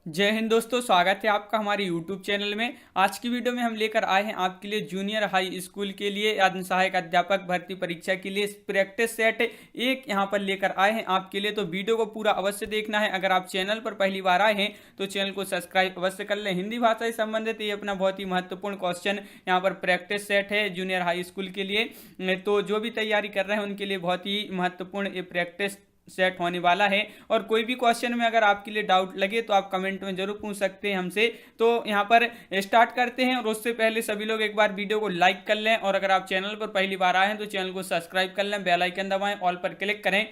जय हिंद दोस्तों, स्वागत है आपका हमारे YouTube चैनल में। आज की वीडियो में हम लेकर आए हैं आपके लिए जूनियर हाई स्कूल के लिए आदि सहायक अध्यापक भर्ती परीक्षा के लिए प्रैक्टिस सेट एक यहाँ पर लेकर आए हैं आपके लिए। तो वीडियो को पूरा अवश्य देखना है। अगर आप चैनल पर पहली बार आए हैं तो चैनल को सब्सक्राइब अवश्य कर लें। हिंदी भाषा से संबंधित ये अपना बहुत ही महत्वपूर्ण क्वेश्चन यहाँ पर प्रैक्टिस सेट है जूनियर हाई स्कूल के लिए। तो जो भी तैयारी कर रहे हैं उनके लिए बहुत ही महत्वपूर्ण ये प्रैक्टिस सेट होने वाला है। और कोई भी क्वेश्चन में अगर आपके लिए डाउट लगे तो आप कमेंट में जरूर पूछ सकते हैं हमसे। तो यहाँ पर स्टार्ट करते हैं, और उससे पहले सभी लोग एक बार वीडियो को लाइक कर लें, और अगर आप चैनल पर पहली बार आए हैं तो चैनल को सब्सक्राइब कर लें, बेल आइकन दबाएं, ऑल पर क्लिक करें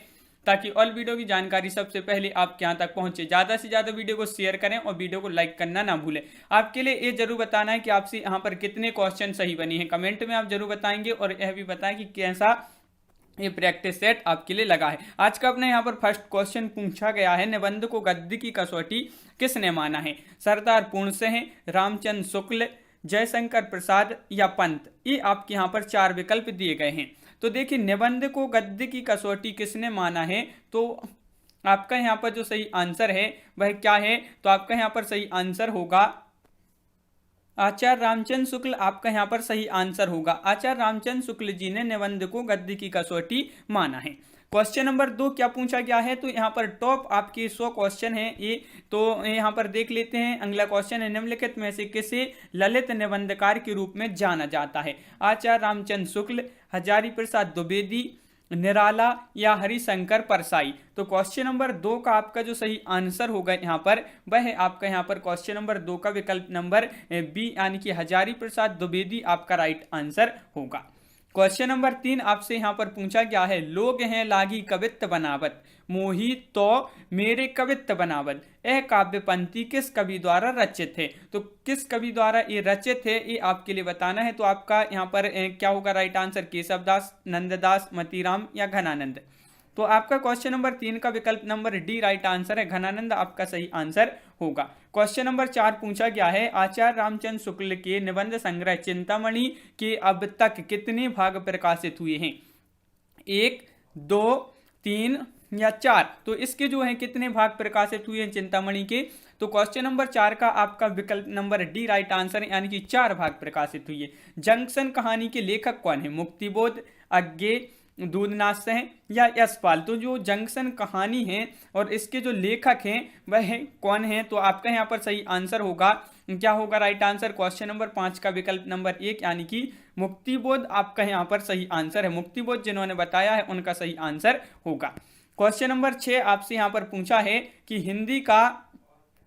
ताकि ऑल वीडियो की जानकारी सबसे पहले आपके यहाँ तक पहुंचे। ज़्यादा से ज़्यादा वीडियो को शेयर करें और वीडियो को लाइक करना ना भूलें। आपके लिए ये जरूर बताना है कि आपसे यहाँ पर कितने क्वेश्चन सही बने हैं, कमेंट में आप जरूर बताएंगे। और यह भी बताएं कि कैसा ये प्रैक्टिस सेट आपके लिए लगा है। आज का अपने यहाँ पर फर्स्ट क्वेश्चन पूछा गया है, निबंध को गद्य की कसौटी किसने माना है? सरदार पूर्णसिंह, रामचंद्र शुक्ल, जयशंकर प्रसाद या पंत। ये आपके यहाँ पर चार विकल्प दिए गए हैं। तो देखिए, निबंध को गद्य की कसौटी किसने माना है, तो आपका यहाँ पर जो सही आंसर है वह क्या है? तो आपका यहाँ पर सही आंसर होगा आचार्य रामचंद्र शुक्ल। आपका यहाँ पर सही आंसर होगा। आचार्य रामचंद्र शुक्ल जी ने निबंध को गद्य की कसौटी माना है। क्वेश्चन नंबर 2 क्या पूछा गया है? तो यहाँ पर टॉप आपके 100 क्वेश्चन है ये, तो यहाँ पर देख लेते हैं। अगला क्वेश्चन है, निम्नलिखित में से किसे ललित निबंधकार के रूप में जाना जाता है? आचार्य रामचंद्र शुक्ल, हजारी प्रसाद द्विवेदी, निराला या हरिशंकर परसाई। तो क्वेश्चन नंबर 2 का आपका जो सही आंसर होगा यहाँ पर वह है आपका यहाँ पर क्वेश्चन नंबर 2 का विकल्प नंबर बी, यानी कि हजारी प्रसाद द्विवेदी आपका राइट आंसर होगा। क्वेश्चन नंबर 3 आपसे यहाँ पर पूछा गया है, लोग हैं लागी कवित्त बनावत, मोही तो मेरे कवित्त बनावत। यह काव्य पंक्ति किस कवि द्वारा रचित है? तो किस कवि द्वारा ये रचित है ये आपके लिए बताना है। तो आपका यहाँ पर क्या होगा राइट आंसर? केशवदास, नंददास, मतीराम या घनानंद। तो आपका क्वेश्चन नंबर 3 का विकल्प नंबर डी राइट आंसर है, घनानंद आपका सही आंसर होगा। क्वेश्चन नंबर 4 पूछा गया है, आचार्य रामचंद्र शुक्ल के निबंध संग्रह चिंतामणि के अब तक कितने भाग प्रकाशित हुए हैं? 1, 2, 3 या 4। तो इसके जो है कितने भाग प्रकाशित हुए हैं चिंतामणि के? तो क्वेश्चन नंबर 4 का आपका विकल्प नंबर डी राइट आंसर है, यानी कि 4 भाग प्रकाशित हुई है। जंक्शन कहानी के लेखक कौन है? मुक्तिबोध, अज्ञे, दूधनाथ सिंह या यशपाल। तो जो जंक्शन कहानी है और इसके जो लेखक हैं वह कौन है? तो आपका यहाँ पर सही आंसर होगा, क्या होगा राइट आंसर? क्वेश्चन नंबर 5 का विकल्प नंबर 1, यानी कि मुक्तिबोध आपका यहाँ पर सही आंसर है। मुक्तिबोध जिन्होंने बताया है उनका सही आंसर होगा। क्वेश्चन नंबर 6 आपसे यहाँ पर पूछा है कि हिंदी का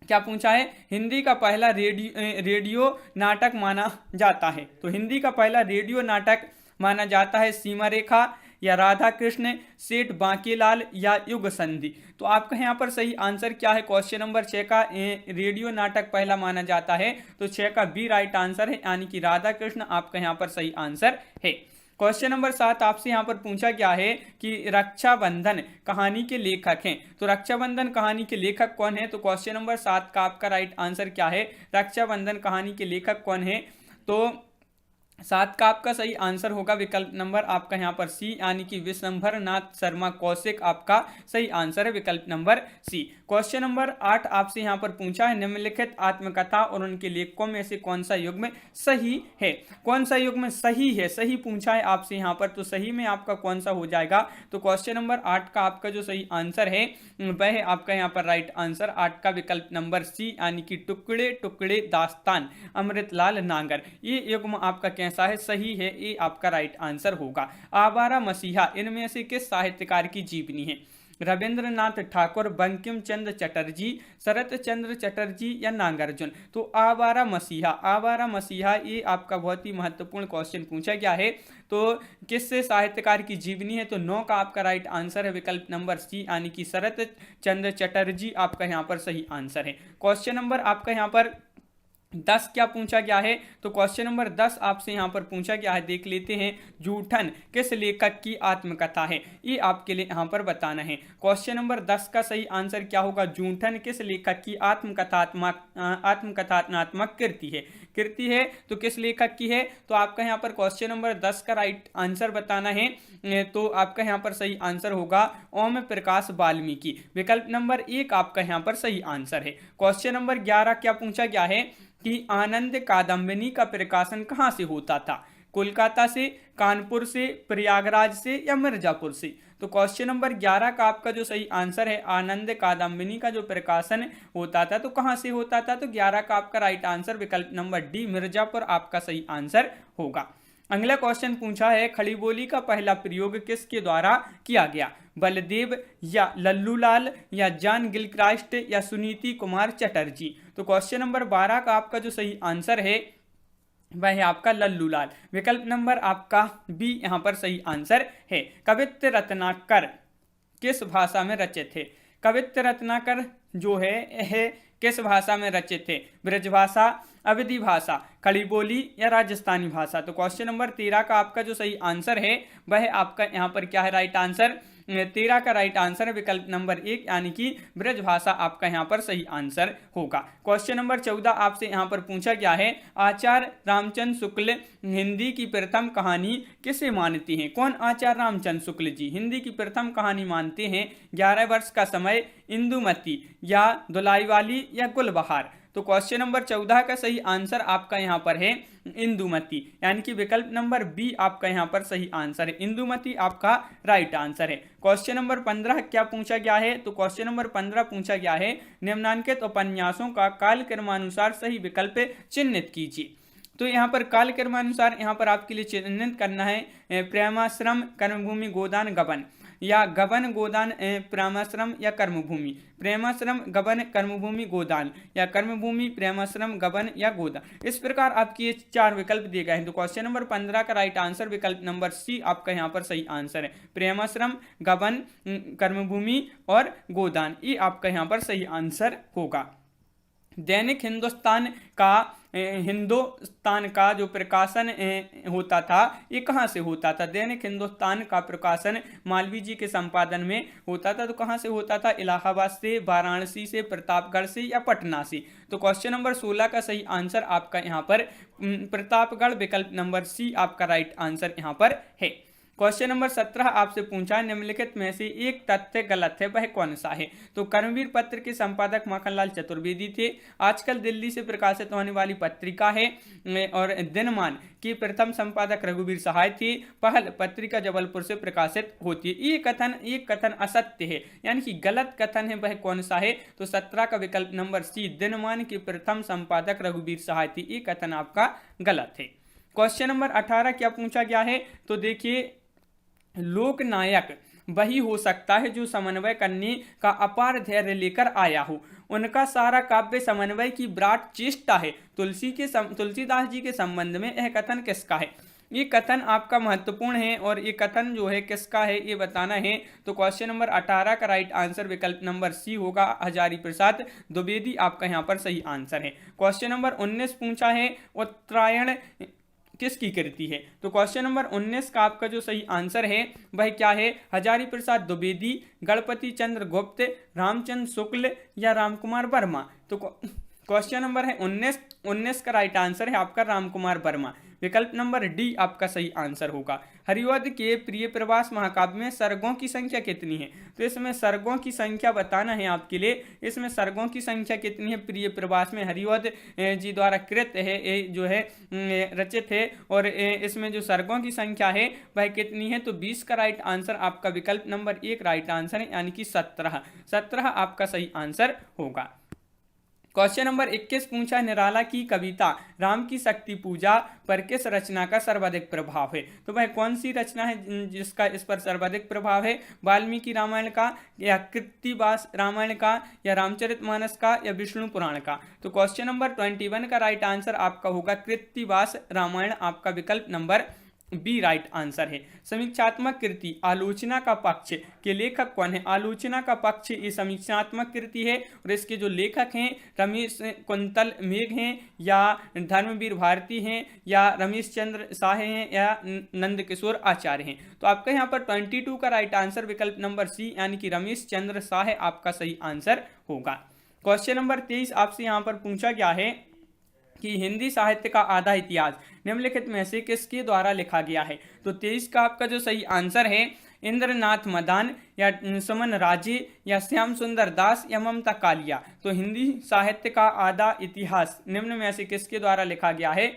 क्या पूछा है? हिंदी का पहला रेडियो नाटक माना जाता है। तो हिंदी का पहला रेडियो नाटक माना जाता है सीमा रेखा या राधा कृष्ण, सेठ बांकीलाल या युग संधि। तो आपका यहाँ पर सही आंसर क्या है? क्वेश्चन नंबर 6 का रेडियो नाटक पहला माना जाता है, तो 6 का बी राइट आंसर है, यानी कि राधा कृष्ण आपका यहाँ पर सही आंसर है। क्वेश्चन नंबर 7 आपसे यहाँ पर पूछा गया है कि रक्षाबंधन कहानी के लेखक हैं। तो रक्षाबंधन कहानी के लेखक कौन है? तो क्वेश्चन नंबर 7 का आपका राइट आंसर क्या है? रक्षाबंधन कहानी के लेखक कौन है? तो 7 का आपका सही आंसर होगा विकल्प नंबर आपका यहाँ पर सी, यानी कि विशंभर नाथ शर्मा कौशिक आपका सही आंसर है विकल्प नंबर सी। क्वेश्चन नंबर 8 आपसे यहाँ पर पूछा है, निम्नलिखित आत्मकथा और उनके लेखकों में से कौन सा युग्म सही है? कौन सा युग्म सही है? सही पूछा है आपसे यहाँ पर, तो सही में आपका कौन सा हो जाएगा? तो क्वेश्चन नंबर 8 का आपका जो सही आंसर है वह है आपका यहाँ पर राइट आंसर 8 का विकल्प नंबर सी, यानी कि टुकड़े टुकड़े दास्तान अमृतलाल नागर। ये युग्म आपका कैसा है? सही है, ये आपका राइट आंसर होगा। आवारा मसीहा इनमें से किस साहित्यकार की जीवनी है? रविंद्रनाथ ठाकुर, बंकिम चंद्र चटर्जी, शरत चंद्र चटर्जी या नागार्जुन। तो आवारा मसीहा ये आपका बहुत ही महत्वपूर्ण क्वेश्चन पूछा गया है। तो किससे साहित्यकार की जीवनी है? तो 9 का आपका राइट आंसर है विकल्प नंबर सी, यानी कि शरत चंद्र चटर्जी आपका यहाँ पर सही आंसर है। क्वेश्चन नंबर आपका यहाँ पर 10 क्या पूछा गया है, तो क्वेश्चन नंबर 10 आपसे यहाँ पर पूछा गया है, देख लेते हैं। जूठन किस लेखक की आत्मकथा है, ये आपके लिए यहाँ पर बताना है। क्वेश्चन नंबर 10 का सही आंसर क्या होगा, जूठन किस लेखक की आत्मकथात्मक कृति है, तो किस लेखक की है, तो आपका यहाँ पर क्वेश्चन नंबर 10 का राइट आंसर बताना है। तो आपका यहाँ पर सही आंसर होगा ओम प्रकाश वाल्मीकि। विकल्प नंबर 1 आपका यहाँ पर सही आंसर है। क्वेश्चन नंबर 11 क्या पूछा गया है कि आनंद कादम्बिनी का प्रकाशन कहाँ से होता था, कोलकाता से, कानपुर से, प्रयागराज से या मिर्जापुर से। तो क्वेश्चन नंबर 11 का आपका जो सही आंसर है, आनंद कादम्बिनी का जो प्रकाशन होता था तो कहाँ से होता था, तो 11 का आपका राइट आंसर विकल्प नंबर डी मिर्जापुर आपका सही आंसर होगा। अगला क्वेश्चन पूछा है, खड़ी बोली का पहला प्रयोग किसके द्वारा किया गया, बलदेव या लल्लूलाल या जॉन गिलक्रास्ट या सुनीति कुमार चटर्जी। तो क्वेश्चन नंबर 12 का आपका जो सही आंसर है वह है आपका लल्लूलाल। विकल्प नंबर आपका बी यहाँ पर सही आंसर है। कवित्त रत्नाकर किस भाषा में रचित थे, कवित्त रत्नाकर जो है किस भाषा में रचित थे, ब्रजभाषा, अवधी भाषा, खड़ी बोली या राजस्थानी भाषा। तो क्वेश्चन नंबर 13 का आपका जो सही आंसर है वह आपका यहाँ पर क्या है, राइट आंसर 13 का राइट आंसर है विकल्प नंबर 1 यानी कि ब्रजभाषा आपका यहाँ पर सही आंसर होगा। क्वेश्चन नंबर 14 आपसे यहाँ पर पूछा गया है, आचार्य रामचंद्र शुक्ल हिंदी की प्रथम कहानी किसे मानते हैं, कौन आचार्य रामचंद्र शुक्ल जी हिंदी की प्रथम कहानी मानते हैं, 11 वर्ष का समय, इंदुमती या धुलाई या गुलबहार। तो क्वेश्चन नंबर 14 का सही आंसर आपका यहाँ पर है इंदुमती, यानी कि विकल्प नंबर बी आपका यहाँ पर सही आंसर है, इंदुमती आपका राइट आंसर है। क्वेश्चन नंबर 15 क्या पूछा गया है, तो क्वेश्चन नंबर 15 पूछा गया है, निम्नांकित उपन्यासों का कालक्रमानुसार सही विकल्प चिन्हित कीजिए। तो यहाँ पर कालक्रमानुसार यहाँ पर आपके लिए चिन्हित करना है, प्रेमाश्रम, कर्मभूमि, गोदान, गबन, या गबन, गोदान, प्रेमाश्रम या कर्मभूमि, प्रेमाश्रम, गबन, कर्मभूमि, गोदान, या कर्मभूमि, प्रेमाश्रम, गबन या गोदान। इस प्रकार आपके ये 4 विकल्प दिए गए हैं। तो क्वेश्चन नंबर 15 का राइट आंसर विकल्प नंबर सी आपका यहाँ पर सही आंसर है, प्रेमाश्रम, गबन, कर्मभूमि और गोदान, ये आपका यहाँ पर सही आंसर होगा। दैनिक हिंदुस्तान का जो प्रकाशन होता था ये कहाँ से होता था, दैनिक हिंदुस्तान का प्रकाशन मालवीय जी के संपादन में होता था। तो कहाँ से होता था, इलाहाबाद से, वाराणसी से, प्रतापगढ़ से या पटना से। तो क्वेश्चन नंबर 16 का सही आंसर आपका यहाँ पर प्रतापगढ़, विकल्प नंबर सी आपका राइट आंसर यहाँ पर है। क्वेश्चन नंबर 17 आपसे पूछा, निम्नलिखित में से एक तथ्य गलत है, वह कौन सा है। तो कर्मवीर पत्र के संपादक माखनलाल चतुर्वेदी थे, आजकल दिल्ली से प्रकाशित होने वाली पत्रिका है, और दिनमान की प्रथम संपादक रघुवीर सहाय थे, पहल पत्रिका जबलपुर से प्रकाशित होती है। ये कथन असत्य है, यानी कि गलत कथन है, वह कौन सा है, तो 17 का विकल्प नंबर सी, दिनमान के प्रथम संपादक रघुवीर सहाय थी, ये कथन आपका गलत है। क्वेश्चन नंबर 18 क्या पूछा गया है, तो देखिए, लोकनायक वही हो सकता है जो समन्वय करने का अपार धैर्य लेकर आया हो, उनका सारा काव्य समन्वय की विराट चेष्टा है। तुलसीदास जी के संबंध में यह कथन किसका है, ये कथन आपका महत्वपूर्ण है और ये कथन जो है किसका है ये बताना है। तो क्वेश्चन नंबर 18 का राइट आंसर विकल्प नंबर सी होगा, हजारी प्रसाद द्विवेदी आपका यहाँ पर सही आंसर है। क्वेश्चन नंबर 19 पूछा है, उत्तरायण किसकी कृति है। तो क्वेश्चन नंबर 19 का आपका जो सही आंसर है वह क्या है, हजारी प्रसाद द्विवेदी, गणपति चंद्र गुप्त, रामचंद्र शुक्ल या रामकुमार वर्मा। तो क्वेश्चन नंबर है 19 का राइट आंसर है आपका रामकुमार वर्मा, विकल्प नंबर डी आपका सही आंसर होगा। हरिवध के प्रिय प्रवास महाकाव्य में सर्गों की संख्या कितनी है, तो इसमें सर्गों की संख्या बताना है आपके लिए। इसमें सर्गों की संख्या कितनी है प्रिय प्रवास में, हरिवध जी द्वारा कृत है, जो है रचित है, और इसमें जो सर्गों की संख्या है वह कितनी है, तो 20 का राइट आंसर आपका विकल्प नंबर 1 राइट आंसर है, यानी कि 17 आपका सही आंसर होगा। क्वेश्चन नंबर 21 पूछा, निराला की कविता राम की शक्ति पूजा पर किस रचना का सर्वाधिक प्रभाव है। तो वह कौन सी रचना है जिसका इस पर सर्वाधिक प्रभाव है, वाल्मीकि रामायण का या कृत्तिवास रामायण का या रामचरितमानस का या विष्णु पुराण का। तो क्वेश्चन नंबर 21 का राइट आंसर आपका होगा कृत्तिवास रामायण, आपका विकल्प नंबर बी राइट आंसर है। समीक्षात्मक कृति आलोचना का पक्ष के लेखक कौन है? आलोचना का पक्ष ये समीक्षात्मक कृति है और इसके जो लेखक हैं रमेश कुंतल मेघ हैं या धर्मवीर भारती हैं या रमेश चंद्र शाह हैं या नंद किशोर आचार्य हैं। तो आपका यहाँ पर 22 का राइट आंसर विकल्प नंबर सी यानी कि रमेश चंद्र शाह आपका सही आंसर होगा। क्वेश्चन नंबर 23 आपसे यहाँ पर पूछा गया है कि हिंदी साहित्य का आधा इतिहास निम्नलिखित में से किसके द्वारा लिखा गया है? तो 23 का आपका जो सही आंसर है इंद्रनाथ मदान या सुमन राजे या श्याम सुंदर दास या ममता कालिया। तो हिंदी साहित्य का आधा इतिहास निम्न में से किसके द्वारा लिखा गया है?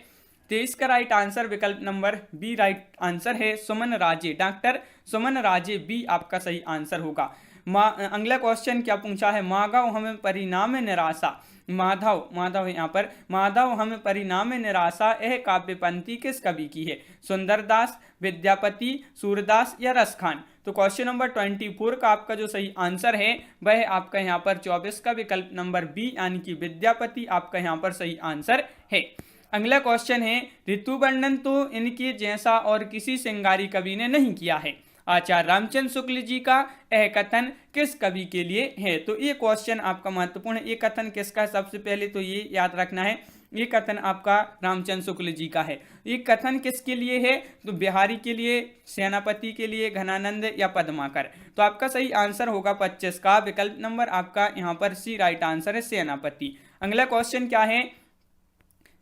23 का राइट आंसर विकल्प नंबर बी राइट आंसर है सुमन राजे, डॉक्टर सुमन राजे बी आपका सही आंसर होगा। अगला क्वेश्चन क्या पूछा है? माधव हमें परिणाम निराशा, माधव यहाँ पर माधव हमें परिणाम निराशा यह काव्य पंक्ति किस कवि की है? सुंदरदास, विद्यापति, सूरदास या रसखान। तो क्वेश्चन नंबर 24 का आपका जो सही आंसर है वह आपका यहाँ पर 24 का विकल्प नंबर बी यानी कि विद्यापति आपका यहाँ पर सही आंसर है। अगला क्वेश्चन है ऋतु वर्णन तो इनके जैसा और किसी श्रृंगारी कवि ने नहीं किया है। आचार्य रामचंद्र शुक्ल जी का यह कथन किस कवि के लिए है? तो ये क्वेश्चन आपका महत्वपूर्ण है। ये कथन किसका है? सबसे पहले तो ये याद रखना है, ये कथन आपका रामचंद्र शुक्ल जी का है। ये कथन किसके लिए है? तो बिहारी के लिए, सेनापति के लिए, घनानंद या पद्माकर। तो आपका सही आंसर होगा 25 का विकल्प नंबर आपका यहाँ पर सी राइट आंसर है सेनापति। अगला क्वेश्चन क्या है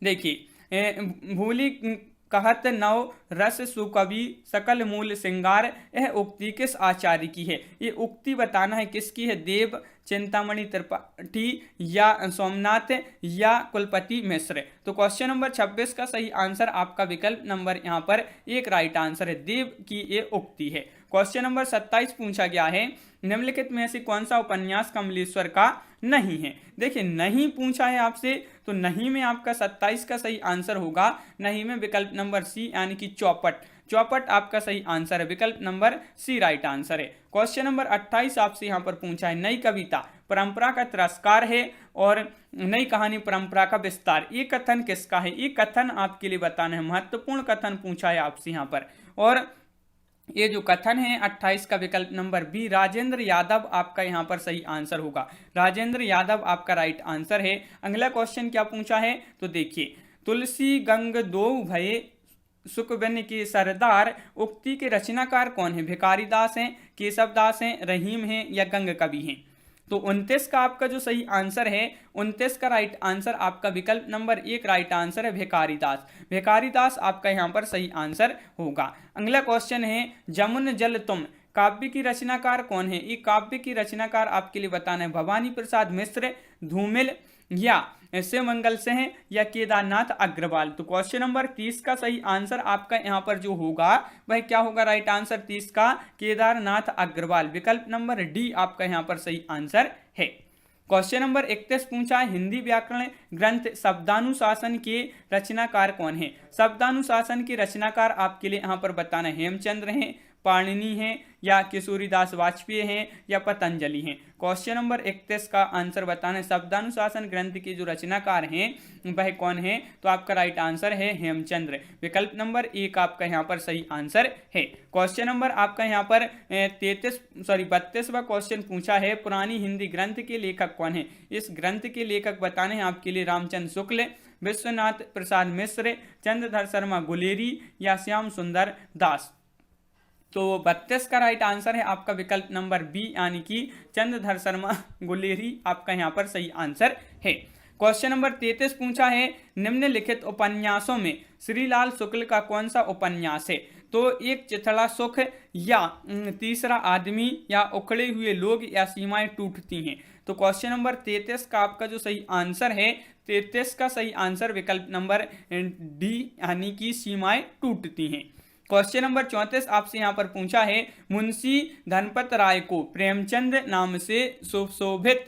देखिए, भूली कहत नव रस सुकवि सकल मूल श्रृंगार यह उक्ति किस आचार्य की है? ये उक्ति बताना है किसकी है? देव, चिंतामणि त्रिपाठी या सोमनाथ या कुलपति मिश्र। तो क्वेश्चन नंबर 26 का सही आंसर आपका विकल्प नंबर यहाँ पर एक राइट आंसर है, देव की ये उक्ति है। क्वेश्चन नंबर 27 पूछा गया है निम्नलिखित में से कौन सा उपन्यास कमलेश्वर का नहीं है? देखिए नहीं पूछा है आपसे, तो नहीं में आपका 27 का सही आंसर होगा। नहीं में विकल्प नंबर सी यानी कि चौपट आपका सही आंसर है, विकल्प नंबर सी राइट आंसर है। क्वेश्चन नंबर 28 आपसे यहाँ पर पूछा है नई कविता परंपरा का तिरस्कार है और नई कहानी परंपरा का विस्तार, ये कथन किसका है? ये कथन आपके लिए बताना है, महत्वपूर्ण कथन पूछा है आपसे यहाँ पर। और ये जो कथन है 28 का विकल्प नंबर बी राजेंद्र यादव आपका यहाँ पर सही आंसर होगा। राजेंद्र यादव आपका राइट आंसर है। अगला क्वेश्चन क्या पूछा है? तो देखिए तुलसी गंग दो भये सुकबिन के सरदार उक्ति के रचनाकार कौन है? भिखारी दास हैं, केशव दास हैं, रहीम हैं या गंग कवि हैं। तो 29 का आपका जो सही आंसर है 29 का राइट आंसर आपका विकल्प नंबर एक राइट आंसर है भिखारी दास। भिखारी दास आपका यहाँ पर सही आंसर होगा। अगला क्वेश्चन है जमुन जल तुम काव्य की रचनाकार कौन है? ये काव्य की रचनाकार आपके लिए बताना है भवानी प्रसाद मिश्र, धूमिल या शिवमंगल सिंह या केदारनाथ अग्रवाल। तो क्वेश्चन नंबर 30 का सही आंसर आपका यहाँ पर जो होगा वह क्या होगा? राइट आंसर 30 का केदारनाथ अग्रवाल, विकल्प नंबर डी आपका यहाँ पर सही आंसर है। क्वेश्चन नंबर 31 पूछा है हिंदी व्याकरण ग्रंथ शब्दानुशासन के रचनाकार कौन है? शब्दानुशासन के रचनाकार आपके लिए यहाँ पर बताना है हेमचंद्र हैं, पाणिनि हैं या किशोरीदास वाजपेयी हैं या पतंजलि हैं। क्वेश्चन नंबर 31 का आंसर बताना है शब्दानुशासन ग्रंथ के जो रचनाकार हैं वह कौन है? तो आपका राइट आंसर है हेमचंद्र, विकल्प नंबर एक आपका यहाँ पर सही आंसर है। क्वेश्चन नंबर आपका यहाँ पर 32वां क्वेश्चन पूछा है पुरानी हिंदी ग्रंथ के लेखक कौन है? इस ग्रंथ के लेखक बताने हैं आपके लिए रामचंद्र शुक्ल, विश्वनाथ प्रसाद मिश्र, चंद्रधर शर्मा गुलेरी या श्याम सुंदर दास। तो 32 का राइट आंसर है आपका विकल्प नंबर बी यानी कि चंद्रधर शर्मा गुलेरी आपका यहाँ पर सही आंसर है। क्वेश्चन नंबर 33 पूछा है निम्नलिखित उपन्यासों में श्रीलाल शुक्ल का कौन सा उपन्यास है? तो एक चिथड़ा सुख या तीसरा आदमी या उखड़े हुए लोग या सीमाएं टूटती हैं। तो क्वेश्चन नंबर 33 का आपका जो सही आंसर है 33 का सही आंसर विकल्प नंबर डी यानी कि सीमाएं टूटती हैं। क्वेश्चन नंबर 34 आपसे यहाँ पर पूछा है मुंशी धनपत राय को प्रेमचंद नाम से सुशोभित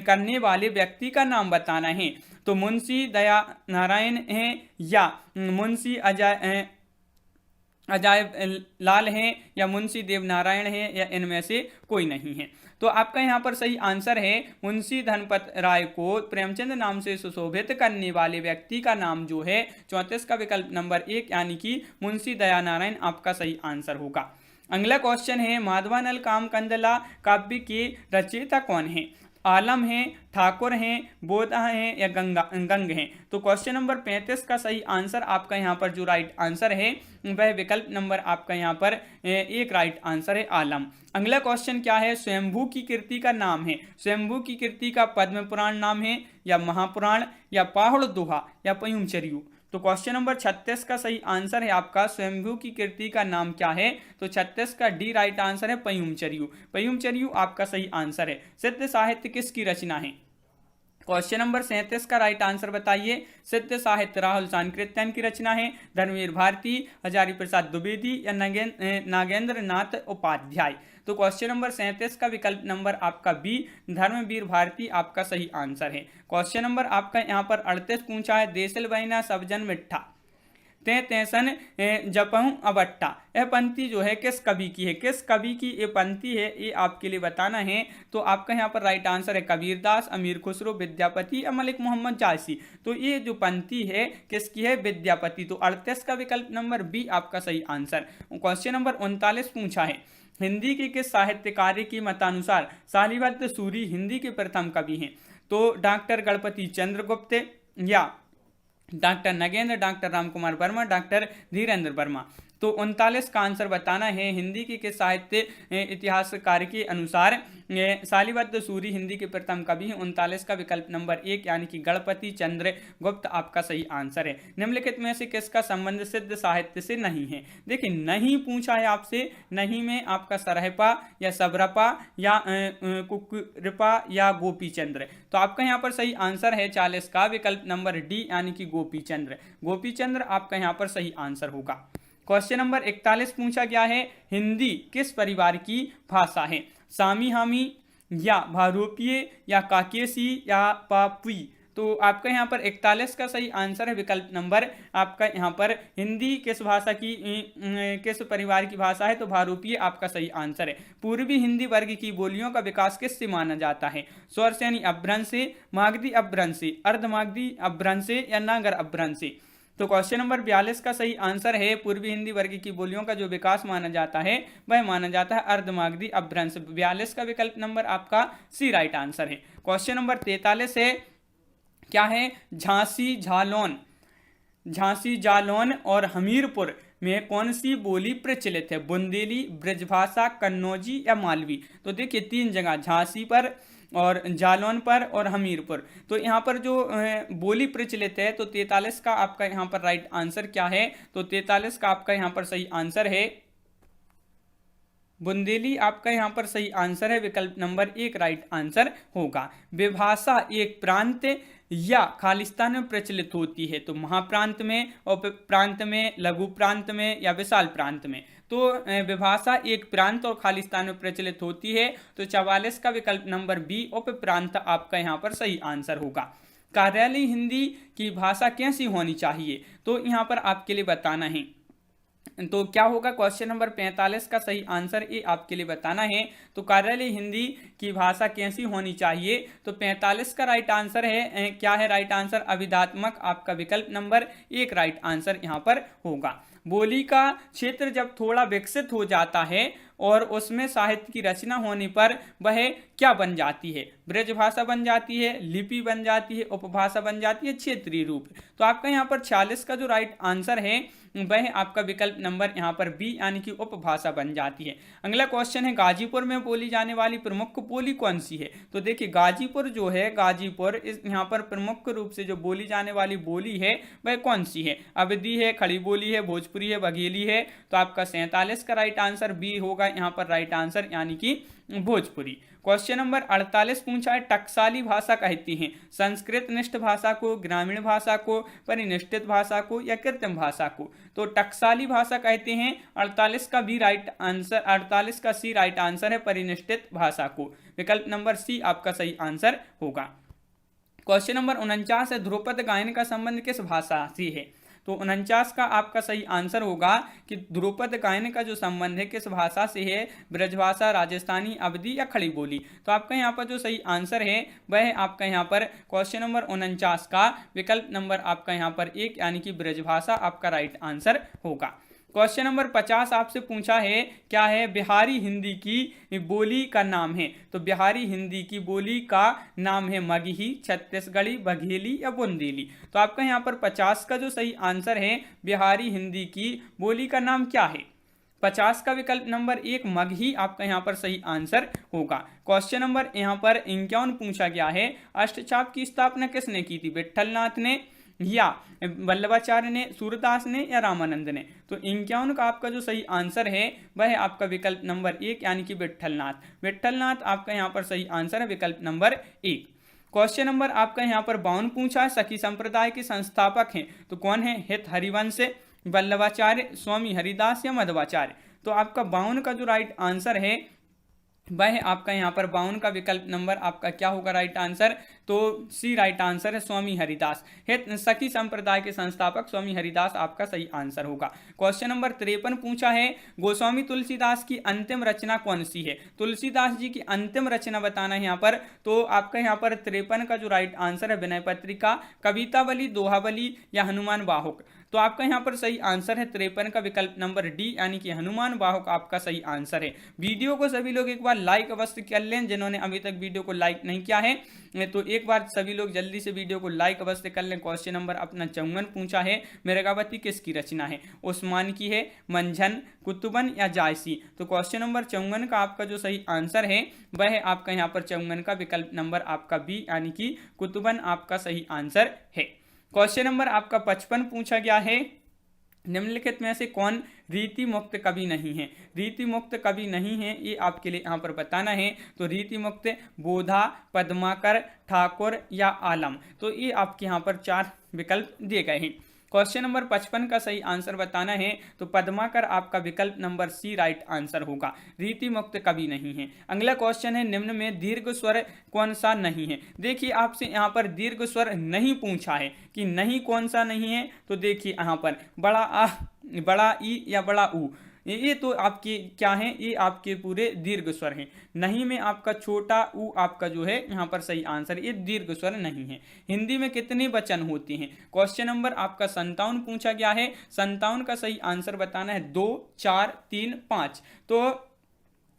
करने वाले व्यक्ति का नाम बताना है। तो मुंशी दया नारायण हैं या मुंशी अजय लाल हैं या मुंशी देव नारायण हैं या इनमें से कोई नहीं है। तो आपका यहाँ पर सही आंसर है मुंशी धनपत राय को प्रेमचंद नाम से सुशोभित करने वाले व्यक्ति का नाम जो है 34 का विकल्प नंबर 1 यानी कि मुंशी दयानारायण आपका सही आंसर होगा। अगला क्वेश्चन है माधवानल कामकंदला काव्य के रचयिता कौन है? आलम है, ठाकुर हैं, बोधा हैं या गंग हैं? तो क्वेश्चन नंबर 35 का सही आंसर आपका यहाँ पर जो राइट आंसर है वह विकल्प नंबर आपका यहाँ पर एक राइट आंसर है आलम। अगला क्वेश्चन क्या है? स्वयंभू की कृति का नाम है। स्वयंभू की कृति का पद्म पुराण नाम है या महापुराण या पाहुड़ दोहा या पयुमचर्यू? तो क्वेश्चन नंबर 36 का सही आंसर है आपका स्वयंभू की कृति का नाम क्या है? तो 36 का डी राइट आंसर है पयुमचर्यू। पयुमचर्यू आपका सही आंसर है। सिद्ध साहित्य किसकी रचना है? क्वेश्चन नंबर 37 का राइट आंसर बताइए। सिद्ध साहित्य राहुल सांकृत्यायन की रचना है, धर्मवीर भारती, हजारी प्रसाद द्विवेदी या नागेंद्र नाथ उपाध्याय? तो क्वेश्चन नंबर 37 का विकल्प नंबर आपका बी धर्मवीर भारती आपका सही आंसर है। क्वेश्चन नंबर आपका यहाँ पर 38 पूछा है देसल बहिना सब जन मिठा ते तैसन जपहूं अबट्टा। यह पंक्ति जो है किस कवि की है? किस कवि की ये पंक्ति है ये आपके लिए बताना है। तो आपका यहाँ पर राइट आंसर है कबीरदास, अमीर खुसरो, विद्यापति या मलिक मोहम्मद जायसी। तो ये जो पंक्ति है किसकी है? विद्यापति। तो 38 का विकल्प नंबर बी आपका सही आंसर। क्वेश्चन नंबर 39 पूछा है हिंदी के किस साहित्यकार के मतानुसार शालिवाद्य सूरी हिंदी के प्रथम कवि हैं? तो डॉक्टर गणपति चंद्रगुप्त या doctor Nagendra, doctor Ramkumar Varma, doctor Dhirendra Verma? तो 39 का आंसर बताना है हिंदी के साहित्य इतिहासकार के अनुसार शालिवाद्य सूरी हिंदी के प्रथम कवि हैं। 39 का विकल्प नंबर 1 यानी कि गणपति चंद्रगुप्त आपका सही आंसर है। निम्नलिखित में से किसका संबंध सिद्ध साहित्य से नहीं है? देखिए नहीं पूछा है आपसे, नहीं में आपका सरहपा या सबरपा या कुकरपा या गोपीचंद्र? तो आपका यहाँ पर सही आंसर है 40 का विकल्प नंबर डी यानी कि गोपीचंद्र। गोपीचंद्र आपका यहाँ पर सही आंसर होगा। क्वेश्चन नंबर 41 पूछा गया है हिंदी किस परिवार की भाषा है? सामी हामी या भारोपीय या काकेसी या पापुई? तो आपका यहाँ पर 41 का सही आंसर है विकल्प नंबर आपका यहाँ पर हिंदी किस भाषा की किस परिवार की भाषा है? तो भारोपीय आपका सही आंसर है। पूर्वी हिंदी वर्ग की बोलियों का विकास किससे माना जाता है? स्वरसेनी अपभ्रंश से, मागधी अपभ्रंश से, अर्धमागधी अपभ्रंश से या नागर अपभ्रंश से? तो क्वेश्चन नंबर 42 का सही आंसर है पूर्वी हिंदी वर्ग की बोलियों का जो विकास माना जाता है वह माना जाता है अर्धमागधी अपभ्रंश। 42 का विकल्प नंबर आपका सी राइट आंसर है। क्वेश्चन नंबर 43 है क्या है? झांसी जालौन और हमीरपुर में कौन सी बोली प्रचलित है? बुंदेली, ब्रजभाषा, कन्नौजी या मालवी? तो देखिए 3 जगह झांसी पर और जालौन पर और हमीरपुर। तो यहाँ पर जो बोली प्रचलित है तो 43 का आपका यहाँ पर राइट आंसर क्या है? तो 43 का आपका यहाँ पर सही आंसर है बुंदेली आपका यहाँ पर सही आंसर है। विकल्प नंबर 1 राइट आंसर होगा। विभाषा एक प्रांत या खालिस्तान में प्रचलित होती है? तो महाप्रांत में, उप प्रांत में, लघु प्रांत में या विशाल प्रांत में? तो विभाषा एक प्रांत और खालिस्तान में प्रचलित होती है। तो 44 का विकल्प नंबर बी उप प्रांत आपका यहाँ पर सही आंसर होगा। कार्यालयी हिंदी की भाषा कैसी होनी चाहिए? तो यहाँ पर आपके लिए बताना है। तो क्या होगा? क्वेश्चन नंबर 45 का सही आंसर ये आपके लिए बताना है। तो कार्यालय हिंदी की भाषा कैसी होनी चाहिए? तो 45 का राइट आंसर है क्या है राइट आंसर? अभिधात्मक आपका विकल्प नंबर 1 राइट आंसर यहाँ पर होगा। बोली का क्षेत्र जब थोड़ा विकसित हो जाता है और उसमें साहित्य की रचना होने पर वह क्या बन जाती है? ब्रजभाषा बन जाती है, लिपि बन जाती है, उपभाषा बन जाती है, क्षेत्रीय रूप। तो आपका यहाँ पर 46 का जो राइट आंसर है वह आपका विकल्प नंबर यहाँ पर बी यानी कि उपभाषा बन जाती है। अगला क्वेश्चन है गाजीपुर में बोली जाने वाली प्रमुख बोली कौन सी है? तो देखिए गाजीपुर जो है, गाजीपुर इस यहाँ पर प्रमुख रूप से जो बोली जाने वाली बोली है वह कौन सी है? अवधी है, खड़ी बोली है, भोजपुरी है, बघेली है? तो आपका 47 का राइट आंसर बी होगा यहाँ पर राइट आंसर यानी कि भोजपुरी। क्वेश्चन नंबर 48 पूछा है टकसाली भाषा कहती हैं संस्कृत निष्ठ भाषा को, ग्रामीण भाषा को, परिनिष्ठित भाषा को या कृत्रिम भाषा को? तो टकसाली भाषा कहते हैं 48 का बी राइट आंसर, 48 का सी राइट आंसर है परिनिष्ठित भाषा को। विकल्प नंबर सी आपका सही आंसर होगा। क्वेश्चन नंबर 49 है ध्रुपद गायन का संबंध किस भाषा से है? तो 49 का आपका सही आंसर होगा कि ध्रुपद गायन का जो संबंध है किस भाषा से है, ब्रजभाषा, राजस्थानी, अवधी या खड़ी बोली। तो आपका यहाँ पर जो सही आंसर है वह है आपका यहाँ पर क्वेश्चन नंबर 49 का विकल्प नंबर आपका यहाँ पर 1 यानी कि ब्रजभाषा आपका राइट आंसर होगा। क्वेश्चन नंबर 50 आपसे पूछा है क्या है, बिहारी हिंदी की बोली का नाम है। तो बिहारी हिंदी की बोली का नाम है मगही, छत्तीसगढ़ी, बघेली या बुंदेली। तो आपका यहाँ पर 50 का जो सही आंसर है बिहारी हिंदी की बोली का नाम क्या है, 50 का विकल्प नंबर 1 मगही आपका यहाँ पर सही आंसर होगा। क्वेश्चन नंबर यहाँ पर 51 पूछा गया है, अष्टचाप की स्थापना किसने की थी, विट्ठलनाथ ने या वल्लभाचार्य ने, सूरदास ने या रामानंद ने। तो 51 का आपका जो सही आंसर है वह है आपका विकल्प नंबर 1 यानी कि विट्ठलनाथ। विट्ठलनाथ आपका यहाँ पर सही आंसर है विकल्प नंबर 1। क्वेश्चन नंबर आपका यहाँ पर 52 पूछा है, सखी संप्रदाय के संस्थापक हैं तो कौन है, हित हरिवंश, वल्लभाचार्य, स्वामी हरिदास या मध्वाचार्य। तो आपका 52 का जो राइट आंसर है वह आपका यहाँ पर 52 का विकल्प नंबर आपका क्या होगा राइट आंसर, तो सी राइट आंसर है स्वामी हरिदास। सखी संप्रदाय के संस्थापक स्वामी हरिदास आपका सही आंसर होगा। क्वेश्चन नंबर 53 पूछा है, गोस्वामी तुलसीदास की अंतिम रचना कौन सी है। तुलसीदास जी की अंतिम रचना बताना है यहाँ पर। तो आपका यहाँ पर 53 का जो राइट आंसर है विनय पत्रिका, कवितावली, दोहावली या हनुमान वाहुक। तो आपका यहाँ पर सही आंसर है 53 का विकल्प नंबर डी यानी कि हनुमान वाहुक आपका सही आंसर है। वीडियो को सभी लोग एक बार लाइक अवश्य कर लें, जिन्होंने अभी तक वीडियो को लाइक नहीं किया है तो एक बार सभी लोग जल्दी से वीडियो को लाइक अवश्य कर लें। क्वेश्चन नंबर अपना 54 पूछा है, मृगावती किसकी रचना है, उस्मान की है, मंझन, कुतुबन या जायसी। तो क्वेश्चन नंबर 54 का आपका जो सही आंसर है वह है आपका यहाँ पर 54 का विकल्प नंबर आपका बी यानी कि कुतुबन आपका सही आंसर है। क्वेश्चन नंबर आपका 55 पूछा गया है, निम्नलिखित में से कौन रीति मुक्त कवि नहीं है। रीति मुक्त कवि नहीं है ये आपके लिए यहाँ पर बताना है। तो रीति मुक्त बोधा, पद्माकर, ठाकुर या आलम। तो ये आपके यहाँ पर 4 विकल्प दिए गए हैं। क्वेश्चन नंबर 55 का सही आंसर बताना है तो पद्माकर आपका विकल्प नंबर सी राइट आंसर होगा, रीति मुक्त कवि नहीं है। अगला क्वेश्चन है, निम्न में दीर्घ स्वर कौन सा नहीं है। देखिए आपसे यहाँ पर दीर्घ स्वर नहीं पूछा है कि नहीं कौन सा नहीं है। तो देखिए यहाँ पर बड़ा आ, बड़ा ई या बड़ा ऊ, ये तो आपके क्या है, ये आपके पूरे दीर्घ स्वर हैं। नहीं में आपका छोटा ऊ आपका जो है यहाँ पर सही आंसर, ये दीर्घ स्वर नहीं है। हिंदी में कितने वचन होते हैं। क्वेश्चन नंबर आपका 57 पूछा गया है। 57 का सही आंसर बताना है 2, 4, 3, 5। तो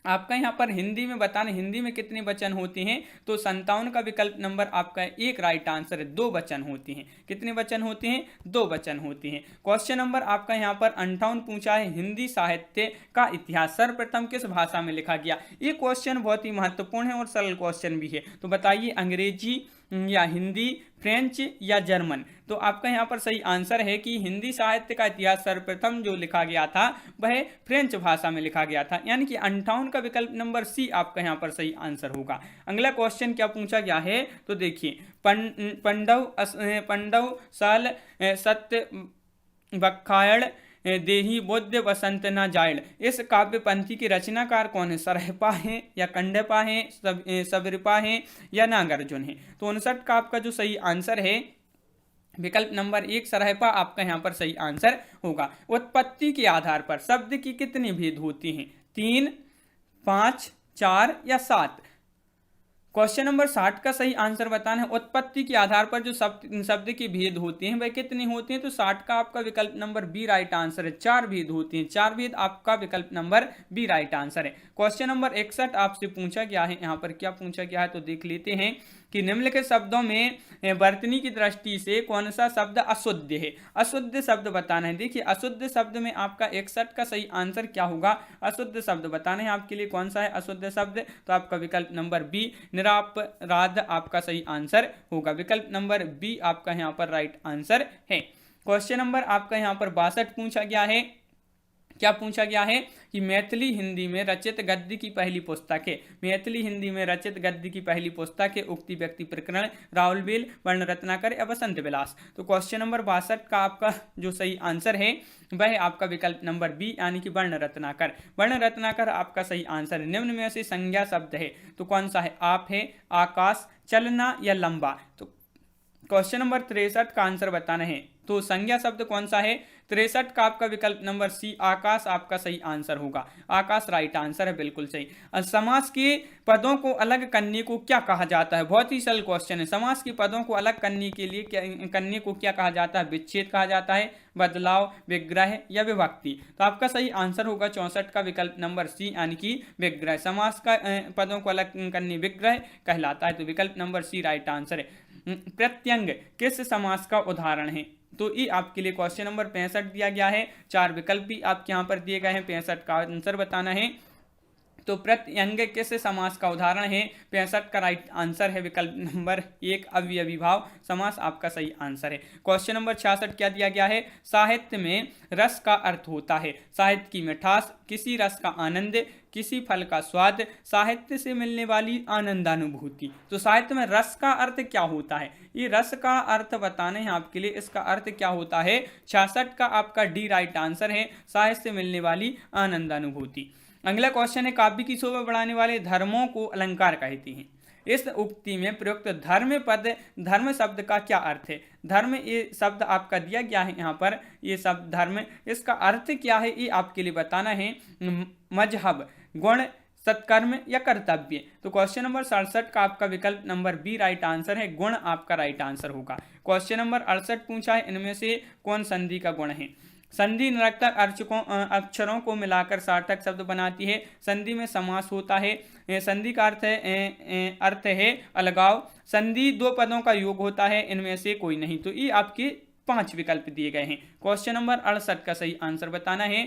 आपका यहाँ पर हिंदी में बताना हिंदी में कितने वचन होते हैं। तो 57 का विकल्प नंबर आपका 1 राइट आंसर है, 2 वचन होते हैं। कितने वचन होते हैं, 2 वचन होते हैं। क्वेश्चन नंबर आपका यहाँ पर 58 पूछा है, हिंदी साहित्य का इतिहास सर्वप्रथम किस भाषा में लिखा गया। ये क्वेश्चन बहुत ही महत्वपूर्ण है और सरल क्वेश्चन भी है। तो बताइए अंग्रेजी या हिंदी, फ्रेंच या जर्मन। तो आपका यहाँ पर सही आंसर है कि हिंदी साहित्य का इतिहास सर्वप्रथम जो लिखा गया था वह फ्रेंच भाषा में लिखा गया था, यानी कि 58 का विकल्प नंबर सी आपका यहाँ पर सही आंसर होगा। अगला क्वेश्चन क्या पूछा गया है तो देखिए, पंडव साल सत्य बखायड़ देही बुद्ध वसंत न जायड़, इस काव्य पंथी के रचनाकार कौन है। सरहपा है या कंडपा है, सबरिपा है या नागार्जुन है। तो 59 का आपका जो सही आंसर है विकल्प नंबर 1 सरहपा आपका यहाँ पर सही आंसर होगा। उत्पत्ति के आधार पर शब्द की कितनी भेद होती हैं, 3, 5, 4 या 7। क्वेश्चन नंबर 60 का सही आंसर बताना है, उत्पत्ति के आधार पर जो शब्द के भेद होते हैं वह कितने होते हैं। तो 60 का आपका विकल्प नंबर बी राइट आंसर है, 4 भेद होते हैं। 4 भेद आपका विकल्प नंबर बी राइट आंसर है। क्वेश्चन नंबर 61 आपसे पूछा गया है, यहाँ पर क्या पूछा गया है तो देख लेते हैं कि निम्नलिखित शब्दों में वर्तनी की दृष्टि से कौन सा शब्द अशुद्ध है। अशुद्ध शब्द बताना है। देखिए अशुद्ध शब्द में आपका 61 का सही आंसर क्या होगा, अशुद्ध शब्द बताना है आपके लिए कौन सा है अशुद्ध शब्द। तो आपका विकल्प नंबर बी निरापराध आपका सही आंसर होगा। विकल्प नंबर बी आपका यहाँ पर राइट आंसर है। क्वेश्चन नंबर आपका यहाँ पर 62 पूछा गया है। क्या पूछा गया है कि मैथिली हिंदी में रचित गद्य की पहली पुस्तक है। मैथिली हिंदी में रचित गद्य की पहली पुस्तक है उक्ति व्यक्ति प्रकरण, राउलबेल, वर्ण रत्नाकर या बसंत विलास। तो क्वेश्चन नंबर 62 का आपका जो सही आंसर है वह आपका विकल्प नंबर बी यानी कि वर्ण रत्नाकर। वर्ण रत्नाकर आपका सही आंसर है। निम्न में से संज्ञा शब्द है तो कौन सा है, आप है, आकाश, चलना या लंबा। तो क्वेश्चन नंबर 63 का आंसर बताना है। तो संज्ञा शब्द कौन सा है? 63 का आपका विकल्प नंबर सी आकाश आपका सही आंसर होगा। आकाश राइट आंसर है, बिल्कुल सही। समास के पदों को अलग करने को क्या कहा जाता है? बहुत ही सरल क्वेश्चन है। समास के पदों को अलग करने के लिए करने को क्या कहा जाता है? विच्छेद कहा जाता है, बदलाव, विग्रह या विभक्ति। तो आपका सही आंसर होगा 64 का विकल्प नंबर सी यानी कि विग्रह। समास का पदों को अलग करने विग्रह कहलाता है, तो विकल्प नंबर सी राइट आंसर है। प्रत्यंग किस समास का उदाहरण है? तो ये आपके लिए क्वेश्चन नंबर 65 दिया गया है। 4 विकल्प भी आपके यहाँ पर दिए गए हैं, 65 का आंसर बताना है। तो प्रत्यंग किस समास का उदाहरण है? 65 का राइट आंसर है विकल्प नंबर 1 अव्ययी भाव समास आपका सही आंसर है। क्वेश्चन नंबर 66 क्या दिया गया है? साहित्य में रस का अर्थ होता है साहित्य की मिठास, किसी रस का आनंद, किसी फल का स्वाद, साहित्य से मिलने वाली आनंदानुभूति। तो साहित्य में रस का अर्थ क्या होता है? ये रस का अर्थ बताने हैं आपके लिए, इसका अर्थ क्या होता है? 66 का आपका डी राइट आंसर है, साहित्य से मिलने वाली आनंदानुभूति। अगला क्वेश्चन है, काव्य की शोभा बढ़ाने वाले धर्मों को अलंकार कहते हैं। इस उक्ति में प्रयुक्त धर्म पद, धर्म शब्द का क्या अर्थ है? धर्म ये शब्द आपका दिया गया है यहाँ पर, ये शब्द धर्म, इसका अर्थ क्या है ये आपके लिए बताना है। मजहब, गुण, सत्कर्म या कर्तव्य। तो क्वेश्चन नंबर 67 का आपका विकल्प नंबर बी राइट आंसर है, गुण आपका राइट आंसर होगा। क्वेश्चन नंबर 68 पूछा है, इनमें से कौन संधि का गुण है? संधि निरर्थक अक्षरों को मिलाकर सार्थक शब्द बनाती है। संधि में समास होता है। संधि का अर्थ है अलगाव। संधि दो पदों का योग होता है, इनमें से कोई नहीं। तो ये आपके 5 विकल्प दिए गए हैं। क्वेश्चन नंबर 68 का सही आंसर बताना है।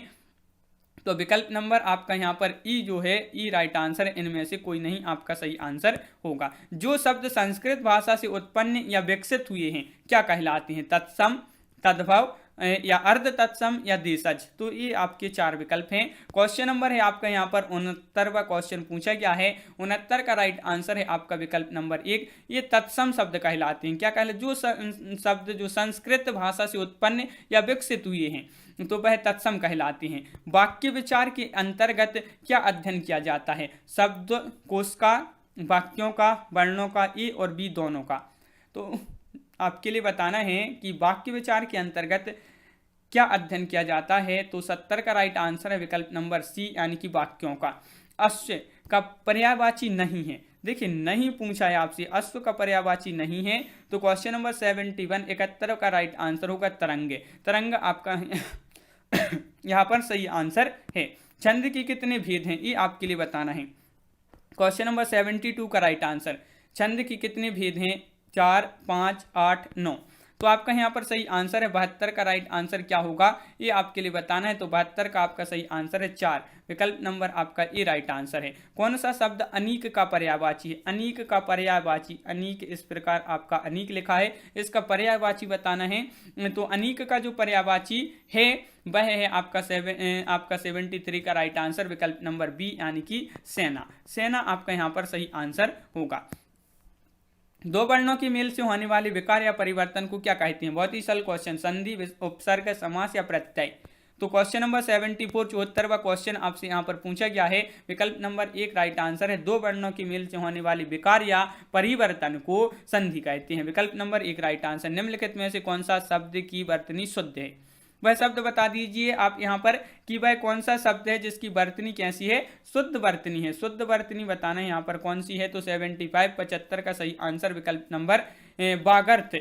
तो विकल्प नंबर आपका यहाँ पर ई जो है, ई राइट आंसर है, इनमें से कोई नहीं आपका सही आंसर होगा। जो शब्द संस्कृत भाषा से उत्पन्न या विकसित हुए हैं क्या कहलाते हैं? तत्सम, तद्भव या अर्ध तत्सम या देशज। तो ये आपके 4 विकल्प हैं। क्वेश्चन नंबर है आपका यहाँ पर 69वां क्वेश्चन पूछा गया है। 69 का राइट आंसर है आपका विकल्प नंबर 1, ये तत्सम शब्द कहलाते हैं। क्या कहलाते? जो शब्द जो संस्कृत भाषा से उत्पन्न या विकसित हुए हैं तो वह तत्सम कहलाते हैं। वाक्य विचार के अंतर्गत क्या अध्ययन किया जाता है? शब्द कोश का, वाक्यों का, वर्णों का, ए और बी दोनों का। तो आपके लिए बताना है कि वाक्य विचार के अंतर्गत क्या अध्ययन किया जाता है। तो 70 का राइट आंसर है विकल्प नंबर सी यानी कि वाक्यों का। अश्व का पर्यायवाची नहीं है। देखिए नहीं पूछा है आपसे, अश्व का पर्यायवाची नहीं है। तो क्वेश्चन नंबर 71 का राइट आंसर होगा तरंग। तरंग आपका यहाँ पर सही आंसर है। छंद के कितने भेद हैं ये आपके लिए बताना है। क्वेश्चन नंबर 72 का राइट आंसर, छंद के कितने भेद हैं? 4, 5, 8, 9। तो आपका यहाँ पर सही आंसर है 72 का राइट आंसर क्या होगा ये आपके लिए बताना है। तो 72 का आपका सही आंसर है 4, विकल्प नंबर आपका ए राइट आंसर है। कौन सा शब्द अनीक का पर्यायवाची है? अनीक का पर्यायवाची, अनीक इस प्रकार आपका अनीक लिखा है, इसका पर्यायवाची बताना है। तो अनीक का जो पर्यायवाची है वह है आपका 73 का राइट आंसर, विकल्प नंबर बी यानी कि सेना। सेना आपका यहाँ पर सही आंसर होगा। दो वर्णों की मेल से होने वाले विकार या परिवर्तन को क्या कहते हैं? बहुत ही सरल क्वेश्चन, संधि, उपसर्ग, समास या प्रत्यय। तो क्वेश्चन नंबर 74 74वां क्वेश्चन आपसे यहाँ पर पूछा गया है। विकल्प नंबर 1 राइट आंसर है। दो वर्णों की मेल से होने वाली विकार या परिवर्तन को संधि कहते हैं, विकल्प नंबर 1 राइट आंसर। निम्नलिखित में से कौन सा शब्द की वर्तनी शुद्ध है? वह शब्द बता दीजिए आप यहाँ पर कि वह कौन सा शब्द है जिसकी वर्तनी कैसी है? शुद्ध वर्तनी है। शुद्ध वर्तनी बताना है यहाँ पर कौन सी है। तो 75 का सही आंसर विकल्प नंबर वागर्थ।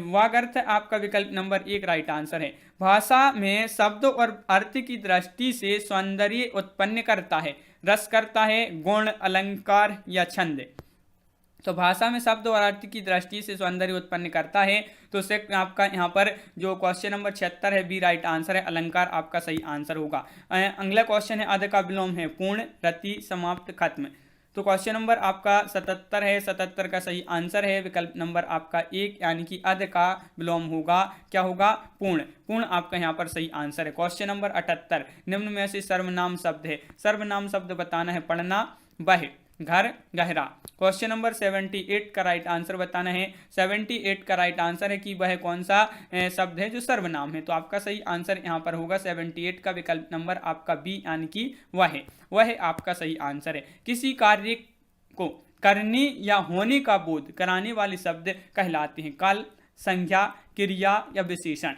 वागर्थ आपका विकल्प नंबर 1 राइट आंसर है। भाषा में शब्द और अर्थ की दृष्टि से सौंदर्य उत्पन्न करता है, रस करता है, गुण, अलंकार या छंद। तो भाषा में शब्द और अर्थ की दृष्टि से सौंदर्य उत्पन्न करता है। तो से आपका यहाँ पर जो क्वेश्चन नंबर 76 है बी राइट आंसर है, अलंकार आपका सही आंसर होगा। अगला क्वेश्चन है अध का विलोम है पूर्ण, रति, समाप्त, खत्म। तो क्वेश्चन नंबर आपका 77 है, 77 का सही आंसर है विकल्प नंबर आपका 1 यानी कि अध का विलोम होगा क्या होगा? पूर्ण। पूर्ण आपका यहाँ पर सही आंसर है। क्वेश्चन नंबर 78, निम्न में से सर्वनाम शब्द है। सर्वनाम शब्द बताना है पढ़ना, वह, घर, गहरा। क्वेश्चन नंबर 78 का राइट आंसर बताना है। 78 का राइट आंसर है कि वह कौन सा शब्द है जो सर्वनाम है। तो आपका सही आंसर यहाँ पर होगा 78 का विकल्प नंबर आपका बी यानी कि वह आपका सही आंसर है। किसी कार्य को करने या होने का बोध कराने वाले शब्द कहलाते हैं। काल, संज्ञा, क्रिया या विशेषण।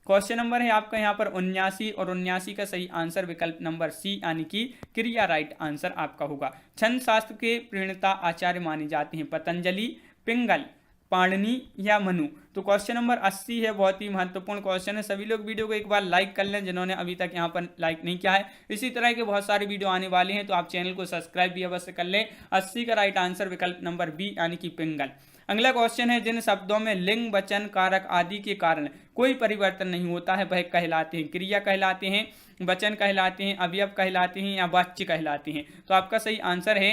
क्वेश्चन नंबर है आपका यहाँ पर 79 और 79 का सही आंसर विकल्प नंबर सी यानी कि क्रिया राइट आंसर आपका होगा। छंद शास्त्र के प्रणेता आचार्य माने जाते हैं। पतंजलि, पिंगल, पाणिनि या मनु। तो क्वेश्चन नंबर 80 है, बहुत ही महत्वपूर्ण क्वेश्चन है। सभी लोग वीडियो को एक बार लाइक कर लें जिन्होंने अभी तक यहाँ पर लाइक नहीं किया है। इसी तरह के बहुत सारे वीडियो आने वाले हैं तो आप चैनल को सब्सक्राइब भी अवश्य कर लें। 80 का राइट आंसर विकल्प नंबर बी यानी कि पिंगल। अगला क्वेश्चन है, जिन शब्दों में लिंग, वचन, कारक आदि के कारण कोई परिवर्तन नहीं होता है वह कहलाते हैं। क्रिया कहलाते हैं, वचन कहलाते हैं, अवयव कहलाते हैं या वाच्य कहलाते हैं। तो आपका सही आंसर है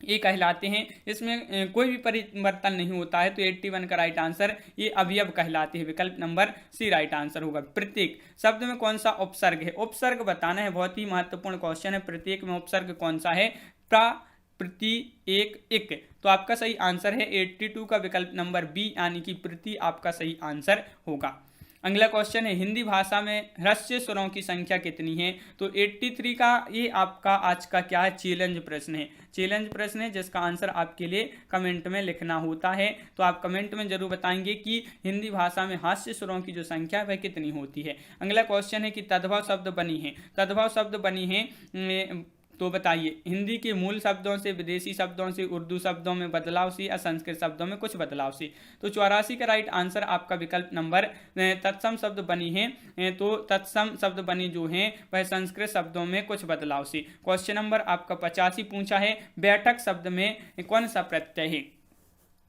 ये कहलाते हैं। इसमें कोई भी परिवर्तन नहीं होता है तो 81 का राइट आंसर ये अवयव कहलाते हैं। विकल्प नंबर सी राइट आंसर होगा। प्रत्येक शब्द में कौन सा उपसर्ग है? उपसर्ग बताना है, बहुत ही महत्वपूर्ण क्वेश्चन है। प्रत्येक में उपसर्ग कौन सा है? प्रा, प्रति, एक, इक। तो आपका सही आंसर है 82 का विकल्प नंबर बी यानी कि प्रति आपका सही आंसर होगा। अगला क्वेश्चन है, हिंदी भाषा में ह्रस्व स्वरों की संख्या कितनी है? तो 83 का ये आपका आज का क्या है? चैलेंज प्रश्न है। चैलेंज प्रश्न है जिसका आंसर आपके लिए कमेंट में लिखना होता है। तो आप कमेंट में जरूर बताएंगे कि हिंदी भाषा में ह्रस्व स्वरों की जो संख्या वह कितनी होती है। अगला क्वेश्चन है कि तद्भव शब्द बनी है। तद्भव शब्द बनी है तो बताइए, हिंदी के मूल शब्दों से, विदेशी शब्दों से, उर्दू शब्दों में बदलाव से या संस्कृत शब्दों में कुछ बदलाव से। तो 84 का राइट आंसर आपका विकल्प नंबर तत्सम शब्द बनी है। तो तत्सम शब्द बनी जो है वह संस्कृत शब्दों में कुछ बदलाव से। क्वेश्चन नंबर आपका 85 पूछा है, बैठक शब्द में कौन सा प्रत्यय है?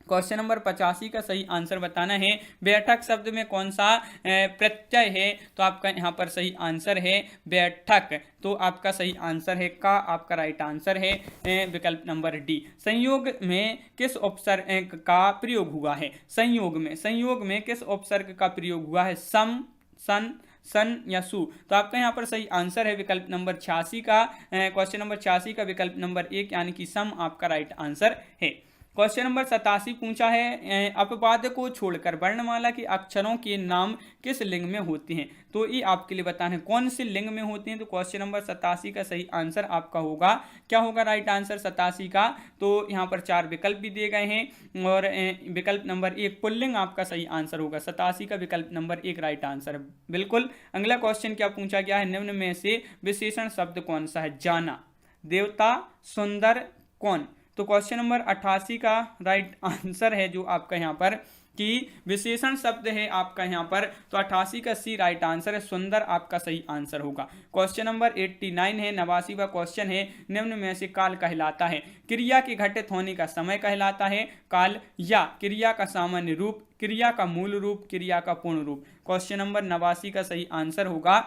क्वेश्चन नंबर 85 का सही आंसर बताना है। बैठक शब्द में कौन सा प्रत्यय है? तो आपका यहाँ पर सही आंसर है बैठक। तो आपका सही आंसर है का आपका राइट आंसर है विकल्प नंबर डी। संयोग में किस उपसर्ग का प्रयोग हुआ है? संयोग में किस उपसर्ग का प्रयोग हुआ है? सम, सन, सन या सु। तो आपका यहाँ पर सही आंसर है विकल्प नंबर 86 का। क्वेश्चन नंबर 86 का विकल्प नंबर 1 यानी कि सम आपका राइट आंसर है। क्वेश्चन नंबर 87 पूछा है, अपवाद को छोड़कर वर्णमाला के अक्षरों के नाम किस लिंग में होते हैं? तो ये आपके लिए बताना है कौन से लिंग में होते हैं। तो क्वेश्चन नंबर 87 का सही आंसर आपका होगा, क्या होगा राइट आंसर 87 का? तो यहाँ पर 4 विकल्प भी दिए गए हैं और विकल्प नंबर 1 पुल्लिंग आपका सही आंसर होगा। 87 का विकल्प नंबर 1 राइट आंसर है बिल्कुल। अगला क्वेश्चन क्या पूछा गया है, निम्न में से विशेषण शब्द कौन सा है? जाना, देवता, सुंदर, कौन। तो क्वेश्चन नंबर 88 का राइट आंसर है जो आपका यहाँ पर कि विशेषण शब्द है आपका यहाँ पर। तो 88 का सी राइट आंसर है, सुंदर आपका सही आंसर होगा। क्वेश्चन नंबर 89 है, 89वां क्वेश्चन है, निम्न में से काल कहलाता है? क्रिया के घटित होने का समय कहलाता है काल, या क्रिया का सामान्य रूप, क्रिया का मूल रूप, क्रिया का पूर्ण रूप। क्वेश्चन नंबर 89 का सही आंसर होगा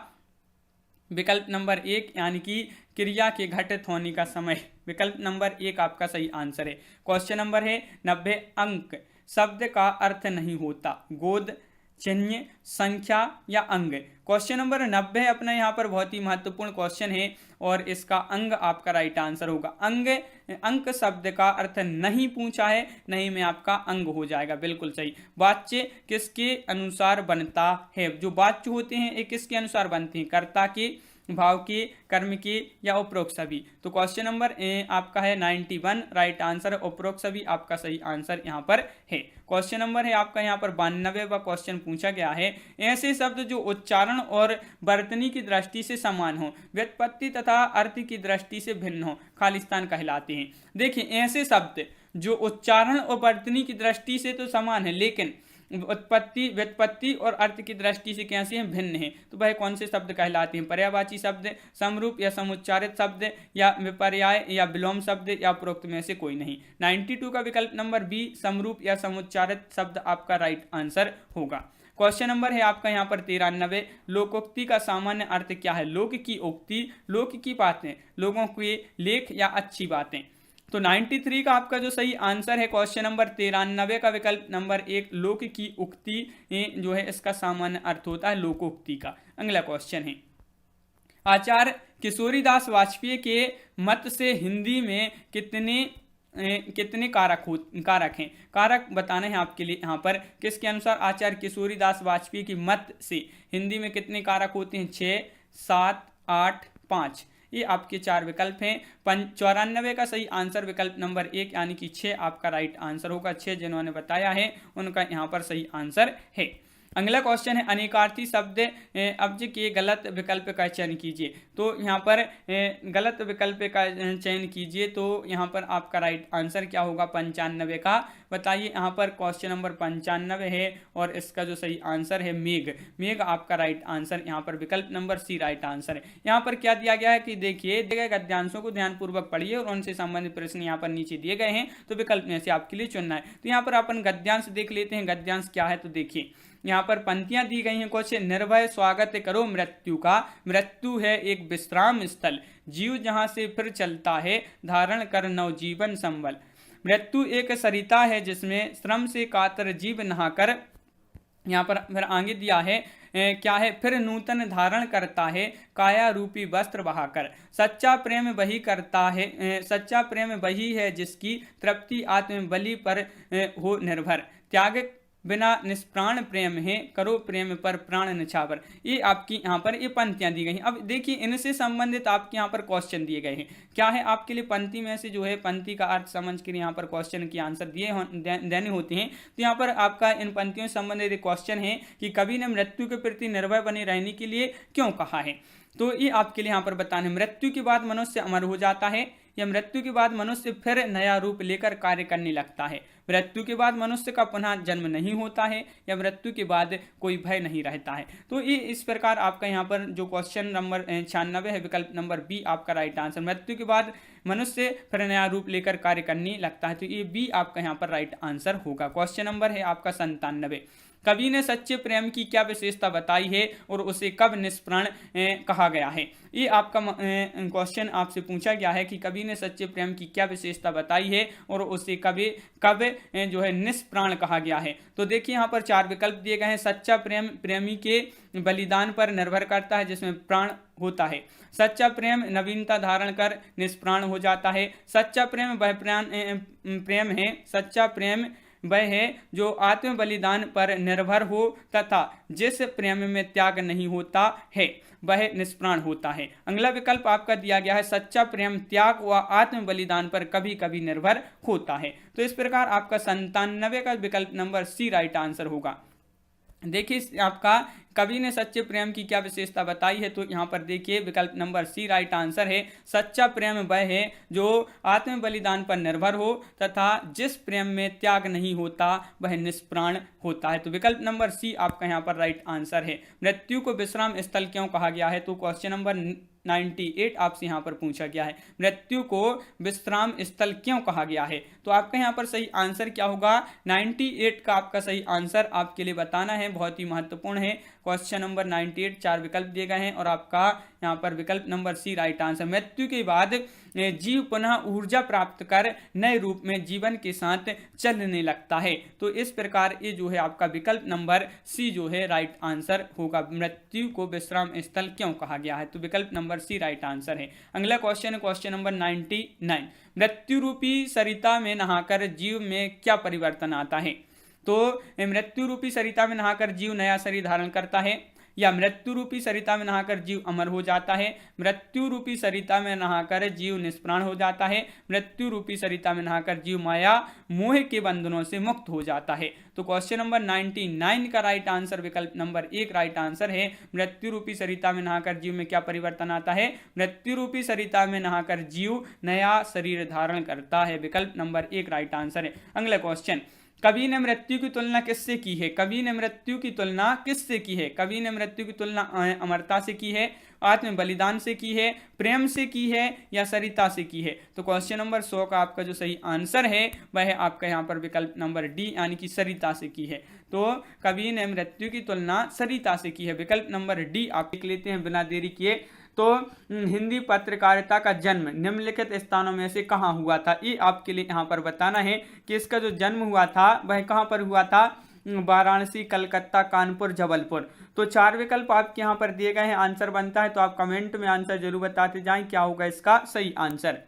विकल्प नंबर 1 यानी कि क्रिया के घटित होने का समय। विकल्प नंबर 1 आपका सही आंसर है। क्वेश्चन नंबर है 90 अंक शब्द का अर्थ नहीं होता? गोद, चिन्ह, संख्या या अंग। क्वेश्चन नंबर 90 अपना यहाँ पर बहुत ही महत्वपूर्ण क्वेश्चन है और इसका अंग आपका राइट आंसर होगा। अंक शब्द का अर्थ नहीं पूछा है, नहीं में आपका अंग हो जाएगा बिल्कुल सही। वाच्य किसके अनुसार बनता है? जो वाच्य होते हैं ये किसके अनुसार बनते हैं? कर्ता के, भाव के, कर्म के या उपरोक्त सभी। तो क्वेश्चन नंबर आपका है 91 राइट आंसर, उपरोक्त सभी आपका सही आंसर यहाँ पर है। क्वेश्चन नंबर है आपका यहाँ पर 92वां क्वेश्चन पूछा गया है, ऐसे शब्द जो उच्चारण और वर्तनी की दृष्टि से समान हो, व्युत्पत्ति तथा अर्थ की दृष्टि से भिन्न हो, खालिस्तान कहलाते हैं। देखिए ऐसे शब्द जो उच्चारण और वर्तनी की दृष्टि से तो समान है लेकिन उत्पत्ति, व्युत्पत्ति और अर्थ की दृष्टि से कैसे हैं? भिन्न हैं। तो वह कौन से शब्द कहलाते हैं? पर्यायवाची शब्द, समरूप या समुच्चारित शब्द या विपर्याय या विलोम शब्द या उपरोक्त में से कोई नहीं। 92 का विकल्प नंबर बी समरूप या समुच्चारित शब्द आपका राइट आंसर होगा। क्वेश्चन नंबर है आपका यहाँ पर 93 लोकोक्ति का सामान्य अर्थ क्या है? लोक की उक्ति, लोक की बातें, लोगों के लेख या अच्छी बातें। तो 93 का आपका जो सही आंसर है क्वेश्चन नंबर 93 का विकल्प नंबर 1 लोक की उक्ति जो है इसका सामान्य अर्थ होता है लोकोक्ति का। अगला क्वेश्चन है, आचार्य किशोरीदास वाजपेयी के मत से हिंदी में कितने कारक हैं? कारक बताने हैं आपके लिए यहाँ पर। किसके अनुसार? आचार्य किशोरीदास वाजपेयी की मत से हिंदी में कितने कारक होते हैं? 6, 7, 8, 5। ये आपके 4 विकल्प हैं। 94 का सही आंसर विकल्प नंबर 1 यानी कि 6 आपका राइट आंसर होगा। 6 जिन्होंने बताया है उनका यहाँ पर सही आंसर है। अगला क्वेश्चन है अनेकार्थी शब्द अब्ज के गलत विकल्प का चयन कीजिए। तो यहाँ पर गलत विकल्प का चयन कीजिए, तो यहाँ पर आपका राइट आंसर क्या होगा 95 का। बताइए, यहाँ पर क्वेश्चन नंबर 95 है और इसका जो सही आंसर है मेघ। मेघ आपका राइट आंसर, यहाँ पर विकल्प नंबर सी राइट आंसर है। यहाँ पर क्या दिया गया है कि देखिए दिए गए गद्यांशों को ध्यानपूर्वक पढ़िए और उनसे संबंधित प्रश्न यहाँ पर नीचे दिए गए हैं, तो विकल्प में से आपके लिए चुनना है। तो यहाँ पर अपन गद्यांश देख लेते हैं। गद्यांश क्या है तो देखिए यहाँ पर पंक्तियां दी गई हैं कुछ। निर्भय स्वागत करो मृत्यु का, मृत्यु है एक विश्राम स्थल, जीव जहां से फिर चलता है, धारण कर नवजीवन संबल। मृत्यु एक सरिता है जिसमें श्रम से कातर जीव नहाकर, यहाँ पर फिर आगे दिया है क्या है, फिर नूतन धारण करता है काया रूपी वस्त्र बहाकर। सच्चा प्रेम वही करता है, सच्चा प्रेम वही है जिसकी तृप्ति आत्म बलि पर हो निर्भर। त्याग बिना निष्प्राण प्रेम है, करो प्रेम पर प्राण निछावर। ये आपकी यहाँ पर ये पंक्तियां दी गई हैं। अब देखिए इनसे संबंधित आपके यहाँ पर क्वेश्चन दिए गए हैं। क्या है आपके लिए पंक्ति में से जो है पंक्ति का अर्थ समझ कर यहाँ पर क्वेश्चन के आंसर देने होते हैं। तो यहाँ पर आपका इन पंक्तियों से संबंधित क्वेश्चन है कि कवि ने मृत्यु के प्रति निर्भय बने रहने के लिए क्यों कहा है। तो ये आपके लिए यहाँ पर बताना है, मृत्यु के बाद मनुष्य अमर हो जाता है या मृत्यु के बाद मनुष्य फिर नया रूप लेकर कार्य करने लगता है, मृत्यु के बाद मनुष्य का पुनः जन्म नहीं होता है या मृत्यु के बाद कोई भय नहीं रहता है। तो ये इस प्रकार आपका यहाँ पर जो क्वेश्चन नंबर 96 है विकल्प नंबर बी आपका राइट आंसर। मृत्यु के बाद मनुष्य फिर नया रूप लेकर कार्य करने लगता है, तो ये बी आपका यहाँ पर राइट आंसर होगा। क्वेश्चन नंबर है आपका 97। कवि ने सच्चे प्रेम की क्या विशेषता बताई है और उसे कब निष्प्राण कहा गया है। ये आपका क्वेश्चन आपसे पूछा गया है कि कवि ने सच्चे प्रेम की क्या विशेषता बताई है और उसे कब जो है निष्प्राण कहा गया है। तो देखिए यहाँ पर 4 विकल्प दिए गए हैं। सच्चा प्रेम प्रेमी के बलिदान पर निर्भर करता है जिसमें प्राण होता है। सच्चा प्रेम नवीनता धारण कर निष्प्राण हो जाता है। सच्चा प्रेम वह प्रेम है, सच्चा प्रेम वह है जो आत्म बलिदान पर निर्भर हो तथा जिस प्रेम में त्याग नहीं होता है वह निष्प्राण होता है। अगला विकल्प आपका दिया गया है सच्चा प्रेम त्याग व आत्म बलिदान पर कभी कभी निर्भर होता है। तो इस प्रकार आपका 97 का विकल्प नंबर सी राइट आंसर होगा। देखिए आपका कवि ने सच्चे प्रेम की क्या विशेषता बताई है, तो यहाँ पर देखिए विकल्प नंबर सी राइट आंसर है। सच्चा प्रेम वह है जो आत्म बलिदान पर निर्भर हो तथा जिस प्रेम में त्याग नहीं होता वह निष्प्राण होता है। तो विकल्प नंबर सी आपका यहाँ पर राइट आंसर है। मृत्यु को विश्राम स्थल क्यों कहा गया है, तो क्वेश्चन नंबर 98 आपसे यहाँ पर पूछा गया है, मृत्यु को विश्राम स्थल क्यों कहा गया है। तो आपका यहाँ पर सही आंसर क्या होगा 98 का आपका सही आंसर आपके लिए बताना है, बहुत ही महत्वपूर्ण है। क्वेश्चन नंबर 98 4 विकल्प दिए गए हैं और आपका यहाँ पर विकल्प नंबर सी राइट आंसर। मृत्यु के बाद जीव पुनः ऊर्जा प्राप्त कर नए रूप में जीवन के साथ चलने लगता है। तो इस प्रकार ये जो है आपका विकल्प नंबर सी जो है राइट आंसर होगा। मृत्यु को विश्राम स्थल क्यों कहा गया है, तो विकल्प नंबर सी राइट आंसर है। अगला क्वेश्चन है क्वेश्चन नंबर 99। मृत्यु रूपी सरिता में नहाकर जीव में क्या परिवर्तन आता है। तो मृत्यु रूपी सरिता में नहाकर जीव नया शरीर धारण करता है या मृत्यु रूपी सरिता में नहाकर जीव अमर हो जाता है, मृत्यु रूपी सरिता में नहाकर जीव निष्प्राण हो जाता है, मृत्यु रूपी सरिता में नहाकर जीव माया मोह के बंधनों से मुक्त हो जाता है। तो क्वेश्चन नंबर 99 का राइट आंसर विकल्प नंबर 1 राइट आंसर है। मृत्यु रूपी सरिता में नहाकर जीव में क्या परिवर्तन आता है, मृत्यु रूपी सरिता में नहाकर जीव नया शरीर धारण करता है, विकल्प नंबर 1 राइट आंसर है। अगला क्वेश्चन, कवि ने मृत्यु की तुलना किससे की है। कवि ने मृत्यु की तुलना किससे की है। कवि ने मृत्यु की तुलना अमरता से की है, आत्म बलिदान से की है, प्रेम से की है या सरिता से की है। तो क्वेश्चन नंबर 100 का आपका जो सही आंसर है वह है आपका यहाँ पर विकल्प नंबर डी यानी कि सरिता से की है। तो कवि ने मृत्यु की तुलना सरिता से की है, विकल्प नंबर डी आप लिख लेते हैं बिना देरी किए। तो हिंदी पत्रकारिता का जन्म निम्नलिखित स्थानों में से कहाँ हुआ था, ये आपके लिए यहाँ पर बताना है कि इसका जो जन्म हुआ था वह कहाँ पर हुआ था, वाराणसी, कलकत्ता, कानपुर, जबलपुर। तो 4 विकल्प आपके यहाँ पर दिए गए हैं, आंसर बनता है तो आप कमेंट में आंसर जरूर बताते जाएं क्या होगा इसका सही आंसर।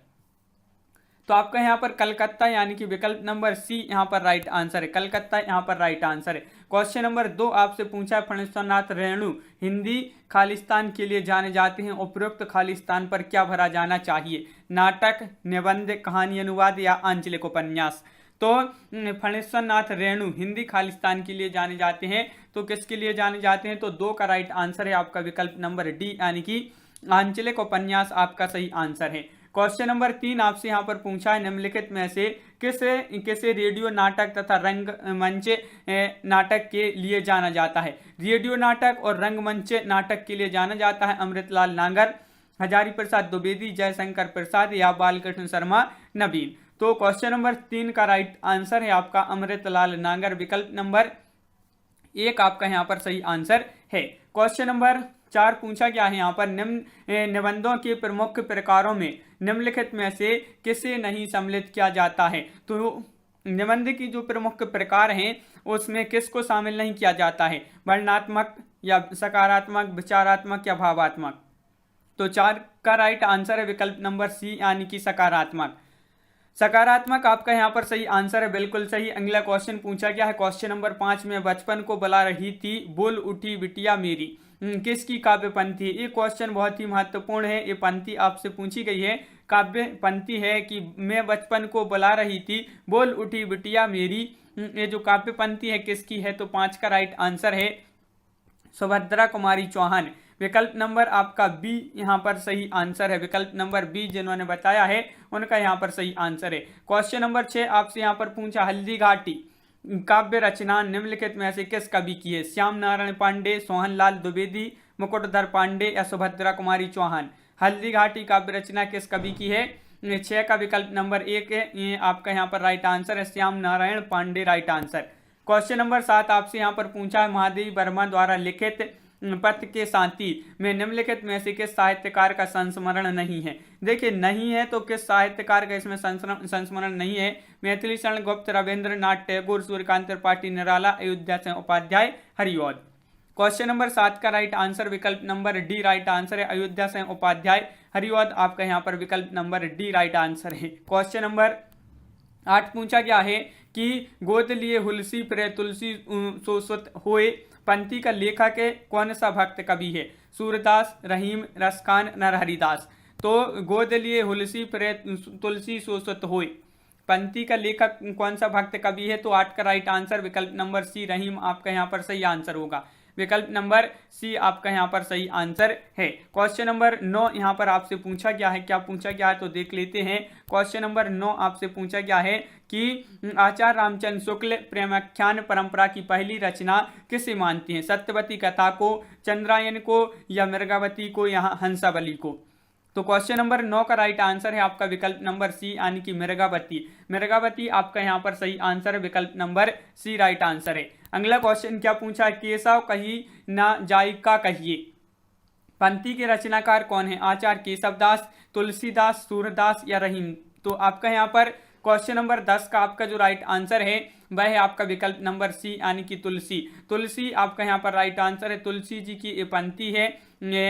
तो आपका यहाँ पर कलकत्ता यानी कि विकल्प नंबर सी यहाँ पर राइट आंसर है, कलकत्ता यहाँ पर राइट आंसर है। क्वेश्चन नंबर 2 आपसे पूछा है, फणीश्वरनाथ रेणु हिंदी खालिस्तान के लिए जाने जाते हैं, उपरोक्त खालिस्तान पर क्या भरा जाना चाहिए? नाटक, निबंध, कहानी अनुवाद या आंचलिक उपन्यास? तो फणीश्वरनाथ रेणु हिंदी खालिस्तान के लिए जाने जाते हैं, तो किसके लिए जाने जाते हैं? तो 2 का राइट आंसर है आपका विकल्प नंबर डी यानी कि आंचलिक उपन्यास आपका सही आंसर है। क्वेश्चन नंबर 3 आपसे यहाँ पर पूछा है, निम्नलिखित में से किसे रेडियो नाटक तथा रंगमंच नाटक के लिए जाना जाता है? रेडियो नाटक और रंगमंच नाटक के लिए जाना जाता है अमृतलाल नागर, हजारी प्रसाद द्विवेदी, जयशंकर प्रसाद या बालकृष्ण शर्मा नवीन? तो क्वेश्चन नंबर 3 का राइट आंसर है आपका अमृतलाल नागर, विकल्प नंबर 1 आपका यहाँ पर सही आंसर है। क्वेश्चन नंबर 4 पूछा गया है यहाँ पर, निम्न निबंधों के प्रमुख प्रकारों में निम्नलिखित में से किसे नहीं सम्मिलित किया जाता है? तो निबंध की जो प्रमुख प्रकार हैं उसमें किसको शामिल नहीं किया जाता है? वर्णनात्मक या सकारात्मक, विचारात्मक या भावात्मक? तो 4 का राइट आंसर है विकल्प नंबर सी यानी कि सकारात्मक। सकारात्मक आपका यहाँ पर सही आंसर है, बिल्कुल सही। अगला क्वेश्चन पूछा गया है, क्वेश्चन नंबर 5 में, बचपन को बुला रही थी बोल उठी बिटिया मेरी किसकी काव्य पंक्ति है? ये क्वेश्चन बहुत ही महत्वपूर्ण है, ये पंक्ति आपसे पूछी गई है, काव्य पंक्ति है कि मैं बचपन को बुला रही थी बोल उठी बिटिया मेरी, ये जो काव्य पंक्ति है किसकी है? तो 5 का राइट आंसर है सुभद्रा कुमारी चौहान, विकल्प नंबर आपका बी यहाँ पर सही आंसर है, विकल्प नंबर बी जिन्होंने बताया है उनका यहाँ पर सही आंसर है। क्वेश्चन नंबर 6 आपसे यहाँ पर पूछा, हल्दी घाटी काव्य रचना निम्नलिखित में से किस कवि की है? श्याम नारायण पांडे, सोहनलाल द्विवेदी, मुकुटधर पांडे या सुभद्रा कुमारी चौहान? हल्दी घाटी काव्य रचना किस कवि की है? 6 का विकल्प नंबर 1 है, ये आपका यहाँ पर राइट आंसर है, Shyam Narayan Pandey right answer. Question number 7 आपसे यहाँ पर पूछा है, महादेवी वर्मा द्वारा लिखित पथ के साथी में निम्नलिखित में से किस साहित्यकार का संस्मरण नहीं है? देखिए नहीं है तो किस साहित्यकार का इसमें संस्मरण नहीं है? मैथिली शरण गुप्त, रविंद्रनाथ टैगोर, सूर्यकांत त्रिपाठी निराला, अयोध्या सिंह उपाध्याय, हरिऔध? क्वेश्चन नंबर 7 का राइट आंसर विकल्प नंबर डी राइट आंसर है, अयोध्या सिंह उपाध्याय, हरिऔध आपका यहाँ पर विकल्प नंबर डी राइट आंसर है। क्वेश्चन नंबर 8 पूछा गया है कि गोद लिए हुलसी प्रे तुलसी सोसुत होए पंक्ति का लेखक कौन सा भक्त कवि है? सूरदास, रहीम, रसखान, नरहरिदास? तो गोद लिए हुलसी प्रे तुलसी सोसुत होए पंक्ति का लेखक कौन सा भक्त कवि है? तो 8 का राइट आंसर विकल्प नंबर सी रहीम आपका यहाँ पर सही आंसर होगा, विकल्प नंबर सी आपका यहाँ पर सही आंसर है। क्वेश्चन नंबर 9 यहाँ पर आपसे पूछा गया है, क्या पूछा गया है तो देख लेते हैं। क्वेश्चन नंबर 9 आपसे पूछा गया है कि आचार्य रामचंद्र शुक्ल प्रेमाख्यान परंपरा की पहली रचना किसे मानती हैं? सत्यवती कथा को, चंद्रायन को या मृगावती को या हंसावली को? तो क्वेश्चन नंबर 9 का राइट आंसर है आपका विकल्प नंबर सी यानी कि मृगावती, मृगावती आपका यहाँ पर सही आंसर है, विकल्प नंबर सी राइट आंसर है। अगला क्वेश्चन क्या पूछा, केशव कही ना जायका कहिए पंक्ति के रचनाकार कौन है? आचार्य केशवदास, तुलसीदास, सूरदास या रहीम? तो आपका यहाँ पर क्वेश्चन नंबर 10 का आपका जो राइट आंसर है वह है आपका विकल्प नंबर सी यानी कि तुलसी, तुलसी आपका यहाँ पर राइट आंसर है, तुलसी जी की ये पंक्ति है,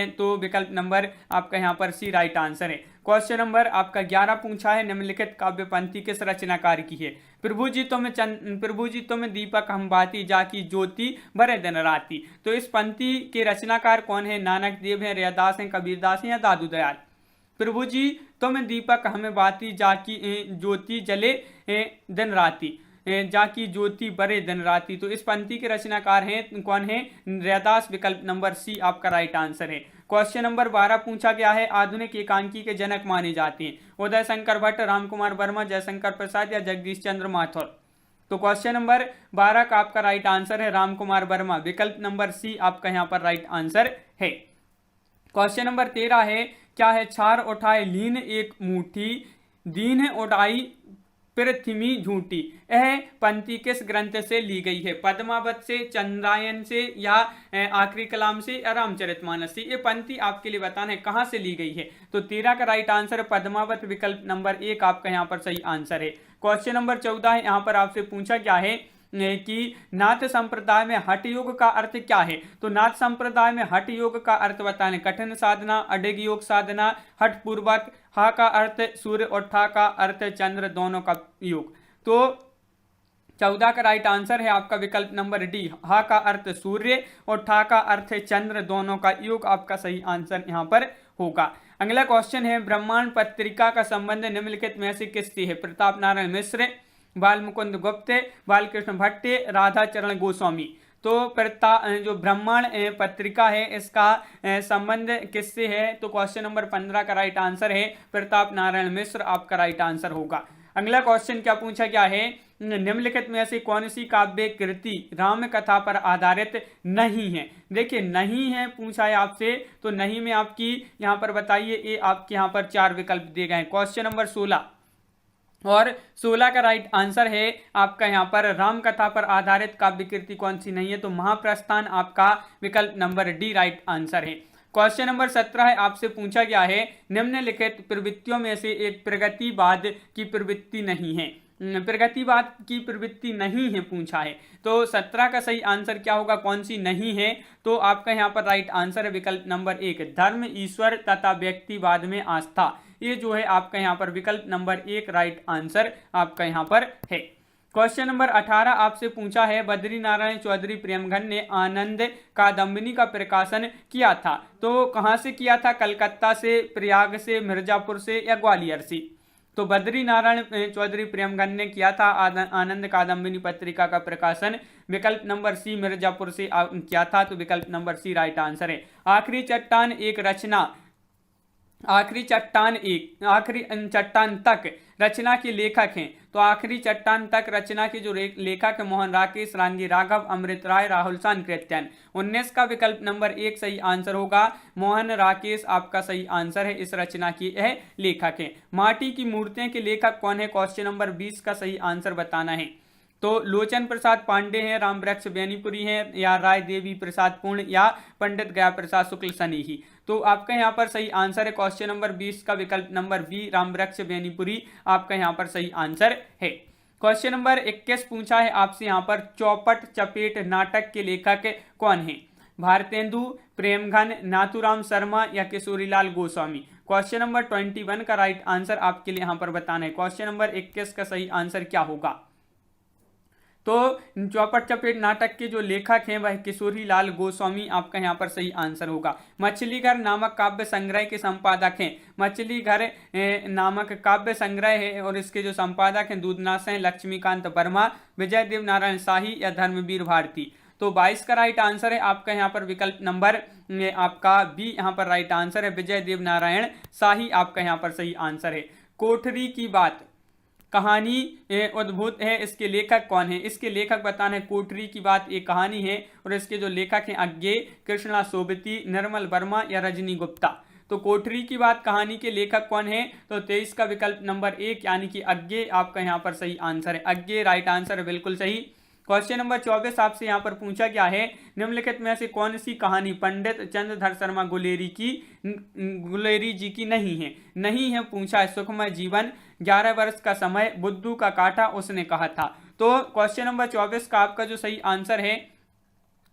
तो विकल्प नंबर आपका यहाँ पर सी राइट आंसर है। क्वेश्चन नंबर आपका 11 पूछा है, निम्नलिखित काव्य पंक्ति किस रचनाकार की है? प्रभु जी तुम दीपक हम बाती जाकी ज्योति भरे दिन राती? तो इस पंक्ति के रचनाकार कौन है? नानक देव है, रैदास है, कबीरदास है या दादू दयाल? प्रभु जी तुम दीपक हमें बाती जाकी ज्योति जले दिन राती, जाकी ज्योति बरे दिन राती। तो इस पंक्ति के रचनाकार हैं कौन है? रैदास, विकल्प नंबर सी आपका राइट आंसर है। क्वेश्चन नंबर 12 पूछा गया है, आधुनिक एकांकी के जनक माने जाते हैं? उदय शंकर भट्ट, रामकुमार वर्मा, जयशंकर प्रसाद या जगदीश चंद्र माथुर? तो क्वेश्चन नंबर 12 का आपका राइट आंसर है रामकुमार वर्मा, विकल्प नंबर सी आपका यहाँ पर राइट आंसर है। क्वेश्चन नंबर 13 है, क्या है? छार उठाए लीन एक मुट्ठी, दीन उठाई पृथ्वी झूठी, यह पंक्ति किस ग्रंथ से ली गई है? पद्मावत से, चंद्रायन से या आखिरी कलाम से या रामचरितमानस से? ये पंक्ति आपके लिए बताना है कहाँ से ली गई है। तो 13 का राइट आंसर है पद्मावत, विकल्प नंबर 1 आपका यहाँ पर सही आंसर है। क्वेश्चन नंबर 14 है, यहाँ पर आपसे पूछा गया है कि नाथ संप्रदाय में हठ योग का अर्थ क्या है। तो नाथ संप्रदाय में हठ योग का अर्थ बताने, कठिन साधना, अडिग योग साधना, हठ पूर्वक, हा का अर्थ सूर्य और ठा का अर्थ चंद्र, दोनों का योग। तो 14 का राइट आंसर है आपका विकल्प नंबर डी, हा का अर्थ सूर्य और ठा का अर्थ चंद्र, दोनों का योग आपका सही आंसर यहाँ पर होगा। अगला क्वेश्चन है, ब्रह्मांड पत्रिका का संबंध निम्नलिखित में से किससे है। प्रताप नारायण मिश्र, बाल मुकुंद गुप्त, बालकृष्ण भट्ट, राधा चरण गोस्वामी। तो जो ब्रह्मांड पत्रिका है इसका संबंध किससे है। तो क्वेश्चन नंबर 15 का राइट आंसर है प्रताप नारायण मिश्र, आपका राइट आंसर होगा। अगला क्वेश्चन क्या पूछा गया है, निम्नलिखित में से कौन सी काव्य कृति राम कथा पर आधारित नहीं है। देखिए नहीं है पूछा है आपसे, तो नहीं में आपकी यहाँ पर बताइए, ये आपके यहाँ पर 4 विकल्प दिए गए हैं। क्वेश्चन नंबर 16 और 16 का राइट आंसर है आपका यहाँ पर राम कथा पर आधारित काव्य कृति कौन सी नहीं है। तो महाप्रस्थान आपका विकल्प नंबर डी राइट आंसर है। क्वेश्चन नंबर 17 है, आपसे पूछा गया है निम्नलिखित प्रवृत्तियों में से एक प्रगतिवाद की प्रवृत्ति नहीं है। प्रगतिवाद की प्रवृत्ति नहीं है पूछा है, तो 17 का सही आंसर क्या होगा, कौन सी नहीं है। तो आपका यहाँ पर राइट आंसर है विकल्प नंबर 1, धर्म, ईश्वर तथा व्यक्तिवाद में आस्था। ये जो है आपका यहाँ पर विकल्प नंबर 1 राइट आंसर आपका यहाँ पर है। क्वेश्चन नंबर 18 आपसे पूछा है, बद्री नारायण चौधरी प्रेमघन ने आनंद कादम्बिनी का प्रकाशन किया था। तो कहाँ से किया था, कलकत्ता से, प्रयाग से, मिर्जापुर से या ग्वालियर से। तो बद्री नारायण चौधरी प्रेमघन ने किया था आनंद कादम्बिनी पत्रिका का प्रकाशन विकल्प नंबर सी मिर्जापुर से किया था। तो विकल्प नंबर सी राइट आंसर है। आखिरी चट्टान एक रचना, आखिरी चट्टान तक रचना के लेखक हैं। तो आखिरी चट्टान तक रचना के जो लेखक मोहन राकेश, रांगी राघव, अमृत राय, राहुल सांकृत्यन। 19 का विकल्प नंबर 1 सही आंसर होगा। मोहन राकेश आपका सही आंसर है, इस रचना की यह लेखक है। माटी की मूर्तियों के लेखक कौन है, क्वेश्चन नंबर 20 का सही आंसर बताना है। तो लोचन प्रसाद पांडे हैं, राम वृक्ष बेनीपुरी हैं, या राय देवी प्रसाद पूर्ण, या पंडित गया प्रसाद शुक्ल सनेही। तो आपका यहाँ पर सही आंसर है क्वेश्चन नंबर 20 का विकल्प नंबर बी, राम वृक्ष बेनीपुरी आपका यहाँ पर सही आंसर है। क्वेश्चन नंबर 21 पूछा है आपसे यहाँ पर, चौपट चपेट नाटक के लेखक कौन है। भारतेंदु, प्रेमघन, नाथूराम शर्मा या किशोरीलाल गोस्वामी। क्वेश्चन नंबर 21 का राइट आंसर आपके लिए यहाँ पर बताना है। क्वेश्चन नंबर 21 का सही आंसर क्या होगा। तो चौपट चपेट नाटक के जो लेखक हैं वह किशोरीलाल गोस्वामी आपका यहाँ पर सही आंसर होगा। मछली घर नामक काव्य संग्रह के संपादक हैं, मछली घर नामक काव्य संग्रह है और इसके जो संपादक हैं दूधनाथ हैं, लक्ष्मीकांत वर्मा, विजय देव नारायण शाही या धर्मवीर भारती। तो 22 का राइट आंसर है आपका यहाँ पर विकल्प नंबर आपका बी यहाँ पर राइट आंसर है, विजय देव नारायण शाही आपका यहाँ पर सही आंसर है। कोठरी की बात कहानी उद्भूत है, इसके लेखक कौन है। इसके लेखक बताना है, कोठरी की बात एक कहानी है और इसके जो लेखक हैं अज्ञे, कृष्णा सोबती, निर्मल वर्मा या रजनी गुप्ता। तो कोठरी की बात कहानी के लेखक कौन है। तो 23 का विकल्प नंबर 1 यानी कि अज्ञे आपका यहाँ पर सही आंसर है, अज्ञे राइट आंसर है, बिल्कुल सही। क्वेश्चन नंबर 24 आपसे यहाँ पर पूछा गया है, निम्नलिखित में से कौन सी कहानी पंडित चंद्रधर शर्मा गुलेरी जी की नहीं है। नहीं है पूछा है, सुखमय जीवन, 11 वर्ष का समय, बुद्धू का काटा, उसने कहा था। तो क्वेश्चन नंबर 24 का आपका जो सही आंसर है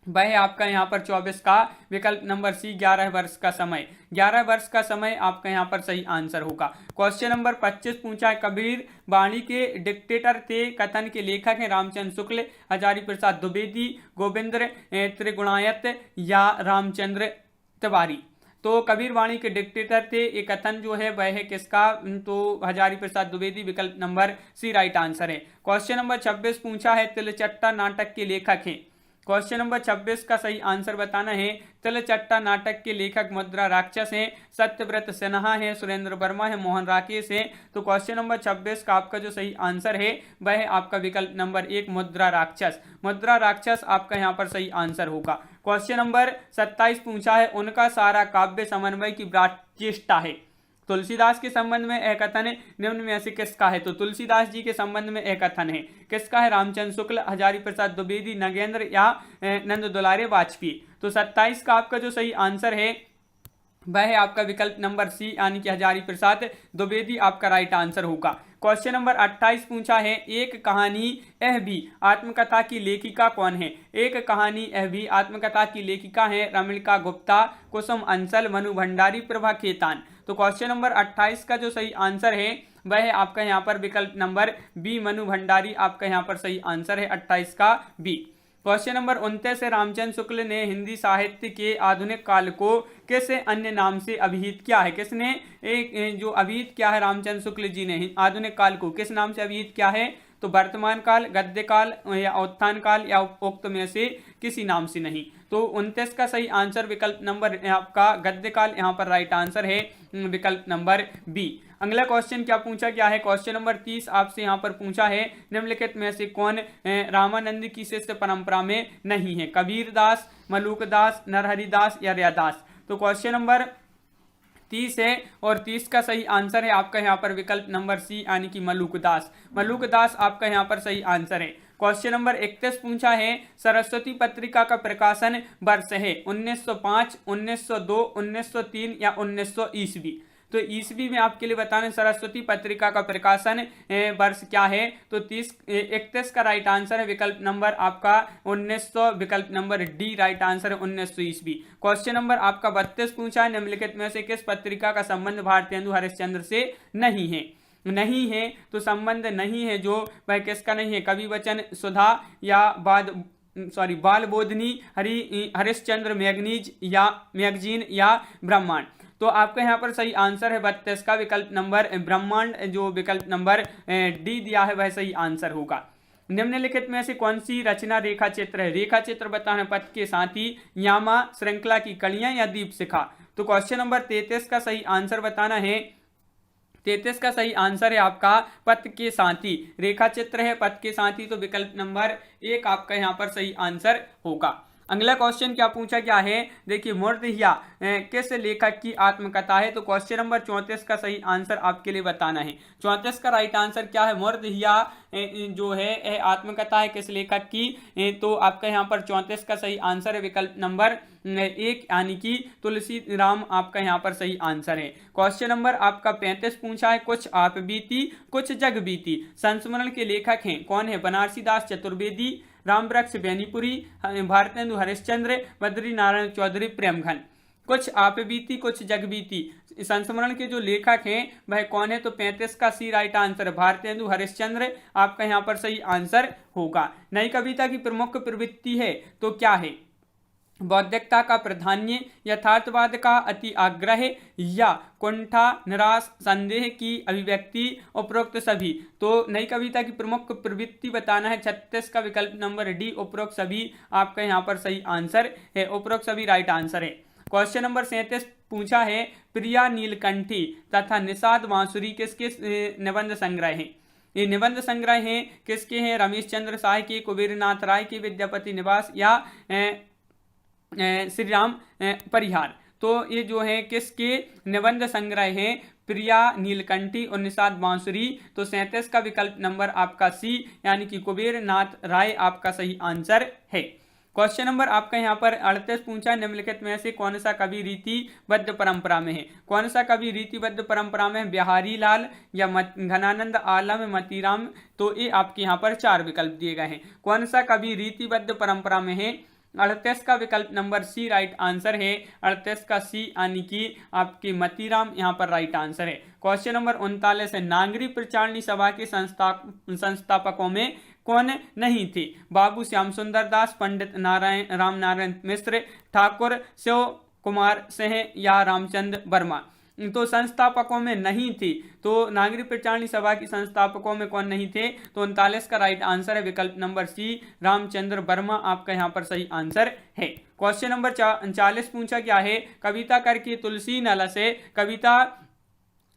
वह आपका यहाँ पर 24 का विकल्प नंबर सी, 11 वर्ष का समय। 11 वर्ष का समय आपका यहाँ पर सही आंसर होगा। क्वेश्चन नंबर 25 पूछा है, कबीर वाणी के डिक्टेटर थे कथन के लेखक हैं रामचंद्र शुक्ल, हजारी प्रसाद द्विवेदी, गोविंद्र त्रिगुणायत या रामचंद्र तिवारी। तो कबीर वाणी के डिक्टेटर थे ये कथन जो है वह है किसका, तो हजारी प्रसाद द्विवेदी विकल्प नंबर सी राइट आंसर है। क्वेश्चन नंबर 26 पूछा है, तिलचट्टा नाटक के लेखक हैं। क्वेश्चन नंबर 26 का सही आंसर बताना है। तिलचट्टा नाटक के लेखक मुद्रा राक्षस हैं, सत्यव्रत सिन्हा है, सुरेंद्र वर्मा है, मोहन राकेश है। तो क्वेश्चन नंबर 26 का आपका जो सही आंसर है वह है आपका विकल्प नंबर 1 मुद्रा राक्षस। मुद्रा राक्षस आपका यहाँ पर सही आंसर होगा। क्वेश्चन नंबर 27 पूछा है, उनका सारा काव्य समन्वय की विराट चेष्टा है। तुलसीदास के संबंध में एक कथन है, निम्न में से किसका है। तो तुलसीदास जी के संबंध में एक कथन है, किसका है, रामचंद्र शुक्ल, हजारी प्रसाद द्विवेदी, नगेंद्र या नंद दुलारे वाजपेयी। तो 27 का आपका जो सही आंसर है वह है आपका विकल्प नंबर सी यानी कि हजारी प्रसाद द्विवेदी आपका राइट आंसर होगा। क्वेश्चन नंबर 28 पूछा है, एक कहानी यह भी आत्मकथा की लेखिका कौन है? एक कहानी यह भी आत्मकथा की लेखिका है रमणिका गुप्ता, कुसुम अंसल, मनु भंडारी, प्रभा खेतान। तो क्वेश्चन नंबर 28 का जो सही आंसर है वह है आपका यहाँ पर विकल्प नंबर बी, मनु भंडारी आपका यहाँ पर सही आंसर है 28 का बी। क्वेश्चन नंबर 29 है, रामचंद्र शुक्ल ने हिंदी साहित्य के आधुनिक काल को किस अन्य नाम से अभिहित किया है? किसने एक जो अभिहित किया है रामचंद्र शुक्ल जी ने आधुनिक काल को किस नाम से अभिहित किया है? तो वर्तमान काल, गद्य काल या उत्थान काल या उक्त में से किसी नाम से नहीं। तो 29 का सही आंसर विकल्प नंबर आपका गद्य काल यहाँ पर राइट आंसर है विकल्प नंबर बी। अगला क्वेश्चन क्या पूछा गया है? क्वेश्चन नंबर 30 आपसे यहाँ पर पूछा है, निम्नलिखित में से कौन रामानंद की शिष्य परंपरा में नहीं है? कबीर दास, मलूक दास, नरहरि दास या रैदास। तो क्वेश्चन नंबर 30 है और 30 का सही आंसर है आपका यहाँ पर विकल्प नंबर सी यानी कि मलूक दास। मलूक दास आपका यहाँ पर सही आंसर है। क्वेश्चन नंबर 31 पूछा है, सरस्वती पत्रिका का प्रकाशन वर्ष है 1905, 1902, 1903 या 1900 ईस्वी। तो ईस्वी में आपके लिए बताने सरस्वती पत्रिका का प्रकाशन वर्ष क्या है? तो 31 का राइट आंसर है विकल्प नंबर आपका 1900, विकल्प नंबर डी राइट आंसर है 1900 ईस्वी। क्वेश्चन नंबर आपका 32 पूछा है, निम्नलिखित में से किस पत्रिका का संबंध भारतेंदु हरिश्चंद्र से नहीं है? नहीं है तो संबंध नहीं है जो वह किसका नहीं है? कवि वचन, सुधा या बाल बोधनी, हरिश्चंद्र मैगजीन या ब्रह्मांड। तो आपका यहाँ पर सही आंसर है 32 का विकल्प नंबर ब्रह्मांड, जो विकल्प नंबर डी दिया है वह सही आंसर होगा। निम्नलिखित में से कौन सी रचना रेखा चित्र है? रेखा चित्र बताना पथ के साथी, यामा, श्रृंखला की कड़ियां या दीप शिखा। तो क्वेश्चन नंबर 33 का सही आंसर बताना है। 33 का सही आंसर है आपका पथ के साथी। रेखा चित्र है पथ के साथी, तो विकल्प नंबर 1 आपका यहाँ पर सही आंसर होगा। अगला क्वेश्चन क्या पूछा गया है? देखिए, मूर्धहिया किस लेखक की आत्मकथा है? तो क्वेश्चन नंबर 34 का सही आंसर आपके लिए बताना है। 34 का राइट आंसर क्या है? मूर्धहिया जो है आत्मकथा है किस लेखक की? तो आपका यहाँ पर 34 का सही आंसर है विकल्प नंबर 1 यानी कि तुलसीराम आपका यहाँ पर सही आंसर है। क्वेश्चन नंबर आपका 35 पूछा है, कुछ आप बीती कुछ जग बीती संस्मरण के लेखक हैं कौन है? बनारसी दास चतुर्वेदी, रामवृक्ष बेनीपुरी, भारतेंदु हरिश्चंद्र, बद्री नारायण चौधरी, प्रेमघन। कुछ आप बीती कुछ जग बीती संस्मरण के जो लेखक हैं वह कौन है? तो 35 का सी राइट आंसर भारतेंदु हरिश्चंद्र आपका यहाँ पर सही आंसर होगा। नई कविता की प्रमुख प्रवृत्ति है तो क्या है? बौद्धिकता का प्राधान्य, यथार्थवाद का अति आग्रह या कुंठा, निराश, संदेह की अभिव्यक्ति, उपरोक्त सभी। तो नई कविता की प्रमुख प्रवृत्ति बताना है 36 का विकल्प नंबर डी, उपरोक्त सभी आपका यहाँ पर सही आंसर है। उपरोक्त सभी राइट आंसर है। क्वेश्चन नंबर 37 पूछा है, प्रिया नीलकंठी तथा निषाद बांसुरी किसके निबंध संग्रह है? ये निबंध संग्रह हैं किसके हैं? रमेश चंद्र साय के, कुबेरनाथ राय के, विद्यापति निवास या श्री राम परिहार। तो ये जो है किसके निबंध संग्रह हैं? प्रिया नीलकंठी और निषाद बांसुरी। तो 37 का विकल्प नंबर आपका सी यानी कि कुबेरनाथ राय आपका सही आंसर है। क्वेश्चन नंबर आपका यहाँ पर 38 पूछा, निम्नलिखित में से कौन सा कवि रीतिबद्ध परंपरा में है? कौन सा कवि रीतिबद्ध परंपरा में? बिहारी लाल या घनानंद आलम, मतीराम। तो ये आपके यहाँ पर 4 विकल्प दिए गए हैं। कौन सा कवि रीतिबद्ध परंपरा में है? 38 का विकल्प नंबर सी राइट आंसर है। 38 का सी यानी कि आपके मतीराम यहाँ पर राइट आंसर है। क्वेश्चन नंबर 39 है, नागरी प्रचारणी सभा के संस्थापकों में कौन नहीं थे? बाबू श्याम सुंदर दास, पंडित राम नारायण मिश्र, ठाकुर शिव कुमार सिंह या रामचंद्र वर्मा। तो संस्थापकों में नहीं थी। तो नागरिक प्रचारणी सभा की संस्थापकों में कौन नहीं थे? तो 39 का राइट आंसर है विकल्प नंबर सी, रामचंद्र वर्मा आपका यहाँ पर सही आंसर है। क्वेश्चन नंबर 40 पूछा गया है, कविता करके तुलसी न लसे, कविता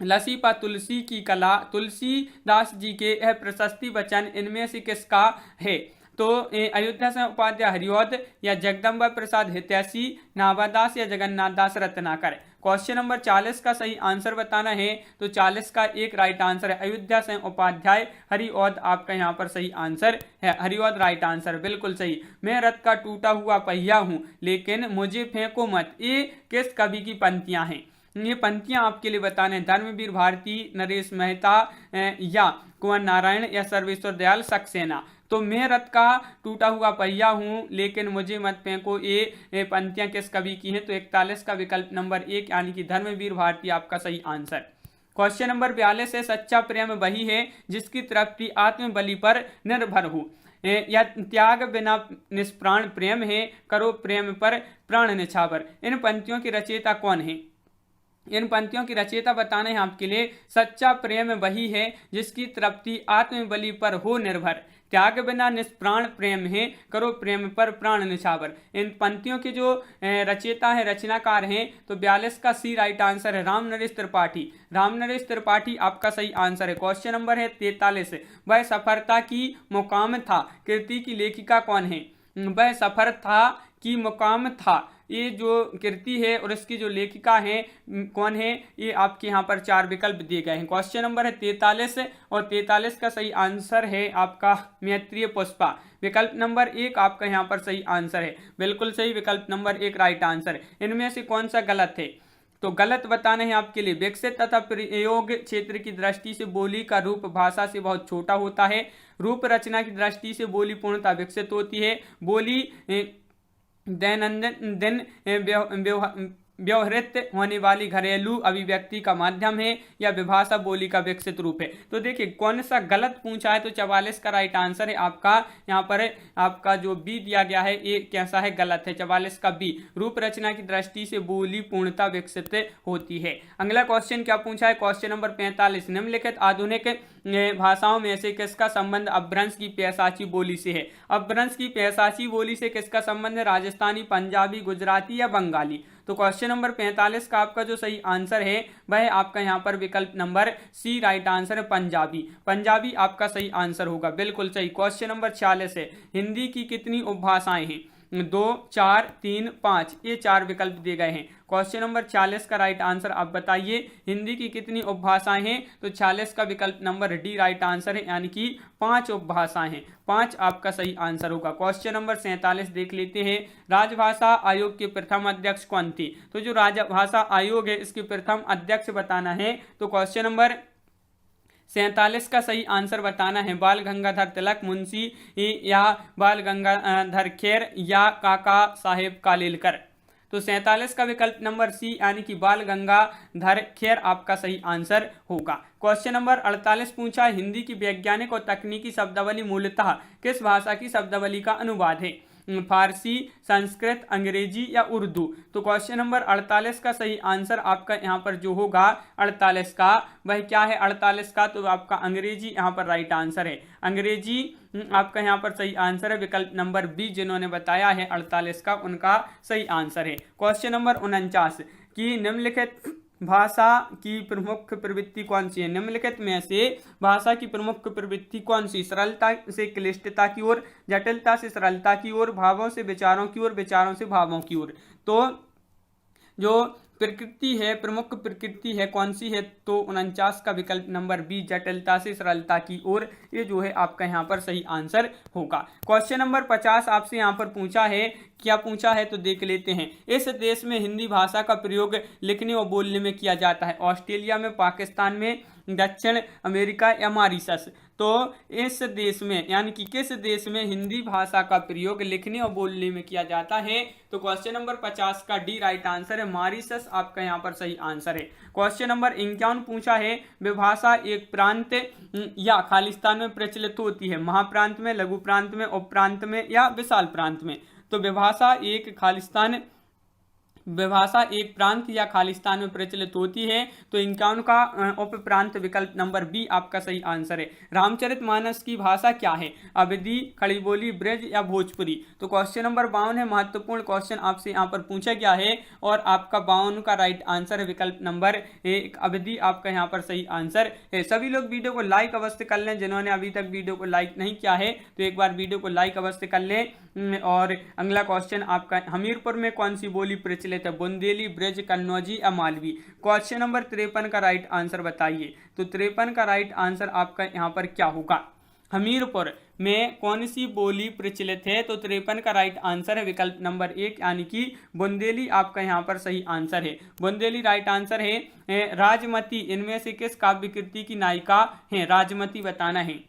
लसी पा तुलसी की कला, तुलसीदास जी के यह प्रशस्ति वचन इनमें से किसका है? तो अयोध्या से उपाध्याय हरिऔध या जगदम्बा प्रसाद हितैषी, नाभादास या जगन्नाथ दास रत्नाकर। क्वेश्चन नंबर 40 का सही आंसर बताना है, तो 40 का एक राइट आंसर है अयोध्या से उपाध्याय हरिऔध, आपका यहाँ पर सही आंसर है हरिऔध राइट आंसर, बिल्कुल सही। मैं रथ का टूटा हुआ पहिया हूं लेकिन मुझे फेंको मत, ये किस कवि की पंक्तियां हैं? ये पंक्तियां आपके लिए बताने धर्मवीर भारती, नरेश मेहता या कुंवर नारायण या सर्वेश्वर दयाल सक्सेना। तो मैं रथ का टूटा हुआ पहिया हूं लेकिन मुझे मत फेंको, ये पंक्तियां किस कवि की हैं? तो 41 का विकल्प नंबर 1 यानी कि धर्मवीर भारती आपका सही आंसर। क्वेश्चन नंबर 42 है, सच्चा प्रेम वही है जिसकी तृप्ति आत्म बलि पर निर्भर हो, या त्याग बिना निष्प्राण प्रेम है, करो प्रेम पर प्राण निछावर। इन पंक्तियों की रचयिता कौन है? इन पंक्तियों की रचयिता बताना है आपके लिए, सच्चा प्रेम वही है जिसकी तृप्ति आत्मबलि पर हो निर्भर, त्याग बिना निष्प्राण प्रेम है, करो प्रेम पर प्राण निछावर। इन पंक्तियों के जो रचयिता है रचनाकार हैं, तो 42 का सी राइट आंसर है राम नरेश त्रिपाठी। राम नरेश त्रिपाठी आपका सही आंसर है। क्वेश्चन नंबर है 43, वह सफरता की मुकाम था कृति की लेखिका कौन है? वह सफर था कि मुकाम था, ये जो कृति है और इसकी जो लेखिका है कौन है? ये आपके यहाँ पर 4 विकल्प दिए गए हैं। क्वेश्चन नंबर है 43 और 43 का सही आंसर है आपका मैत्रेय पुष्पा। विकल्प नंबर 1 आपका यहाँ पर सही आंसर है, बिल्कुल सही, विकल्प नंबर 1 राइट आंसर। इनमें से कौन सा गलत है? तो गलत बताना है आपके लिए, विकसित तथा प्रयोग क्षेत्र की दृष्टि से बोली का रूप भाषा से बहुत छोटा होता है, रूप रचना की दृष्टि से बोली पूर्णतः विकसित होती है, बोली दैनंदिन व्यवहृत होने वाली घरेलू अभिव्यक्ति का माध्यम है, या विभाषा बोली का विकसित रूप है। तो देखिए कौन सा गलत पूछा है, तो 44 का राइट आंसर है आपका यहाँ पर आपका जो बी दिया गया है ये कैसा है? गलत है, 44 का बी, रूप रचना की दृष्टि से बोली पूर्णता विकसित होती है। अगला क्वेश्चन क्या पूछा है? क्वेश्चन नंबर 45, निम्नलिखित आधुनिक भाषाओं में से किसका संबंध अपभ्रंश की पैशाची बोली से है? अपभ्रंश की पैशाची बोली से किसका संबंध है? राजस्थानी, पंजाबी, गुजराती या बंगाली? तो क्वेश्चन नंबर 45 का आपका जो सही आंसर है वह आपका यहाँ पर विकल्प नंबर सी राइट आंसर है पंजाबी। पंजाबी आपका सही आंसर होगा, बिल्कुल सही। क्वेश्चन नंबर 46 है, हिंदी की कितनी उपभाषाएं हैं? 2, 4, 3, 5, ये 4 विकल्प दिए गए हैं। क्वेश्चन नंबर 46 का राइट आंसर आप बताइए, हिंदी की कितनी उपभाषाएं हैं? तो 46 का विकल्प नंबर डी राइट आंसर है, यानी कि 5 उपभाषाएं हैं, 5 आपका सही आंसर होगा। क्वेश्चन नंबर 47 देख लेते हैं, राजभाषा आयोग के प्रथम अध्यक्ष कौन थे? तो जो राजभाषा आयोग है इसके प्रथम अध्यक्ष बताना है, तो क्वेश्चन नंबर 47 का सही आंसर बताना है, बाल गंगाधर तिलक, मुंशी या बाल गंगाधर खेर या काका साहेब कालेलकर। तो 47 का विकल्प नंबर सी यानी कि बाल गंगाधर खेर आपका सही आंसर होगा। क्वेश्चन नंबर 48 पूछा, हिंदी की वैज्ञानिक और तकनीकी शब्दावली मूलतः किस भाषा की शब्दावली का अनुवाद है? फारसी, संस्कृत, अंग्रेजी या उर्दू? तो क्वेश्चन नंबर 48 का सही आंसर आपका यहाँ पर जो होगा 48 का वह क्या है? 48 का तो आपका अंग्रेजी यहाँ पर राइट आंसर है, अंग्रेजी आपका यहाँ पर सही आंसर है। विकल्प नंबर बी जिन्होंने बताया है 48 का उनका सही आंसर है। क्वेश्चन नंबर 49 की निम्नलिखित भाषा की प्रमुख प्रवृत्ति कौन सी है? निम्नलिखित में से भाषा की प्रमुख प्रवृत्ति कौन सी? सरलता से क्लिष्टता की ओर, जटिलता से सरलता की ओर, भावों से विचारों की ओर, विचारों से भावों की ओर। तो जो प्रकृति है, प्रमुख प्रकृति है कौन सी है? तो 49 का विकल्प नंबर बी, जटिलता से सरलता की ओर, ये जो है आपका यहाँ पर सही आंसर होगा। क्वेश्चन नंबर 50 आपसे यहाँ पर पूछा है, क्या पूछा है तो देख लेते हैं। इस देश में हिंदी भाषा का प्रयोग लिखने और बोलने में किया जाता है? ऑस्ट्रेलिया में, पाकिस्तान में, दक्षिण अमेरिका या मॉरिशस? तो इस देश में यानी कि किस देश में हिंदी भाषा का प्रयोग लिखने और बोलने में किया जाता है? तो क्वेश्चन नंबर 50 का डी राइट आंसर है, मॉरिशस आपका यहाँ पर सही आंसर है। क्वेश्चन नंबर 51 पूछा है, विभाषा एक प्रांत या खालिस्तान में प्रचलित होती है? महाप्रांत में, लघु प्रांत में, उपप्रांत में या विशाल प्रांत में? तो विभाषा एक प्रांत या खालिस्तान में प्रचलित होती है, तो 51 का उप प्रांत विकल्प नंबर बी आपका सही आंसर है। रामचरितमानस की भाषा क्या है? अवधी, खड़ी बोली, ब्रज या भोजपुरी? तो क्वेश्चन नंबर 52 है, महत्वपूर्ण क्वेश्चन आपसे यहाँ पर पूछा गया है और आपका 52 का राइट आंसर है विकल्प नंबर 1 अवधी आपका यहाँ पर सही आंसर है। सभी लोग वीडियो को लाइक अवश्य कर लें, जिन्होंने अभी तक वीडियो को लाइक नहीं किया है तो एक बार वीडियो को लाइक अवश्य कर लें। और अगला क्वेश्चन आपका, हमीरपुर में कौन सी बोली प्रचलित प्रचलित है? बुंदेली, ब्रज, कन्नौजी या मालवी? क्वेश्चन नंबर 53 का राइट आंसर बताइए। तो 53 का राइट आंसर आपका यहाँ पर क्या होगा? हमीरपुर में कौन सी बोली प्रचलित है? तो 53 का राइट आंसर है विकल्प नंबर 1 यानी कि बुंदेली आपका यहाँ पर सही आंसर है। बुंदेली राइट आंसर है। राजमती इनमें से किस काव्य कृति की नायिका है? राजमती बताना है।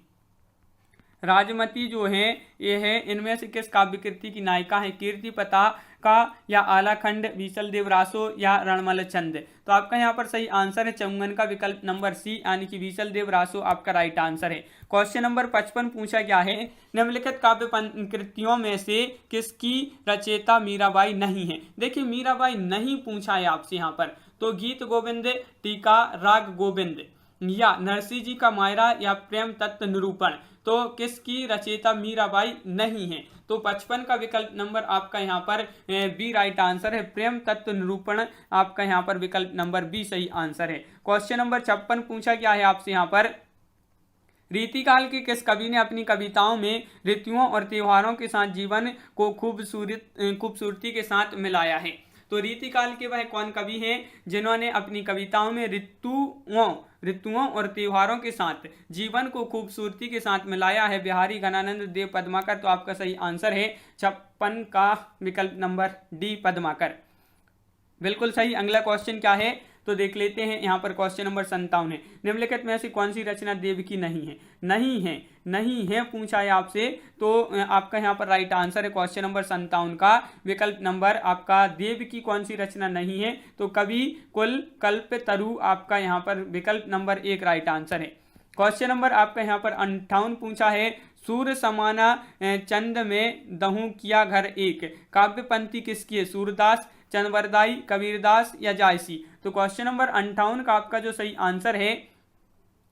राजमती जो है ये है इनमें से किस काव्य कृति की नायिका है? कीर्ति पताका या आलाखंड, बीसल देव रासो या रणमल चंद? तो आपका यहाँ पर सही आंसर है चौंगन का विकल्प नंबर सी यानी कि बीसल देव रासो आपका राइट आंसर है। क्वेश्चन नंबर 55 पूछा गया है, निम्नलिखित काव्य कृतियों में से किसकी रचयिता मीराबाई नहीं है? देखिए मीराबाई नहीं पूछा है आपसे यहाँ पर, तो गीत गोविंद, टीका, राग गोविंद या नरसिंह जी का मायरा या प्रेम तत्व निरूपण? तो किसकी रचयिता मीराबाई नहीं है? तो 55 का विकल्प नंबर आपका यहाँ पर बी राइट आंसर है। प्रेम तत्व निरूपण आपका यहाँ पर विकल्प नंबर बी सही आंसर है। क्वेश्चन नंबर 56 पूछा गया है आपसे यहाँ पर, रीतिकाल के किस कवि ने अपनी कविताओं में ऋतुओं और त्योहारों के साथ जीवन को खूबसूरती के साथ मिलाया है? तो रीतिकाल के वह कौन कवि हैं जिन्होंने अपनी कविताओं में ऋतुओं और त्योहारों के साथ जीवन को खूबसूरती के साथ मिलाया है? बिहारी, घनानंद, देव, पद्माकर? तो आपका सही आंसर है 56 का विकल्प नंबर डी पद्माकर, बिल्कुल सही। अगला क्वेश्चन क्या है तो देख लेते हैं। यहाँ पर क्वेश्चन नंबर 57 है, निम्नलिखित में से कौन सी रचना देव की नहीं है? नहीं है पूछा है आपसे, तो आपका यहाँ पर राइट आंसर है क्वेश्चन नंबर 57 का विकल्प नंबर आपका देव की कौन सी रचना नहीं है? तो कवि कुल कल्प तरु आपका यहाँ पर विकल्प नंबर 1 राइट आंसर है। क्वेश्चन नंबर आपका यहाँ पर 58 पूछा है, सूर्य समाना चंद में दहूं किया घर एक, काव्य पंक्ति किसकी है? सूरदास, चंद्रवरदाई, कबीरदास या जायसी? तो क्वेश्चन नंबर 58 का आपका जो सही आंसर है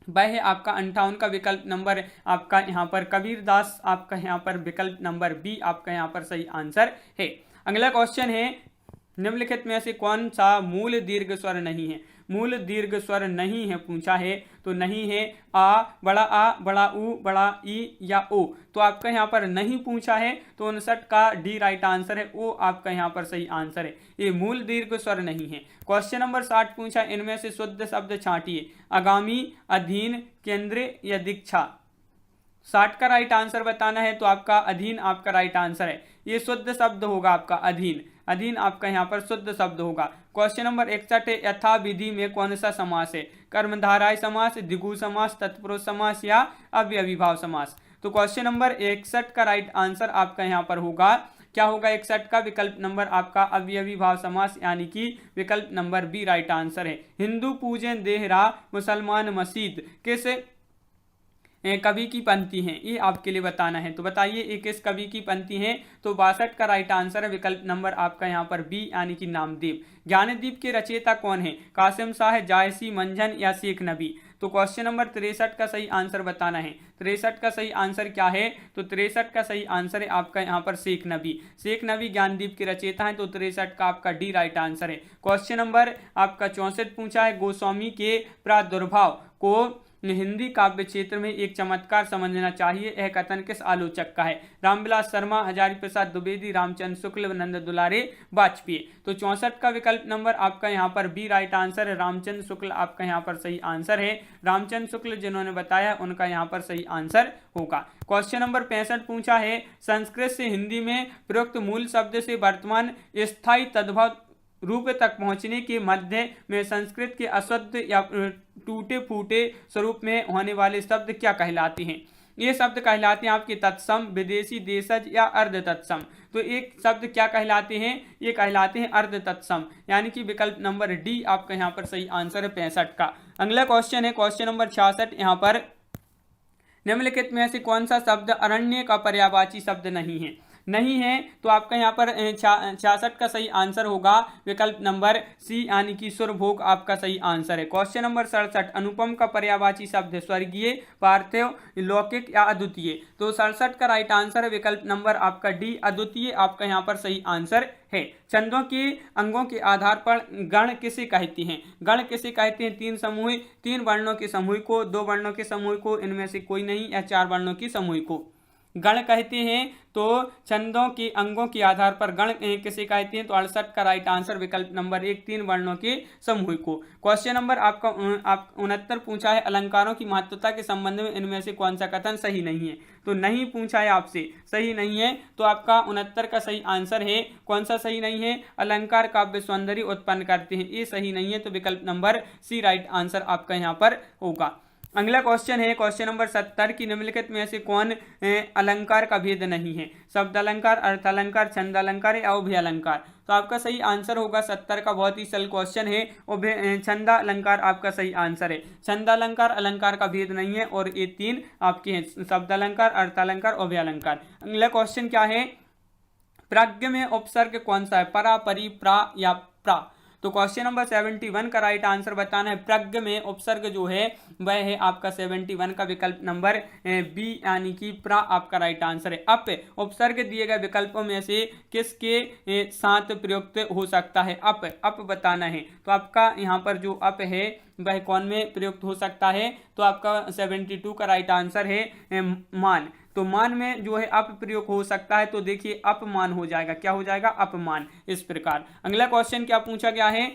वह है आपका 58 का विकल्प नंबर आपका यहाँ पर कबीरदास, आपका यहाँ पर विकल्प नंबर बी आपका यहाँ पर सही आंसर है। अगला क्वेश्चन है, निम्नलिखित में से कौन सा मूल दीर्घ स्वर नहीं है? मूल दीर्घ स्वर नहीं है पूछा है, तो नहीं है आ, बड़ा ऊ, बड़ा ई या ओ? तो आपका यहाँ पर नहीं पूछा है, तो 59 का डी राइट आंसर है, ओ आपका यहाँ पर सही आंसर है। ये मूल दीर्घ स्वर नहीं है। क्वेश्चन नंबर 60 पूछा, इनमें से शुद्ध शब्द छांटिए, आगामी, अधीन, केंद्र या दीक्षा? 60 का राइट आंसर बताना है, तो आपका अधीन आपका राइट आंसर है। ये शुद्ध शब्द होगा आपका अधीन आपका यहाँ पर शुद्ध शब्द होगा। क्वेश्चन नंबर 61 है, यथा विधि में कौन सा समास है? कर्मधारय समास, द्विगु समास, तत्पुरुष समास या अव्ययीभाव समास? तो क्वेश्चन नंबर 61 का राइट आंसर आपका यहाँ पर होगा, क्या होगा? 61 का विकल्प नंबर आपका अव्ययीभाव समास यानी कि विकल्प नंबर बी राइट आंसर है। हिंदू पूजन देहरा, मुसलमान मस्जिद किस कवि की पंक्ति है? ये आपके लिए बताना है। तो बताइए ये किस कवि की पंक्ति है? तो 62 का राइट आंसर है विकल्प नंबर आपका यहाँ पर बी यानी कि नामदेव। ज्ञानदीप के रचयिता कौन है? कासिम शाह, जायसी, मंझन या शेख नबी? तो क्वेश्चन नंबर 63 का सही आंसर बताना है। 63 का सही आंसर क्या है? तो 63 का सही आंसर है आपका यहाँ पर शेख नबी ज्ञानदीप के रचयिता है, तो 63 का आपका डी राइट आंसर है। क्वेश्चन नंबर आपका 64 पूछा है, गोस्वामी के प्रादुर्भाव को हिंदी काव्य क्षेत्र में एक चमत्कार समझना चाहिए, यह कथन किस आलोचक का है? रामविलास शर्मा, हजारी प्रसाद द्विवेदी, रामचंद्र शुक्ल, नंद दुलारे, वाजपेयी? तो 64 का विकल्प नंबर आपका यहाँ पर बी राइट आंसर है, रामचंद्र शुक्ल आपका यहाँ पर सही आंसर है। रामचंद्र शुक्ल जिन्होंने बताया उनका यहाँ पर सही आंसर होगा। क्वेश्चन नंबर 65 पूछा है, संस्कृत से हिंदी में प्रयुक्त मूल शब्द से वर्तमान स्थायी तद्भव रूप तक पहुंचने के मध्य में संस्कृत के अशुद्ध या टूटे फूटे स्वरूप में होने वाले शब्द क्या कहलाते हैं? ये शब्द कहलाते हैं आपके तत्सम, विदेशी, देशज या अर्ध तत्सम? तो एक शब्द क्या कहलाते हैं? ये कहलाते हैं अर्ध तत्सम यानी कि विकल्प नंबर डी आपका यहाँ पर सही आंसर है 65 का। अगला क्वेश्चन है क्वेश्चन नंबर 66, यहाँ पर निम्नलिखित में से कौन सा शब्द अरण्य का पर्यायवाची शब्द नहीं है? तो आपका यहाँ पर 66 का सही आंसर होगा विकल्प नंबर सी यानी कि सुरभोग आपका सही आंसर है। क्वेश्चन नंबर 67, अनुपम का पर्यायवाची शब्द है स्वर्गीय, पार्थिव, लौकिक या अद्वितीय? तो 67 का राइट आंसर है विकल्प नंबर आपका डी अद्वितीय आपका यहाँ पर सही आंसर है। छंदों के अंगों के आधार पर गण किसे कहते हैं? गण किसे कहते हैं? 3 समूह, 3 वर्णों के समूह को, 2 वर्णों के समूह को, इनमें से कोई नहीं, या 4 वर्णों के समूह को? गण कहते हैं, तो छंदों के अंगों के आधार पर गण किसे कहते हैं, तो 68 का राइट आंसर विकल्प नंबर 1 3 वर्णों के समूह को। क्वेश्चन नंबर आपका 69 पूछा है, अलंकारों की महत्वता के संबंध में इनमें से कौन सा कथन सही नहीं है, तो नहीं पूछा है आपसे, सही नहीं है, तो आपका 69 का सही आंसर है, कौन सा सही नहीं है, अलंकार काव्य सौंदर्य उत्पन्न करते हैं, ये सही नहीं है, तो विकल्प नंबर सी राइट आंसर आपका यहाँ पर होगा। अगला क्वेश्चन है क्वेश्चन नंबर 70 की निम्नलिखित में से कौन अलंकार का भेद नहीं है, शब्द अलंकार, अर्थ अलंकार, छंद अलंकार या उभय अलंकार, तो आपका सही आंसर होगा 70 का, बहुत ही सरल क्वेश्चन है, छंद अलंकार आपका सही आंसर है। छंद अलंकार अलंकार का भेद नहीं है और ये 3 आपके हैं, शब्द अलंकार, अर्थ अलंकार, उभय अलंकार। अगला क्वेश्चन क्या है, प्राज्ञ में उपसर्ग कौन सा है, परा, परि, प्रा या प्रा, तो क्वेश्चन नंबर 71 का राइट आंसर बताना है। प्रज्ञ में उपसर्ग जो है वह है आपका 71 का विकल्प नंबर बी यानी कि प्रा आपका राइट आंसर है। अप उपसर्ग दिए गए विकल्पों में से किसके साथ प्रयुक्त हो सकता है, अप बताना है, तो आपका यहाँ पर जो अप है वह कौन में प्रयुक्त हो सकता है, तो आपका 72 का राइट आंसर है मान, तो मान में जो है अप प्रयोग हो सकता है, तो देखिए अपमान हो जाएगा, क्या हो जाएगा, अपमान, इस प्रकार। अगला क्वेश्चन क्या पूछा गया है,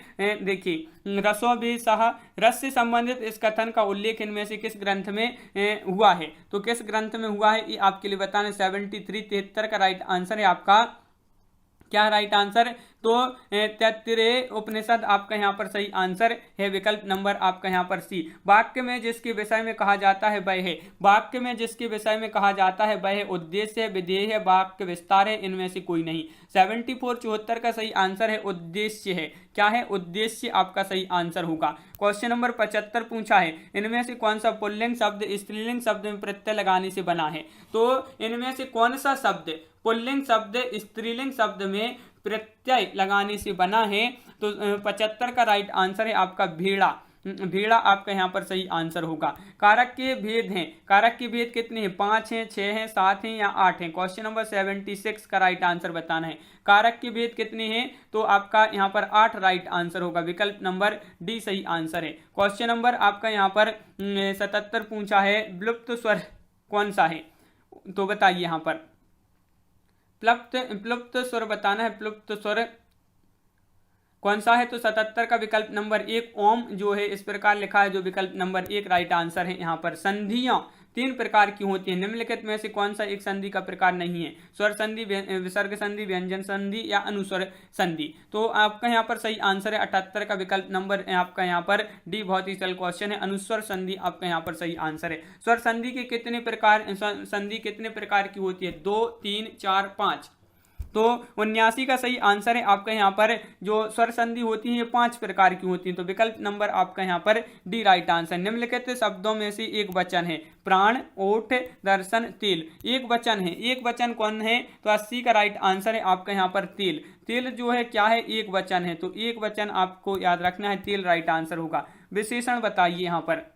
देखिए रसों भी सह, रस से संबंधित इस कथन का उल्लेख इनमें से किस ग्रंथ में हुआ है, तो किस ग्रंथ में हुआ है ये आपके लिए बताना। 73 का राइट आंसर है आपका, क्या राइट आंसर, तो तैत्तिरीय उपनिषद आपका यहाँ पर सही आंसर है, विकल्प नंबर आपका यहाँ पर सी। वाक्य में जिसके विषय में कहा जाता है वह है, वाक्य में जिसके विषय में कहा जाता है वह है उद्देश्य, विधेय है, वाक्य विस्तार है, इनमें से कोई नहीं। 74 का सही आंसर है उद्देश्य है, क्या है, उद्देश्य आपका सही आंसर होगा। क्वेश्चन नंबर 75 पूछा है, इनमें से कौन सा पुल्लिंग शब्द स्त्रीलिंग शब्द में प्रत्यय लगाने से बना है, तो इनमें से कौन सा शब्द पुल्लिंग शब्द स्त्रीलिंग शब्द में प्रत्यय लगाने से बना है, तो 75 का राइट आंसर है आपका भेड़ा, भेड़ा आपका यहाँ पर सही आंसर होगा। कारक के भेद हैं, कारक के भेद कितने हैं, 5 हैं, 6 हैं, 7 हैं या 8 हैं, क्वेश्चन नंबर 76 का राइट आंसर बताना है। कारक के भेद कितने हैं, तो आपका यहाँ पर 8 राइट आंसर होगा, विकल्प नंबर डी सही आंसर है। क्वेश्चन नंबर आपका यहाँ पर 77 पूछा है, विलुप्त स्वर कौन सा है, तो बताइए यहाँ पर प्लुप्त स्वर बताना है, प्लुप्त स्वर कौन सा है, तो 77 का विकल्प नंबर 1 ओम जो है इस प्रकार लिखा है, जो विकल्प नंबर 1 राइट आंसर है। यहाँ पर संधियां 3 प्रकार की होती है, निम्नलिखित में से कौन सा एक संधि का प्रकार नहीं है, स्वर संधि, विसर्ग संधि, व्यंजन संधि या अनुस्वर संधि, तो आपका यहाँ पर सही आंसर है 78 का विकल्प नंबर आपका यहाँ पर डी, बहुत ही सरल क्वेश्चन है, अनुस्वर संधि आपका यहाँ पर सही आंसर है। स्वर संधि के कितने प्रकार, संधि कितने प्रकार की होती है, 2 3 4 5, तो 79 का सही आंसर है आपका यहाँ पर, जो स्वर संधि होती है 5 प्रकार की होती है, तो विकल्प नंबर आपका यहाँ पर डी राइट आंसर। निम्नलिखित शब्दों में से एक वचन है, प्राण, ओठ, दर्शन, तेल, एक वचन है, एक वचन कौन है, तो 80 का राइट आंसर है आपका यहाँ पर तेल, तेल जो है क्या है, एक वचन है, तो एक वचन आपको याद रखना है, तेल राइट आंसर होगा। विशेषण बताइए, यहाँ पर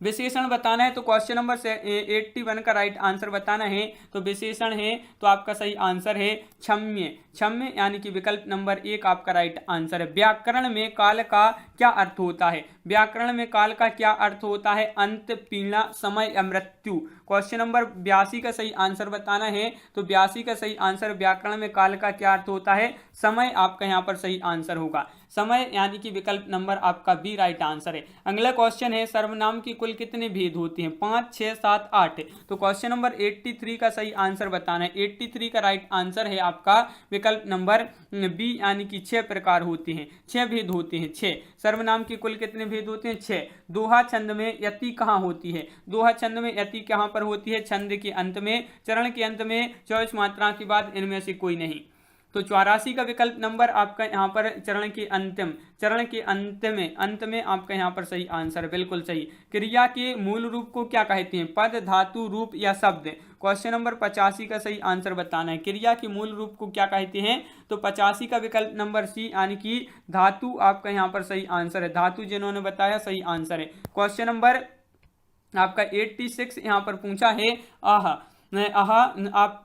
विशेषण बताना है, तो क्वेश्चन नंबर 81 का राइट आंसर बताना है, तो विशेषण है, तो आपका सही आंसर है क्षम्य, क्षम्य यानी कि विकल्प नंबर 1 आपका राइट आंसर है। व्याकरण में काल का क्या अर्थ होता है, व्याकरण में काल का क्या अर्थ होता है, अंत, पीड़ा, समय या मृत्यु, क्वेश्चन नंबर 82 का सही आंसर बताना है, तो 82 का सही आंसर, व्याकरण में काल का क्या अर्थ होता है, समय आपका यहाँ पर सही आंसर होगा, समय यानी कि विकल्प नंबर आपका बी राइट आंसर है। अगला क्वेश्चन है, सर्वनाम की कुल कितने भेद होते हैं, 5 6 7 8, तो क्वेश्चन नंबर 83 का सही आंसर बताना है। 83 का राइट आंसर है आपका विकल्प नंबर बी यानी कि 6 प्रकार होते हैं, 6 भेद होते हैं, 6 सर्वनाम की कुल कितने भेद होते हैं, 6। दोहा छंद में यति कहाँ होती है, दोहा छंद में यति कहाँ पर होती है, छंद के अंत में, चरण के अंत में, 24 मात्रा के बाद, इनमें से कोई नहीं, तो 84 का विकल्प नंबर आपका यहाँ पर चरण के अंतिम, चरण के अंत में आपका यहाँ पर सही आंसर, बिल्कुल सही। क्रिया के मूल रूप को क्या कहते हैं, पद, धातु, रूप या शब्द, क्वेश्चन नंबर 85 का सही आंसर बताना है। क्रिया के मूल रूप को क्या कहते हैं, तो 85 का विकल्प नंबर सी यानी कि धातु आपका यहाँ पर सही आंसर है, धातु जिन्होंने बताया सही आंसर है। क्वेश्चन नंबर आपका 86 यहाँ पर पूछा है, आप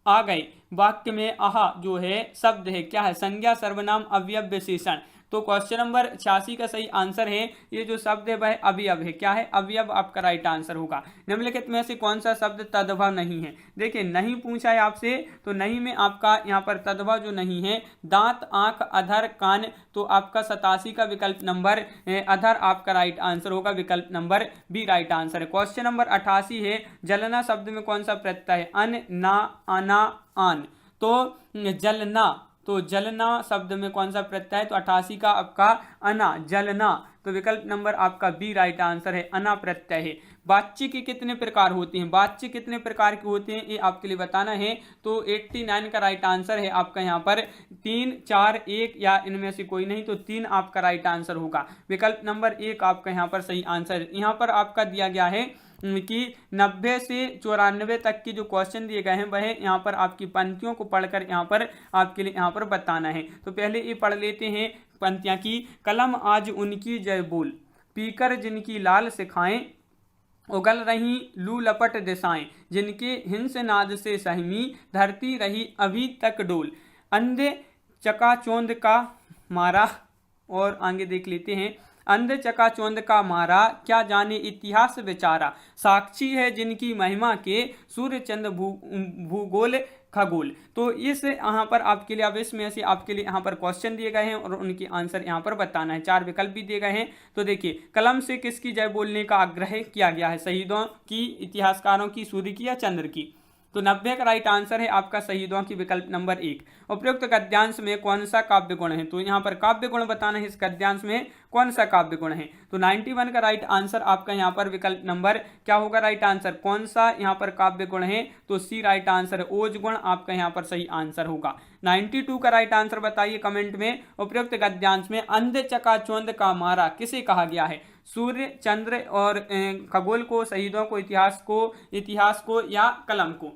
आ गए, वाक्य में आहा जो है शब्द है, क्या है, संज्ञा, सर्वनाम, अवयव, विशेषण, तो क्वेश्चन नंबर 86 का सही आंसर है ये जो शब्द है वह अवयव है। क्या है? अवयव आपका राइट आंसर होगा। निम्नलिखित में से कौन सा शब्द तद्भव नहीं है? देखिए नहीं पूछा है आपसे, तो नहीं में आपका यहाँ पर तद्भव जो नहीं है दांत, आंख, अधर, कान, तो आपका 87 का विकल्प नंबर अधर आपका राइट आंसर होगा, विकल्प नंबर बी राइट आंसर है। क्वेश्चन नंबर 88 है जलना शब्द में कौन सा प्रत्यय है? अन, ना, आना, आन। तो जलना, तो जलना शब्द में कौन सा प्रत्यय है? तो 88 का आपका अना, जलना, तो विकल्प नंबर आपका बी राइट आंसर है, अना प्रत्यय है। वाच्य के कितने प्रकार होते हैं? वाच्य कितने प्रकार के होते हैं ये आपके लिए बताना है। तो 89 का राइट आंसर है आपका यहाँ पर 3, 4, 1 या इनमें से कोई नहीं, तो 3 आपका राइट आंसर होगा, विकल्प नंबर 1 आपका यहाँ पर सही आंसर है। यहाँ पर आपका दिया गया है कि 90 से 94 तक की जो क्वेश्चन दिए गए हैं वह यहाँ पर आपकी पंक्तियों को पढ़कर यहाँ पर आपके लिए यहाँ पर बताना है। तो पहले ये पढ़ लेते हैं पंक्तियाँ की। कलम आज उनकी जय बोल, पीकर जिनकी लाल सिखाएं, उगल रही लू लपट दिशाएं, जिनके हिंस नाद से सहमी, धरती रही अभी तक डोल, अंधे चकाचौंध का मारा। और आगे देख लेते हैं, अंधे चकाचौंध का मारा, क्या जाने इतिहास विचारा, साक्षी है जिनकी महिमा के, सूर्य चंद्र भूगोल खगोल। तो इस यहाँ पर आपके लिए, अब इसमें से आपके लिए यहाँ पर क्वेश्चन दिए गए हैं और उनके आंसर यहाँ पर बताना है। 4 विकल्प भी दिए गए हैं। तो देखिए, कलम से किसकी जय बोलने का आग्रह किया गया है? शहीदों की, इतिहासकारों की, सूर्य की या चंद्र की? तो 90 का राइट आंसर है आपका शहीदों की, विकल्प नंबर 1। उपयुक्त गद्यांश में कौन सा काव्य गुण है? तो यहाँ पर काव्य गुण बताना है, इस गद्यांश में कौन सा काव्य गुण है? तो 91 का राइट आंसर आपका यहाँ पर विकल्प नंबर क्या होगा राइट आंसर? कौन सा यहाँ पर काव्य गुण है? तो सी राइट आंसर है, ओज गुण आपका यहाँ पर सही आंसर होगा। 92 का राइट आंसर बताइए कमेंट में। उपयुक्त गद्यांश में अंधे चकाचौंध का मारा किसे कहा गया है? सूर्य, चंद्र और खगोल को, शहीदों को, इतिहास को या कलम को?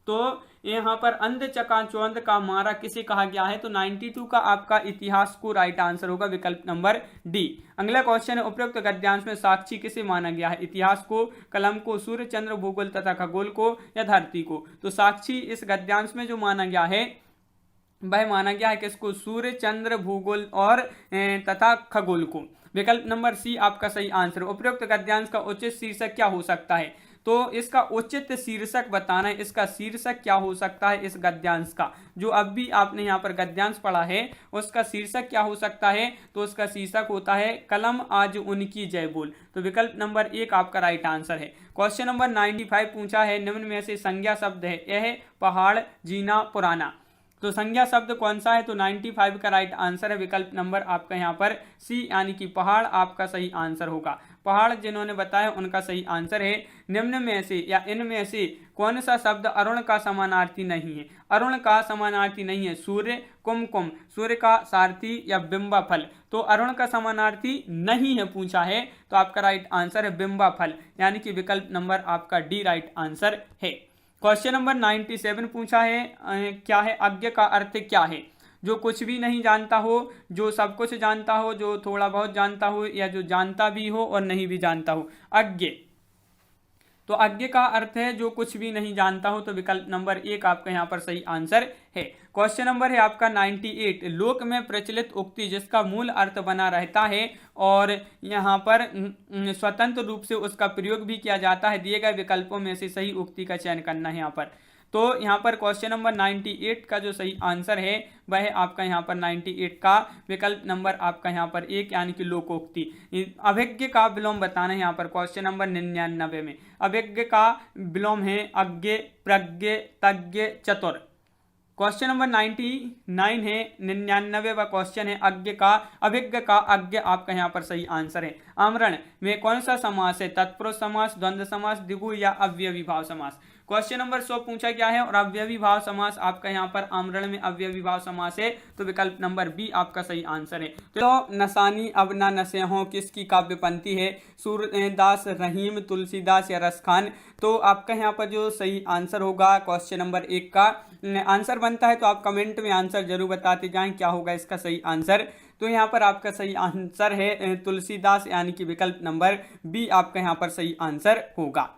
तो यहाँ पर अंध चकाचौंध का मारा किसे कहा गया है? तो 92 का आपका इतिहास को राइट आंसर होगा, विकल्प नंबर डी। अगला क्वेश्चन है, उपयुक्त गद्यांश में साक्षी किसे माना गया है? इतिहास को, कलम को, सूर्य, चंद्र, भूगोल तथा खगोल को या धरती को? तो साक्षी इस गद्यांश में जो माना गया है वह माना गया है किसको? सूर्य, चंद्र, भूगोल और तथा खगोल को। विकल्प नंबर सी आपका सही आंसर। उपयुक्त गद्यांश का उचित शीर्षक क्या हो सकता है? तो इसका उचित शीर्षक बताना है, इसका शीर्षक क्या हो सकता है इस गद्यांश का? जो अब भी आपने यहाँ पर गद्यांश पढ़ा है उसका शीर्षक क्या हो सकता है? तो उसका शीर्षक होता है कलम आज उनकी जय बोल। तो विकल्प नंबर 1 आपका राइट आंसर है। क्वेश्चन नंबर 95 पूछा है, निम्न में से संज्ञा शब्द है, यह पहाड़, जीना, पुराना। तो संज्ञा शब्द कौन सा है? तो 95 का राइट आंसर है, विकल्प नंबर आपका यहाँ पर सी यानी कि पहाड़ आपका सही आंसर होगा। पहाड़ जिन्होंने बताया उनका सही आंसर है। निम्न में से या इनमें से कौन सा शब्द अरुण का समानार्थी नहीं है? अरुण का समानार्थी नहीं है। सूर्य, कुमकुम, सूर्य का सारथी या बिंबा फल? तो अरुण का समानार्थी नहीं है पूछा है, तो आपका राइट आंसर है बिंबा फल, यानी कि विकल्प नंबर आपका डी राइट आंसर है। क्वेश्चन नंबर 97 पूछा है, क्या है? अज्ञ का अर्थ क्या है? जो कुछ भी नहीं जानता हो, जो सब कुछ जानता हो, जो थोड़ा बहुत जानता हो या जो जानता भी हो और नहीं भी जानता हो, अज्ञ। तो अज्ञ का अर्थ है जो कुछ भी नहीं जानता हो, तो विकल्प नंबर 1 आपका यहाँ पर सही आंसर है। क्वेश्चन नंबर है आपका 98, लोक में प्रचलित उक्ति जिसका मूल अर्थ बना रहता है और यहाँ पर स्वतंत्र रूप से उसका प्रयोग भी किया जाता है, दिए गए विकल्पों में से सही उक्ति का चयन करना है यहाँ पर। तो यहाँ पर क्वेश्चन नंबर 98 का जो सही आंसर है वह है आपका यहाँ पर 98 का विकल्प नंबर आपका यहाँ पर 1 यानी कि लोकोक्ति। अभिज्ञ का विलोम बताना है यहाँ पर क्वेश्चन नंबर 99 में। अभिज्ञ का विलोम है अज्ञ, प्रज्ञ, तज्ञ, चतुर। क्वेश्चन नंबर 99 है, 99वां क्वेश्चन है अज्ञ का, अभिज्ञ का अज्ञ आपका यहाँ पर सही आंसर है। आमरण में कौन सा समास है? तत्पुरुष समास, द्वंद्व समास, द्विगु या अव्ययी भाव समास? क्वेश्चन नंबर 100 पूछा गया है और अव्ययी भाव समास आपका यहाँ पर आमरण में अव्ययी भाव समास है, तो विकल्प नंबर बी आपका सही आंसर है। तो नसानी अब ना नसे हों किसकी काव्य पंक्ति है? सूरदास, रहीम, तुलसीदास या रसखान? तो आपका यहाँ पर जो सही आंसर होगा क्वेश्चन नंबर 1 का आंसर बनता है, तो आप कमेंट में आंसर जरूर बताते जाएं क्या होगा इसका सही आंसर। तो यहाँ पर आपका सही आंसर है तुलसीदास यानी कि विकल्प नंबर बी आपका यहाँ पर सही आंसर होगा।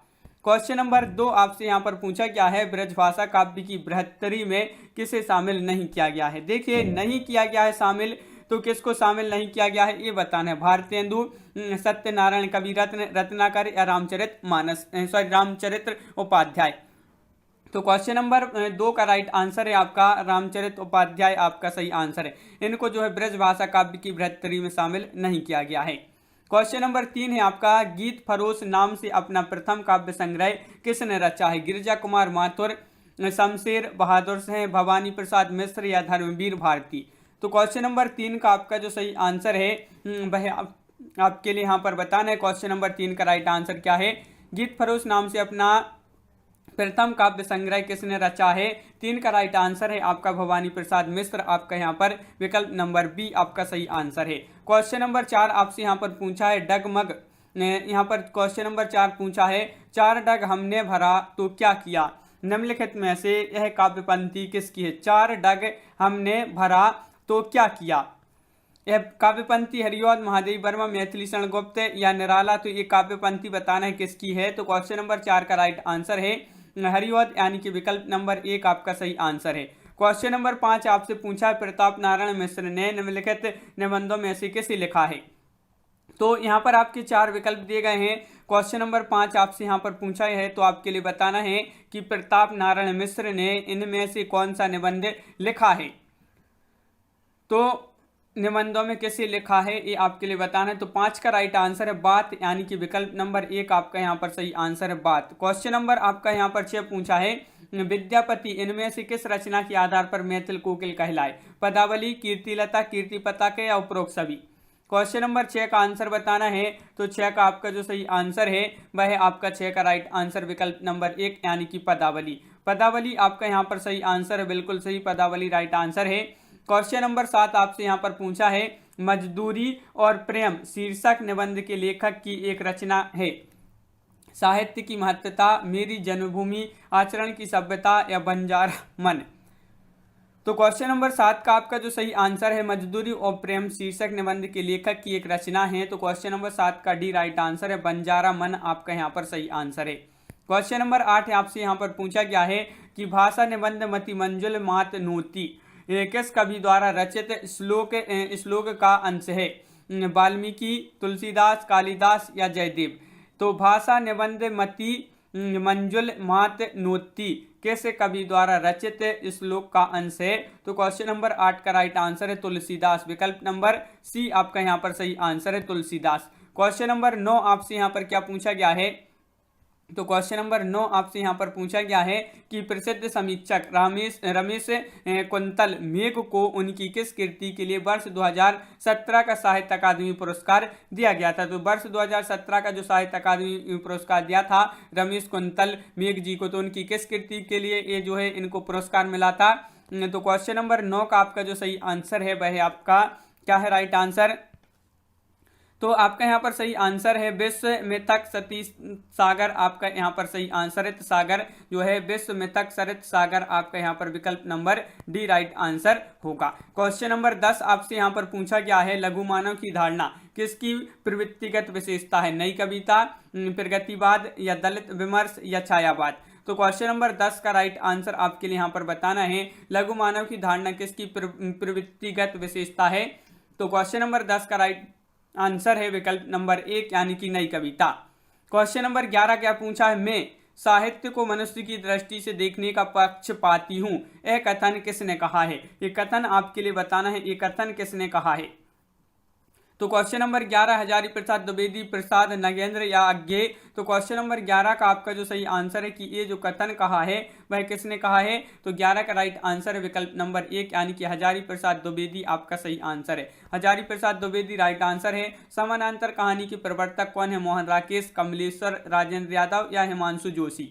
क्वेश्चन नंबर 2 आपसे यहाँ पर पूछा गया है, ब्रजभाषा काव्य की बृहत्तरी में किसे शामिल नहीं किया गया है? देखिए नहीं किया गया है शामिल तो किसको शामिल नहीं किया गया है ये बताना है। भारतेंदु, सत्यनारायण कविरत्न, रत्नाकर या रामचरित्र उपाध्याय। तो क्वेश्चन नंबर 2 का राइट आंसर है आपका रामचरित्र उपाध्याय आपका सही आंसर है। इनको जो है ब्रज भाषा काव्य की बृहत्तरी में शामिल नहीं किया गया है। क्वेश्चन नंबर 3 है आपका गीत फरोश नाम से अपना प्रथम काव्य संग्रह किसने रचा है? गिरिजा कुमार माथुर, शमशेर बहादुर सिंह, भवानी प्रसाद मिश्र या धर्मवीर भारती। तो क्वेश्चन नंबर 3 का आपका जो सही आंसर है वह आपके लिए यहाँ पर बताना है। क्वेश्चन नंबर 3 का राइट आंसर क्या है? गीत फरोश नाम से अपना प्रथम काव्य संग्रह किसने रचा है? 3 का राइट आंसर है आपका भवानी प्रसाद मिश्र, आपका यहाँ पर विकल्प नंबर बी आपका सही आंसर है। क्वेश्चन नंबर 4 आपसे यहाँ पर पूछा है डगमग, यहाँ पर क्वेश्चन नंबर 4 पूछा है 4 डग हमने भरा तो क्या किया? निम्नलिखित में से यह काव्य पंक्ति किसकी है? 4 डग हमने भरा तो क्या किया? यह काव्य पंक्ति हरिऔध, महादेवी वर्मा, मैथिली शरण गुप्त या निराला। तो ये काव्य पंक्ति बताना है किसकी है। तो क्वेश्चन नंबर 4 का राइट आंसर है हरिऔध, यानी कि विकल्प नंबर 1 आपका सही आंसर है। क्वेश्चन नंबर 5 आपसे पूछा है प्रताप नारायण मिश्र ने निम्नलिखित निबंधों में से किसे लिखा है? तो यहाँ पर आपके 4 विकल्प दिए गए हैं। क्वेश्चन नंबर 5 आपसे यहाँ पर पूछा है तो आपके लिए बताना है कि प्रताप नारायण मिश्र ने इनमें से कौन सा निबंध लिखा है। तो निबंधों में किसे लिखा है ये आपके लिए बताना है। तो 5 का राइट आंसर है बात, यानी कि विकल्प नंबर 1 आपका यहाँ पर सही आंसर है बात। क्वेश्चन नंबर आपका यहाँ पर 6 पूछा है विद्यापति इनमें से किस रचना के आधार पर मैथिल कोकिल कहलाए? पदावली, कीर्तिलता, कीर्तिपताके या उपरोक्त सभी। क्वेश्चन नंबर 6 का आंसर बताना है। तो 6 का आपका जो सही आंसर है वह है आपका 6 का राइट आंसर विकल्प नंबर 1 यानी कि पदावली। पदावली आपका यहाँ पर सही आंसर है, बिल्कुल सही, पदावली राइट आंसर है। क्वेश्चन नंबर 7 आपसे यहाँ पर पूछा है मजदूरी और प्रेम शीर्षक निबंध के लेखक की एक रचना है। साहित्य की महत्ता, मेरी जन्मभूमि, आचरण की सभ्यता या बंजारा मन। तो क्वेश्चन नंबर 7 का आपका जो सही आंसर है मजदूरी और प्रेम शीर्षक निबंध के लेखक की एक रचना है। तो क्वेश्चन नंबर 7 का डी राइट आंसर है बंजारा मन, आपका यहाँ पर सही आंसर है। क्वेश्चन नंबर 8 आपसे यहाँ पर पूछा गया है कि भाषा निबंध मति मंजुल मात नोती किस कवि द्वारा रचित श्लोक का अंश है? वाल्मीकि, तुलसीदास, कालिदास या जयदेव। तो भाषा निबंध मति मंजुल मात नोती किस कवि द्वारा रचित श्लोक का अंश है? तो क्वेश्चन नंबर 8 का राइट आंसर है तुलसीदास, विकल्प नंबर सी आपका यहाँ पर सही आंसर है तुलसीदास। क्वेश्चन नंबर 9 आपसे यहाँ पर क्या पूछा गया है? तो क्वेश्चन नंबर 9 आपसे यहाँ पर पूछा गया है कि प्रसिद्ध समीक्षक रमेश कुंतल मेघ को उनकी किस कृति के लिए वर्ष 2017 का साहित्य अकादमी पुरस्कार दिया गया था? तो वर्ष 2017 का जो साहित्य अकादमी पुरस्कार दिया था रमेश कुंतल मेघ जी को, तो उनकी किस कृति के लिए ये जो है इनको पुरस्कार मिला था? तो क्वेश्चन नंबर 9 का आपका जो सही आंसर है वह आपका क्या है राइट आंसर? तो आपका यहाँ पर सही आंसर है विश्व मिथक सतीश सागर, आपका यहाँ पर सही आंसर है सागर जो है विश्व मिथक सरित सागर, आपका यहाँ पर विकल्प नंबर डी राइट आंसर होगा। क्वेश्चन नंबर 10 आपसे यहाँ पर पूछा गया है लघु मानव की धारणा किसकी प्रवृत्तिगत विशेषता है? नई कविता, प्रगतिवाद या दलित विमर्श या छायावाद। तो क्वेश्चन नंबर 10 का राइट आंसर आपके लिए यहाँ पर बताना है लघु मानव की धारणा किसकी प्रवृत्तिगत विशेषता है? तो क्वेश्चन नंबर 10 का राइट आंसर है विकल्प नंबर 1 यानी कि नई कविता। क्वेश्चन नंबर 11 क्या पूछा है? मैं साहित्य को मनुष्य की दृष्टि से देखने का पक्षपाती हूं, यह कथन किसने कहा है? ये कथन आपके लिए बताना है, ये कथन किसने कहा है? तो क्वेश्चन नंबर 11 हजारी प्रसाद द्विवेदी, प्रसाद नगेंद्र या अज्ञे। तो क्वेश्चन नंबर 11 का आपका जो सही आंसर है कि ये जो कथन कहा है वह किसने कहा है? तो 11 का राइट आंसर है विकल्प नंबर 1 यानी कि हजारी प्रसाद द्विवेदी, आपका सही आंसर है। हजारी प्रसाद द्विवेदी राइट आंसर है। समानांतर कहानी के प्रवर्तक कौन है? मोहन राकेश, कमलेश्वर, राजेंद्र यादव या हिमांशु जोशी।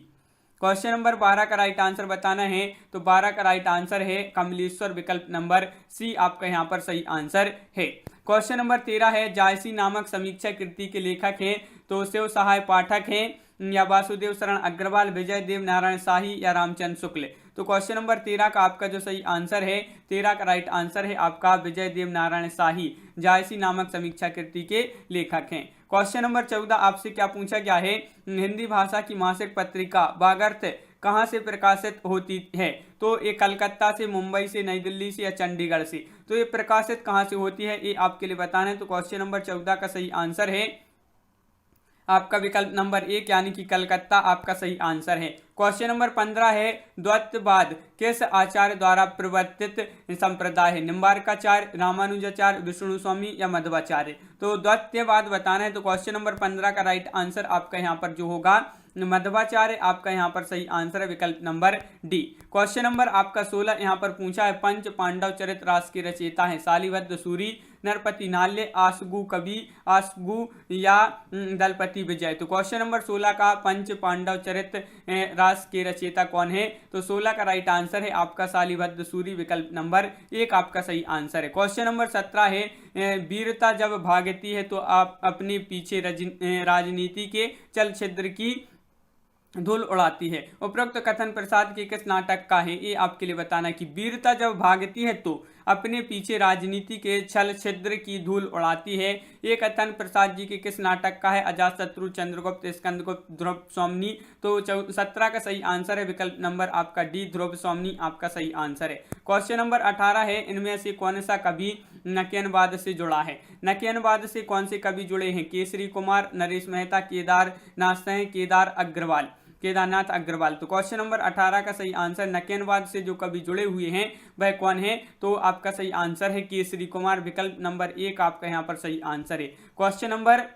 क्वेश्चन नंबर 12 का राइट आंसर बताना है। तो 12 का राइट आंसर है कमलेश्वर, विकल्प नंबर सी आपका यहाँ पर सही आंसर है। क्वेश्चन नंबर 13 है जायसी नामक समीक्षा कृति के लेखक हैं? तो शिव सहाय पाठक हैं या वासुदेव शरण अग्रवाल, विजय देव नारायण शाही या रामचंद्र शुक्ल। तो क्वेश्चन नंबर 13 का आपका जो सही आंसर है 13 का राइट आंसर है आपका विजय देव नारायण शाही, जायसी नामक समीक्षा कृति के लेखक हैं। क्वेश्चन नंबर 14 आपसे क्या पूछा गया है? हिंदी भाषा की मासिक पत्रिका वागर्थ कहाँ से प्रकाशित होती है? तो ये कलकत्ता से, मुंबई से, नई दिल्ली से या चंडीगढ़ से। तो ये प्रकाशित कहाँ से होती है ये आपके लिए बताना है। तो क्वेश्चन नंबर 14 का सही आंसर है आपका विकल्प नंबर 1 यानी कि कलकत्ता आपका सही आंसर है। क्वेश्चन नंबर 15 है द्वैतवाद किस आचार्य द्वारा प्रवर्तित संप्रदाय है? निम्बार्काचार्य, रामानुजाचार्य, विष्णु स्वामी या मध्वाचार्य। तो द्वैतवाद बताना है। तो क्वेश्चन नंबर 15 का राइट आंसर आपका यहाँ पर जो होगा मध्वाचार्य आपका यहाँ पर सही आंसर है, विकल्प नंबर डी। क्वेश्चन नंबर आपका 16 यहाँ पर पूछा है पंच पांडव चरित रास के रचयिता है? शालिभद्र सूरी, नरपति नाल्य, आसगु कवि, आसगु या दलपति विजय। तो क्वेश्चन नंबर 16 का पंच पांडव चरित रास के रचयिता कौन है? तो 16 का राइट आंसर है आपका शालिभद्र सूरी, विकल्प नंबर 1 आपका सही आंसर है। क्वेश्चन नंबर 17 है वीरता जब भागती है तो आप अपने पीछे राजनीति के चल छिद्र की धूल उड़ाती है। उपरोक्त कथन प्रसाद के किस नाटक का है? ये आपके लिए बताना कि वीरता जब भागती है तो अपने पीछे राजनीति के छल छिद्र की धूल उड़ाती है। ये कथन प्रसाद जी के किस नाटक का है? अजातशत्रु, चंद्रगुप्त, स्कंदगुप्त, ध्रुव स्वामिनी। तो 17 का सही आंसर है, विकल्प नंबर आपका डी, ध्रुव स्वामिनी आपका सही आंसर है। क्वेश्चन नंबर 18 है इनमें से कौन सा कवि नकियनवाद से जुड़ा है? नकियनवाद से कौन से कवि जुड़े हैं? केसरी कुमार, नरेश मेहता, केदारनाथ अग्रवाल। तो क्वेश्चन नंबर 18 का सही आंसर नकियनवाद से जो कवि जुड़े हुए हैं वह कौन है? तो आपका सही आंसर है केसरी कुमार, विकल्प नंबर 1 आपका यहाँ पर सही आंसर है। क्वेश्चन नंबर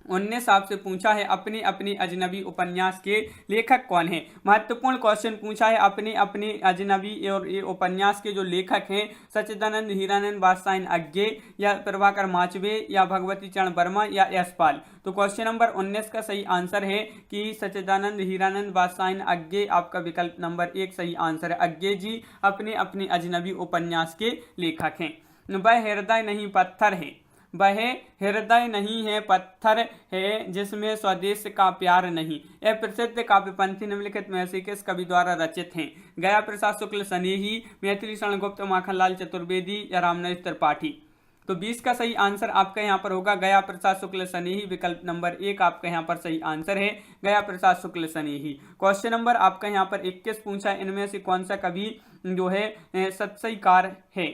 19 आपसे पूछा है अपनी अपनी अजनबी उपन्यास के लेखक कौन है? महत्वपूर्ण क्वेश्चन पूछा है अपनी अपनी अजनबी और ये उपन्यास के जो लेखक हैं सच्चिदानंद हीरानंद बादशाह अज्ञे या प्रभाकर माचवे या भगवती चरण वर्मा या यशपाल। तो क्वेश्चन नंबर 19 का सही आंसर है कि सच्चिदानंद हीरानंद बादशाह अज्ञे आपका विकल्प नंबर 1 सही आंसर है। अज्ञे जी अपने अपनी अजनबी उपन्यास के लेखक हैं। वह हृदय नहीं पत्थर है, वह हृदय नहीं है पत्थर है जिसमें स्वदेश का प्यार नहीं। यह प्रसिद्ध काव्यपंथी निम्नलिखित में से किस कवि द्वारा रचित हैं? गया प्रसाद शुक्ल स्नेही, मैथिली शरण गुप्त, माखनलाल चतुर्वेदी या रामनरेश त्रिपाठी। तो 20 का सही आंसर आपका यहाँ पर होगा गया प्रसाद शुक्ल स्नेही, विकल्प नंबर 1 आपका यहाँ पर सही आंसर है, गया प्रसाद शुक्ल स्नेही। क्वेश्चन नंबर आपका यहाँ पर 21 पूछा इनमें से कौन सा कवि जो है सत्सईकार है?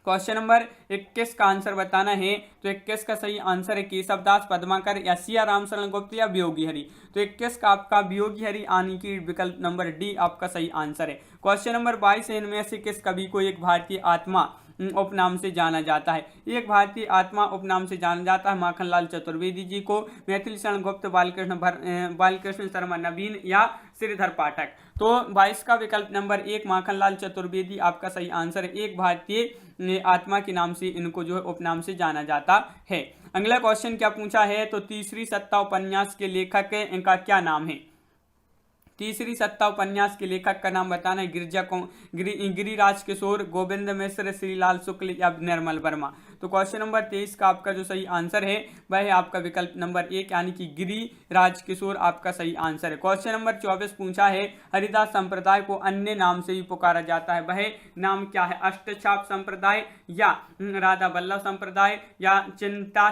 क्वेश्चन नंबर 21 का आंसर बताना है। तो 21 का सही आंसर है केशवदास, पद्माकर या सिया राम शरण गुप्त या वियोगी हरि। तो 21 का आपका वियोगी हरि आने की विकल्प नंबर डी आपका सही आंसर है। क्वेश्चन नंबर 22 है इनमें से किस कवि को एक भारतीय आत्मा उपनाम से जाना जाता है? एक भारतीय आत्मा उपनाम से जाना जाता है माखनलाल चतुर्वेदी जी को, मैथिली शरण गुप्त, बालकृष्ण शर्मा नवीन या श्रीधर पाठक। तो 22 का विकल्प नंबर 1 माखनलाल चतुर्वेदी आपका सही आंसर है। एक भारतीय आत्मा के नाम से इनको जो है उपनाम से जाना जाता है। अगला क्वेश्चन क्या पूछा है? तो तीसरी सत्ता उपन्यास के लेखक इनका क्या नाम है? तीसरी सत्ता उपन्यास के लेखक का नाम बताना है गिरिराज किशोर, गोविंद मिश्र, श्रीलाल शुक्ल या निर्मल वर्मा। तो क्वेश्चन नंबर 23 का आपका जो सही आंसर है वह है आपका विकल्प नंबर 1 यानी कि गिरिराज किशोर आपका सही आंसर है। क्वेश्चन नंबर 24 पूछा है हरिदास संप्रदाय को अन्य नाम से भी पुकारा जाता है, वह नाम क्या है? अष्टछाप संप्रदाय या राधा वल्लभ संप्रदाय या चिंत्या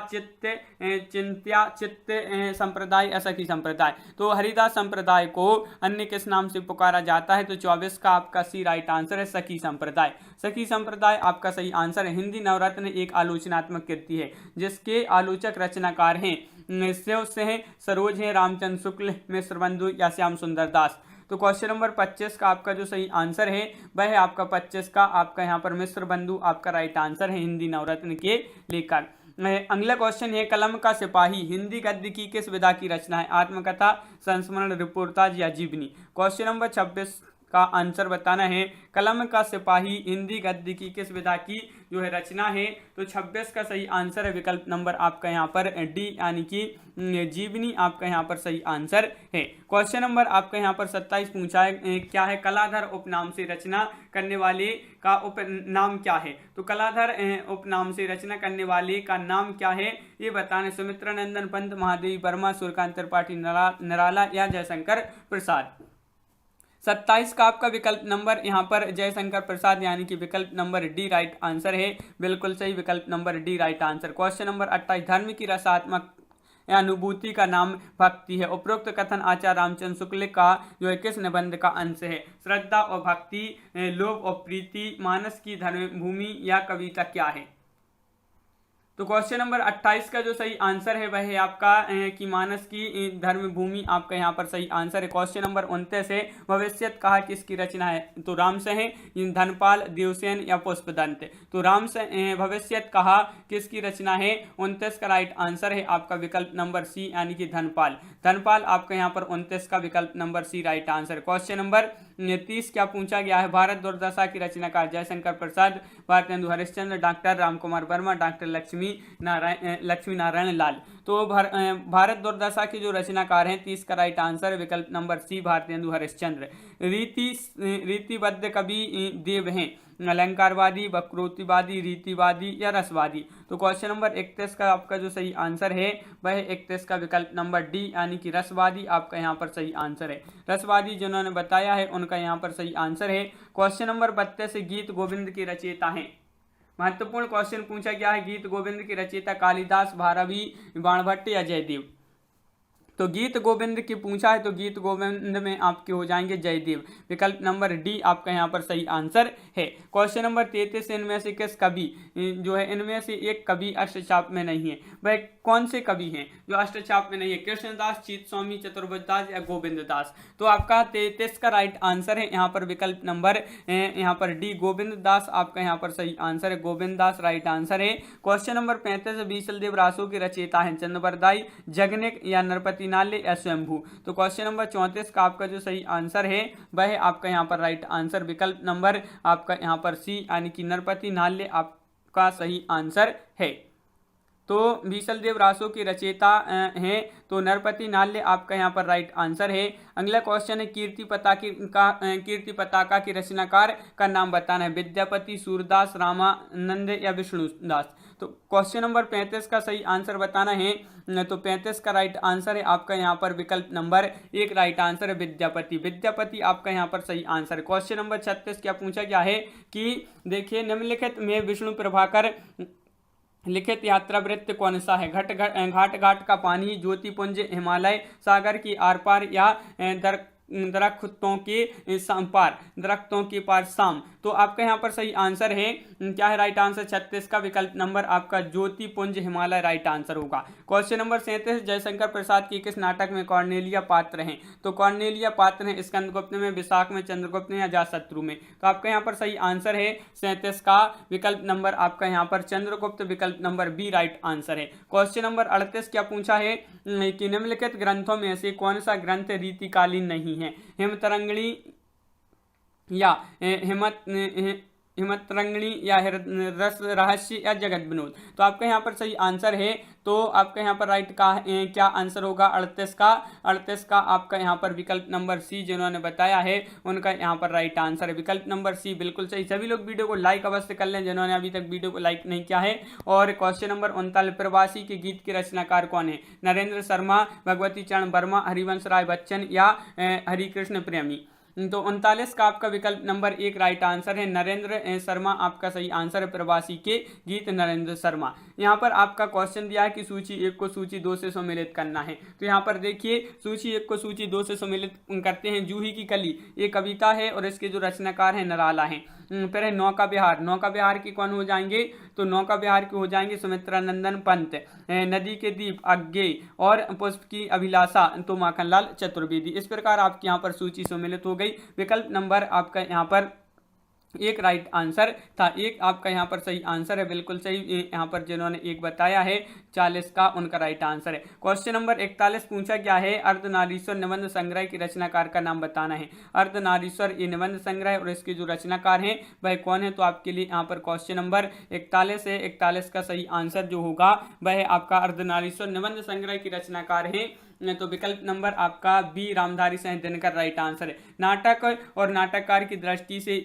चित्त संप्रदाय या सखी संप्रदाय। तो हरिदास संप्रदाय को अन्य किस नाम से पुकारा जाता है? तो 24 का आपका सी राइट आंसर है सखी संप्रदाय। सखी संप्रदाय आपका सही आंसर है। हिंदी नवरत्न एक आलोचनात्मक कृति है जिसके आलोचक रचनाकार हैं शिव सिंह, सरोज हैं, रामचंद्र शुक्ल, मिश्र बंधु या श्याम सुंदर दास। तो क्वेश्चन नंबर 25 का आपका जो सही आंसर है वह है आपका 25 का आपका यहाँ पर मिश्र बंधु आपका राइट आंसर है, हिंदी नवरत्न के लेखक। अगला क्वेश्चन है कलम का सिपाही हिंदी गद्य की किस विधा की रचना है? आत्मकथा, संस्मरण, रिपोर्टाज या जीवनी। क्वेश्चन नंबर 26 का आंसर बताना है कलम का सिपाही हिंदी गद्य की किस विधा की जो है रचना है? तो 26 का सही आंसर है विकल्प नंबर आपका यहाँ पर डी यानी कि जीवनी आपका यहाँ पर सही आंसर है। क्वेश्चन नंबर आपका यहाँ पर 27 पूछा है क्या है? कलाधर उपनाम से रचना करने वाले का उपनाम क्या है? तो कलाधर उपनाम से रचना करने वाले का नाम क्या है ये बताने। सुमित्रानंदन पंत, महादेवी वर्मा, सूर्यकांत त्रिपाठी निराला या जयशंकर प्रसाद। 27 का आपका विकल्प नंबर यहाँ पर जयशंकर प्रसाद यानी कि विकल्प नंबर डी राइट आंसर है, बिल्कुल सही, विकल्प number D right answer. Question number 28 धर्म की रसात्मक अनुभूति का नाम भक्ति है। उपरोक्त कथन आचार्य रामचंद्र शुक्ल का जो है किस निबंध का अंश है? श्रद्धा और भक्ति, लोभ और प्रीति, मानस की धर्मभूमि या कविता क्या है? तो क्वेश्चन नंबर 28 का जो सही आंसर है वह है आपका कि मानस की धर्मभूमि आपका यहाँ पर सही आंसर है। क्वेश्चन नंबर 29 है भविष्यत कहा किसकी रचना है? तो राम से है, धनपाल, देवसेन या पुष्पदंत? तो राम से भविष्यत कहा किसकी रचना है? 29 का राइट आंसर है आपका विकल्प नंबर सी यानी कि धनपाल। धनपाल आपका यहाँ पर 29 का विकल्प number C right answer. Question number 30 क्या पूछा गया है? भारत दुर्दशा की रचनाकार जयशंकर प्रसाद, भारतेंदु हरिश्चंद्र, डॉक्टर रामकुमार वर्मा, डॉक्टर लक्ष्मी नारायण लाल। तो भारत दुर्दशा की जो रचनाकार हैं 30 का राइट आंसर विकल्प नंबर सी भारतेंदु हरिश्चंद्र। रीतिबद्ध कवि देव हैं? अलंकारवादी, वक्रोक्तिवादी, रीतिवादी या रसवादी? तो क्वेश्चन नंबर 31 का आपका जो सही आंसर है वह 31 का विकल्प नंबर डी यानी कि रसवादी आपका यहाँ पर सही आंसर है। रसवादी जिन्होंने बताया है उनका यहाँ पर सही आंसर है। क्वेश्चन नंबर 32 गीत गोविंद के रचयिता हैं? महत्वपूर्ण क्वेश्चन पूछा गया है, गीत गोविंद के रचयिता कालिदास, भारवी, बाणभट्ट या जयदेव? तो गीत गोविंद की पूछा है तो गीत गोविंद में आपके हो जाएंगे जयदेव। विकल्प नंबर डी आपका यहाँ पर सही आंसर है। क्वेश्चन नंबर 33 इनमें से किस कवि जो है इनमें से एक कवि अष्टचाप में नहीं है? वह कौन से कवि हैं जो अष्टचाप में नहीं है? कृष्णदास, चित्तस्वामी, चतुर्भुजदास या गोविंद दास? तो आपका 33 का राइट आंसर है यहाँ पर विकल्प नंबर यहाँ पर डी गोविंद दास आपका यहाँ पर सही आंसर है। गोविंद दास राइट आंसर है। क्वेश्चन नंबर 35 बीसल देव रासो के रचयिता हैं? चंद्रबरदाई, जगनिक या नरपति नाल्य या स्वयंभू? तो क्वेश्चन नंबर 34 का आपका जो सही आंसर है वह आपका यहाँ पर राइट आंसर विकल्प नंबर आपका यहाँ पर सी यानी कि नरपति नाल्य आपका सही आंसर है। तो बीसल देव रासो के रचयिता हैं तो नरपति नाल्य आपका यहाँ पर राइट आंसर है। अगला क्वेश्चन है कीर्ति पताका की रचनाकार का नाम बताना है? विद्यापति, सूरदास, रामानंद या विष्णुदास? तो क्वेश्चन नंबर 35 का सही आंसर बताना है तो 35 का राइट आंसर है आपका यहाँ पर विकल्प नंबर 1 राइट आंसर है विद्यापति। विद्यापति आपका यहाँ पर सही आंसर है। क्वेश्चन नंबर 36 क्या पूछा गया है कि देखिए निम्नलिखित में विष्णु प्रभाकर लिखित यात्रा वृत्त कौन सा है? घाट घाट का पानी, ज्योतिपुंज, हिमालय, सागर की आर पार या दरख्तों के पार शाम? तो आपका यहाँ पर सही आंसर है क्या है राइट आंसर? 36 का विकल्प नंबर आपका ज्योतिपुंज हिमालय राइट आंसर होगा। क्वेश्चन नंबर 37 जयशंकर प्रसाद की किस नाटक में कॉर्नेलिया पात्र हैं? तो कॉर्नेलिया पात्र हैं स्कंदगुप्त में, विशाख में, चंद्रगुप्त में या अजातशत्रु में? तो आपका यहाँ पर सही आंसर है 37 का विकल्प नंबर आपका यहाँ पर चंद्रगुप्त विकल्प नंबर बी राइट आंसर है। क्वेश्चन नंबर 38 क्या पूछा है कि निम्नलिखित ग्रंथों में से कौन सा ग्रंथ रीतिकालीन नहीं है? हिमतरंगिणी या हिमतरंगिणी या रस रहस्य या जगत विनोद? तो आपका यहाँ पर सही आंसर है तो आपका यहाँ पर राइट का क्या आंसर होगा? 38 का आपका यहाँ पर विकल्प नंबर सी जिन्होंने बताया है उनका यहाँ पर राइट आंसर है विकल्प नंबर सी बिल्कुल सही। सभी लोग वीडियो को लाइक अवश्य कर लें जिन्होंने अभी तक वीडियो को लाइक नहीं किया है। और क्वेश्चन नंबर 39 प्रवासी के गीत के रचनाकार कौन है? नरेंद्र शर्मा, भगवती चरण वर्मा, हरिवंश राय बच्चन या हरिकृष्ण प्रेमी? तो 39 का आपका विकल्प नंबर 1 राइट आंसर है। नरेंद्र शर्मा आपका सही आंसर है। प्रवासी के गीत नरेंद्र शर्मा। यहाँ पर आपका क्वेश्चन दिया है कि सूची 1 को सूची 2 से सम्मिलित करना है। तो यहाँ पर देखिए सूची 1 को सूची 2 से सम्मिलित करते हैं। जूही की कली ये कविता है और इसके जो रचनाकार हैं नराला हैं। फिर है नौका विहार। नौका विहार की कौन हो जाएंगे? तो नौका विहार के हो जाएंगे सुमित्रा नंदन पंत। नदी के दीप अज्ञेय और पुष्प की अभिलाषा तो माखनलाल चतुर्वेदी। इस प्रकार आपकी यहाँ पर सूची सम्मिलित हो गई। विकल्प नंबर आपका यहाँ पर 1 राइट आंसर था। 1 आपका यहाँ पर सही आंसर है बिल्कुल सही। यहाँ पर जिन्होंने 1 बताया है 40 का उनका राइट आंसर है। क्वेश्चन नंबर 41 पूछा गया है अर्धनारीश्वर निबंध संग्रह की रचनाकार का नाम बताना है। अर्धनारीश्वर ये निबंध संग्रह और इसके जो रचनाकार हैं वह कौन है? तो आपके लिए यहाँ पर क्वेश्चन नंबर 41 है। 41 का सही आंसर जो होगा वह आपका अर्धनारीश्वर निबंध संग्रह की रचनाकार है तो विकल्प नंबर आपका B Ramdhari Singh Dinkar right answer है। नाटक और नाटककार की दृष्टि से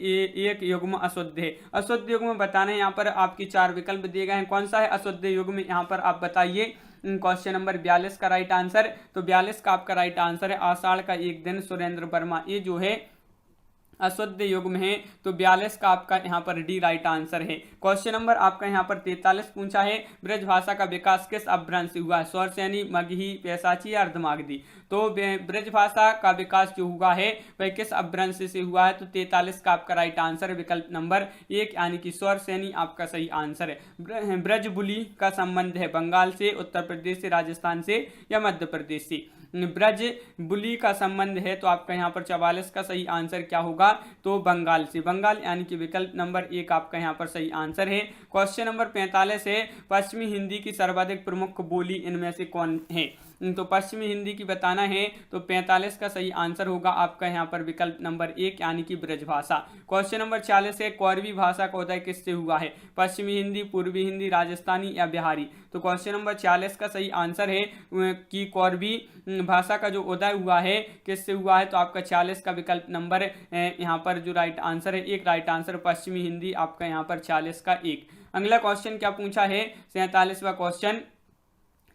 एक युग्म अशुद्ध है। अशुद्ध युग्म बताना है। यहाँ पर आपकी 4 विकल्प दिए गए हैं। कौन सा है अशुद्ध युग्म? यहाँ पर आप बताइए। क्वेश्चन नंबर 42 का राइट आंसर तो 42 का आपका राइट आंसर है आषाढ़ का एक दिन सुरेंद्र वर्मा। ये जो है अशुद्ध युग्म है, तो 42 का आपका यहाँ पर डी राइट आंसर है। क्वेश्चन नंबर आपका यहाँ पर 43 पूछा है, ब्रज भाषा का विकास किस अपभ्रंश से हुआ है? स्वर सैनी, मगही, पैसाची या अर्धमागधी? तो ब्रज भाषा का विकास जो हुआ है वह किस अपभ्रंश से हुआ है? तो 43 का आपका राइट आंसर है विकल्प नंबर 1 यानी कि स्वर सैनी आपका सही आंसर है। ब्रज बुली का संबंध है बंगाल से, उत्तर प्रदेश से, राजस्थान से या मध्य प्रदेश से? ब्रज बुली का संबंध है तो आपका यहाँ पर 44 का सही आंसर क्या होगा? तो बंगाल से, बंगाल यानी कि विकल्प नंबर 1 आपका यहाँ पर सही आंसर है। क्वेश्चन नंबर 45 है, पश्चिमी हिंदी की सर्वाधिक प्रमुख बोली इनमें से कौन है? तो पश्चिमी हिंदी की बताना है तो 45 का सही आंसर होगा आपका यहाँ पर विकल्प नंबर 1 यानी कि ब्रजभाषा। क्वेश्चन नंबर 46 है, कौरवी भाषा का उदय किससे हुआ है? पश्चिमी हिंदी, पूर्वी हिंदी, राजस्थानी या बिहारी? तो क्वेश्चन नंबर 46 का सही आंसर है कि कौरवी भाषा का जो उदय हुआ है किससे हुआ है? तो आपका 46 का विकल्प नंबर यहाँ पर जो राइट आंसर है, एक राइट आंसर पश्चिमी हिंदी आपका यहाँ पर 46 का 1। अगला क्वेश्चन क्या पूछा है? 47वां क्वेश्चन,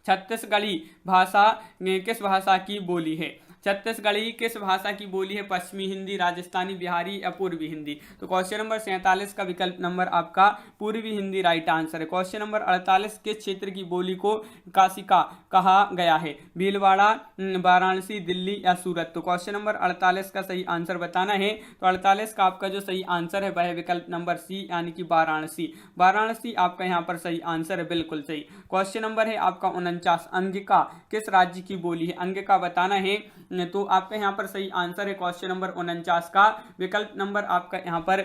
छत्तीसगढ़ी भाषा किस भाषा की बोली है? छत्तीसगढ़ी किस भाषा की बोली है? पश्चिमी हिंदी, राजस्थानी, बिहारी या पूर्वी हिंदी? तो क्वेश्चन नंबर 47 का विकल्प नंबर आपका पूर्वी हिंदी राइट आंसर है। क्वेश्चन नंबर 48, किस क्षेत्र की बोली को काशिका कहा गया है? भीलवाड़ा, वाराणसी, दिल्ली या सूरत? तो क्वेश्चन नंबर 48 का सही आंसर बताना है तो 48 का आपका जो सही आंसर है वह है विकल्प नंबर सी यानी कि वाराणसी। वाराणसी आपका यहाँ पर सही आंसर है, बिल्कुल सही। क्वेश्चन नंबर है आपका 49, अंगिका किस राज्य की बोली है? अंगिका बताना है तो आपका यहाँ पर सही आंसर है क्वेश्चन नंबर 49 का विकल्प नंबर आपका यहाँ पर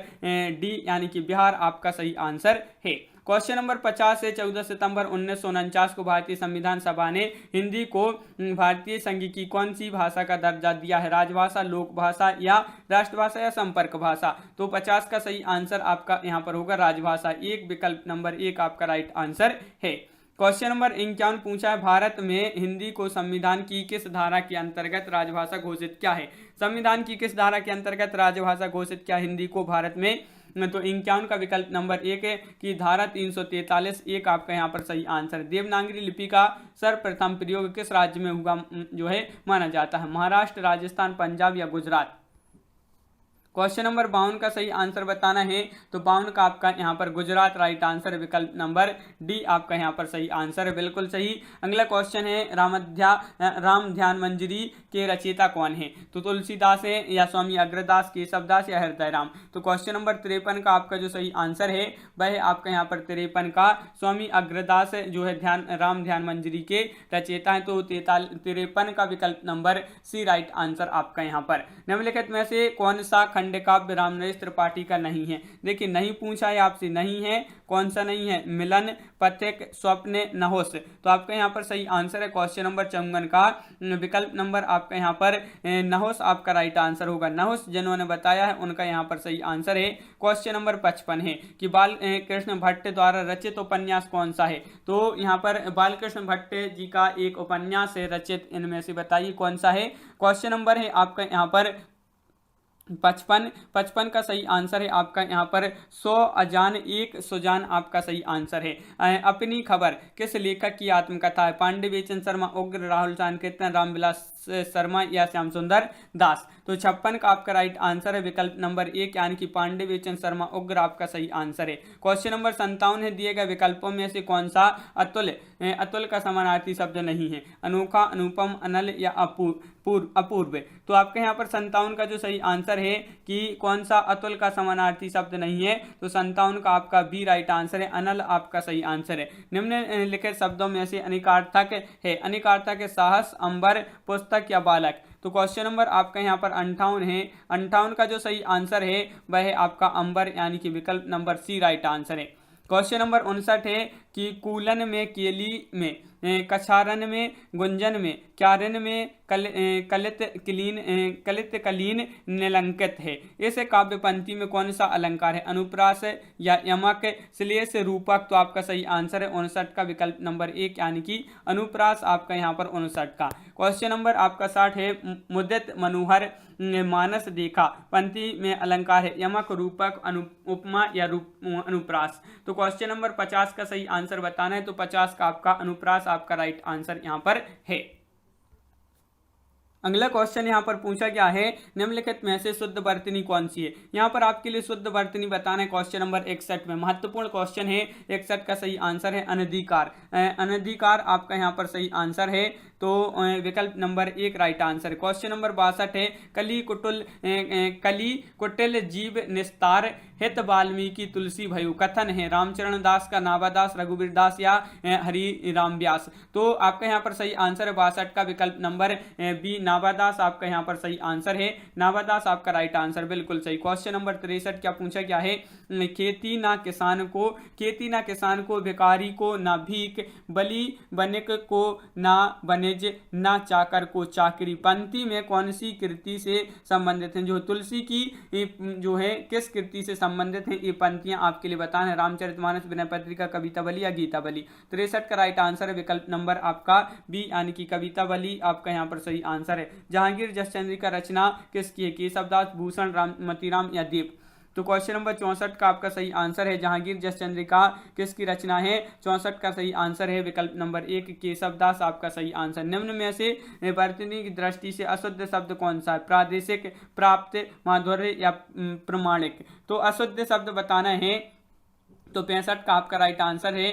डी यानी कि बिहार आपका सही आंसर है। क्वेश्चन नंबर 50 है, 14 सितंबर 1949 को भारतीय संविधान सभा ने हिंदी को भारतीय संघ की कौन सी भाषा का दर्जा दिया है? राजभाषा, लोक भाषा या राष्ट्रभाषा या संपर्क भाषा? तो 50 का सही आंसर आपका यहाँ पर होगा राजभाषा, एक विकल्प नंबर 1 आपका राइट आंसर है। क्वेश्चन नंबर 51 पूछा है, भारत में हिंदी को संविधान की किस धारा के अंतर्गत राजभाषा घोषित क्या है? संविधान की किस धारा के अंतर्गत राजभाषा घोषित क्या हिंदी को भारत में? तो 51 का विकल्प नंबर 1 है कि धारा 343 1 आपका यहाँ पर सही आंसर। देवनागरी लिपि का सर्वप्रथम प्रयोग किस राज्य में हुआ जो है माना जाता है? महाराष्ट्र, राजस्थान, पंजाब या गुजरात? क्वेश्चन नंबर 52 का सही आंसर बताना है तो 52 का आपका यहाँ पर गुजरात राइट आंसर, विकल्प नंबर डी आपका यहाँ पर सही आंसर है, बिल्कुल सही। अगला क्वेश्चन है, राम ध्यान मंजरी के रचयिता कौन है? तो तुलसीदास है या स्वामी अग्रदास, केशवदास या हृदय राम? तो क्वेश्चन नंबर 53 का आपका जो सही आंसर है वह है आपका यहाँ पर 53 का स्वामी अग्रदास जो है राम ध्यान मंजरी के रचयिता है। तो 53 का विकल्प नंबर सी राइट आंसर आपका यहाँ पर। निम्नलिखित में से कौन सा खंड काव्य रामनरेश त्रिपाठी का नहीं है? देखिए नहीं पूछा है आपसे, नहीं है, कौन सा नहीं है? मिलन, पथिक, स्वप्न, नहुस? तो आपका यहाँ पर सही आंसर है क्वेश्चन नंबर 54 का विकल्प नंबर आपका यहाँ पर नहुस आपका राइट आंसर होगा। नहुस जिन्होंने बताया है उनका यहाँ पर सही आंसर है। क्वेश्चन नंबर 55 है कि बाल कृष्ण भट्ट द्वारा रचित उपन्यास कौन सा है? तो यहाँ पर बाल कृष्ण भट्ट जी का एक उपन्यास है रचित, इनमें से बताइए कौन सा है? क्वेश्चन नंबर है आपका यहाँ पर 55 का सही आंसर है आपका यहाँ पर 100 अजान एक सुजान आपका सही आंसर है। अपनी खबर किस लेखक की आत्मकथा है? पांडे बेचन शर्मा, उग्र, राहुल सांकेतन, रामविलास शर्मा या श्याम सुंदर दास? तो 56 का आपका राइट आंसर है विकल्प नंबर 1 यानी कि पांडे बेचन शर्मा उग्र आपका सही आंसर है। क्वेश्चन नंबर 57 है, दिए गए विकल्पों में से कौन सा अतुल का समानार्थी शब्द नहीं है? अनोखा, अनुपम, अनल या अपूर्व? तो आपके यहाँ पर 57 का जो सही आंसर है कि कौन सा अतुल का समानार्थी शब्द नहीं है? तो 57 का आपका बी राइट आंसर है, अनल आपका सही आंसर है। निम्नलिखित शब्दों में से अनिकार्थक है? अनिकार्थक है साहस, अंबर, पुस्तक या बालक? तो क्वेश्चन नंबर आपका यहाँ पर 58 है। 58 का जो सही आंसर है वह है आपका अंबर यानी कि विकल्प नंबर सी राइट आंसर है। क्वेश्चन नंबर 59 है कि कूलन में, केली में, कछारन में, गुंजन में, क्यारन में कलित कलीन निलंकित है। इस काव्य पंक्ति में कौन सा अलंकार है? अनुप्रास या यमक, श्लेष, रूपक? तो आपका सही आंसर है 59 का विकल्प नंबर 1 यानी कि अनुप्रास आपका यहाँ पर 59 का। क्वेश्चन नंबर आपका 60 है, मुदित, मनोहर, मानस देखा पंक्ति में अलंकार है? यमक, रूपक, उपमा या अनुप्रास? तो क्वेश्चन नंबर 50 का सही आंसर बताना है तो 50 का आपका अनुप्रास आपका राइट आंसर यहाँ पर है। अगला क्वेश्चन यहाँ पर पूछा गया है, निम्नलिखित में से शुद्ध वर्तनी कौन सी है। यहाँ पर आपके लिए शुद्ध वर्तनी बताना है क्वेश्चन नंबर 61 में। महत्वपूर्ण क्वेश्चन है। 61 का सही आंसर है अनधिकार। अनधिकार आपका यहाँ पर सही आंसर है, तो विकल्प number 1 right answer. Question number 62 है, कली कुटिल जीव निस्तार हित वाल्मीकि तुलसी भयु कथन है रामचरण दास का, नावादास, रघुवीर दास या हरि राम व्यास। तो आपका यहाँ पर सही आंसर है 62 का विकल्प नंबर बी नावादास आपका यहाँ पर सही आंसर है। नावादास आपका राइट आंसर, बिल्कुल सही। क्वेश्चन नंबर 63 क्या पूछा गया है, खेती ना किसान को भिखारी को ना भीख, बलि बनिक को ना वनिज, ना चाकर को चाकरी। पंक्ति में कौन सी कृति से संबंधित है। जो तुलसी की जो है किस कृति से संबंधित है, ये पंक्तियां आपके लिए बताना है। रामचरितमानस, विनय पत्रिका, कविता बली या गीता बली। 63 का राइट आंसर है विकल्प नंबर आपका बी यानी कि कविता बली आपका यहाँ पर सही आंसर है। जहांगीर जसचंद्र का रचना किसकी है, केशवदास, भूषण, मोतीराम या दीप। तो क्वेश्चन नंबर 64 का आपका सही आंसर है जहांगीर जसचंद्रिका किसकी रचना है। 64 का सही आंसर है विकल्प नंबर 1 केशवदास आपका सही आंसर। निम्न में से वर्तनी की दृष्टि से अशुद्ध शब्द कौन सा है, प्रादेशिक, प्राप्त, माधुर्य या प्रमाणिक। तो अशुद्ध शब्द बताना है, तो 65 का आपका राइट आंसर है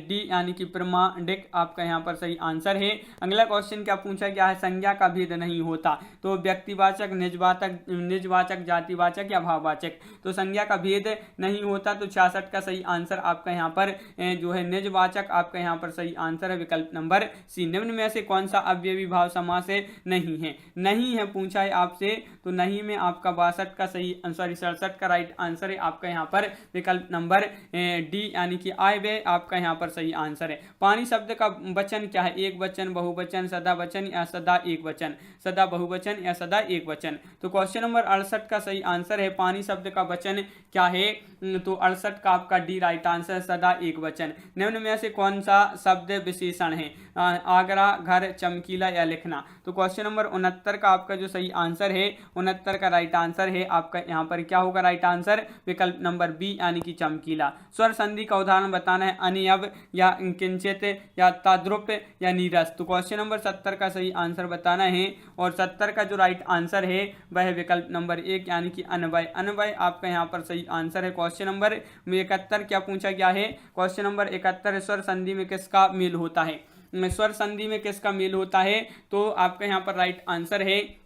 डी यानी कि प्रमाणिक आपका यहाँ पर सही आंसर है। अगला क्वेश्चन क्या पूछा गया है, संज्ञा का भेद नहीं होता। तो व्यक्तिवाचक, निजवाचक, जातिवाचक या भाववाचक। तो संज्ञा का भेद नहीं होता, तो 66 का सही आंसर आपका यहाँ पर जो है निजवाचक आपका यहाँ पर सही आंसर है विकल्प नंबर सी। निम्न में से कौन सा अवयवी भाव समास नहीं है, नहीं है पूछा है आपसे, तो नहीं में आपका 62 का सही 67 का राइट आंसर है आपका यहाँ पर विकल्प नंबर डी यानी कि आय व्यय आपका यहाँ पर सही आंसर है। पानी शब्द का वचन क्या है, एक वचन, बहुवचन, सदा वचन या सदा एक वचन, सदा बहुवचन या सदा एक वचन। तो क्वेश्चन नंबर 68 का सही आंसर है पानी शब्द का वचन क्या है, तो 68 का आपका डी राइट आंसर, सदा एक वचन। निम्न में से कौन सा शब्द विशेषण है, आगरा, घर, चमकीला या लिखना। तो क्वेश्चन नंबर 69 का आपका जो सही आंसर है 69 का राइट आंसर है आपका यहाँ पर क्या होगा राइट आंसर, विकल्प नंबर बी यानी कि चमकीला। स्वर संधि का उदाहरण बताना है, अनियव या किंचित या ताद्रुप या नीरस। तो क्वेश्चन नंबर 70 का सही आंसर बताना है, और 70 का जो राइट आंसर है वह विकल्प नंबर 1 यानी कि अन्वय। अन्वय आपका यहाँ पर सही आंसर है। क्वेश्चन नंबर 71 क्या पूछा गया है, क्वेश्चन नंबर 71 स्वर संधि में किसका मेल होता है, स्वर संधि में किसका मेल होता है। तो आपका यहाँ पर राइट आंसर है,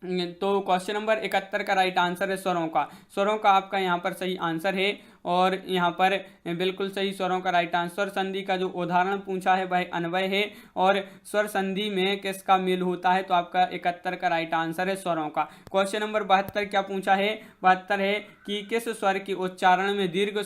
तो क्वेश्चन नंबर 71 का राइट आंसर है स्वरों का। स्वरों का आपका यहाँ पर सही आंसर है, और यहाँ पर बिल्कुल सही स्वरों का राइट आंसर। संधि का जो उदाहरण पूछा है वह अन्वय है, और स्वर संधि में किसका मेल होता है, तो आपका 71 का राइट आंसर है स्वरों का। क्वेश्चन नंबर 72 क्या पूछा है, 72 है कि किस स्वर के उच्चारण में दीर्घ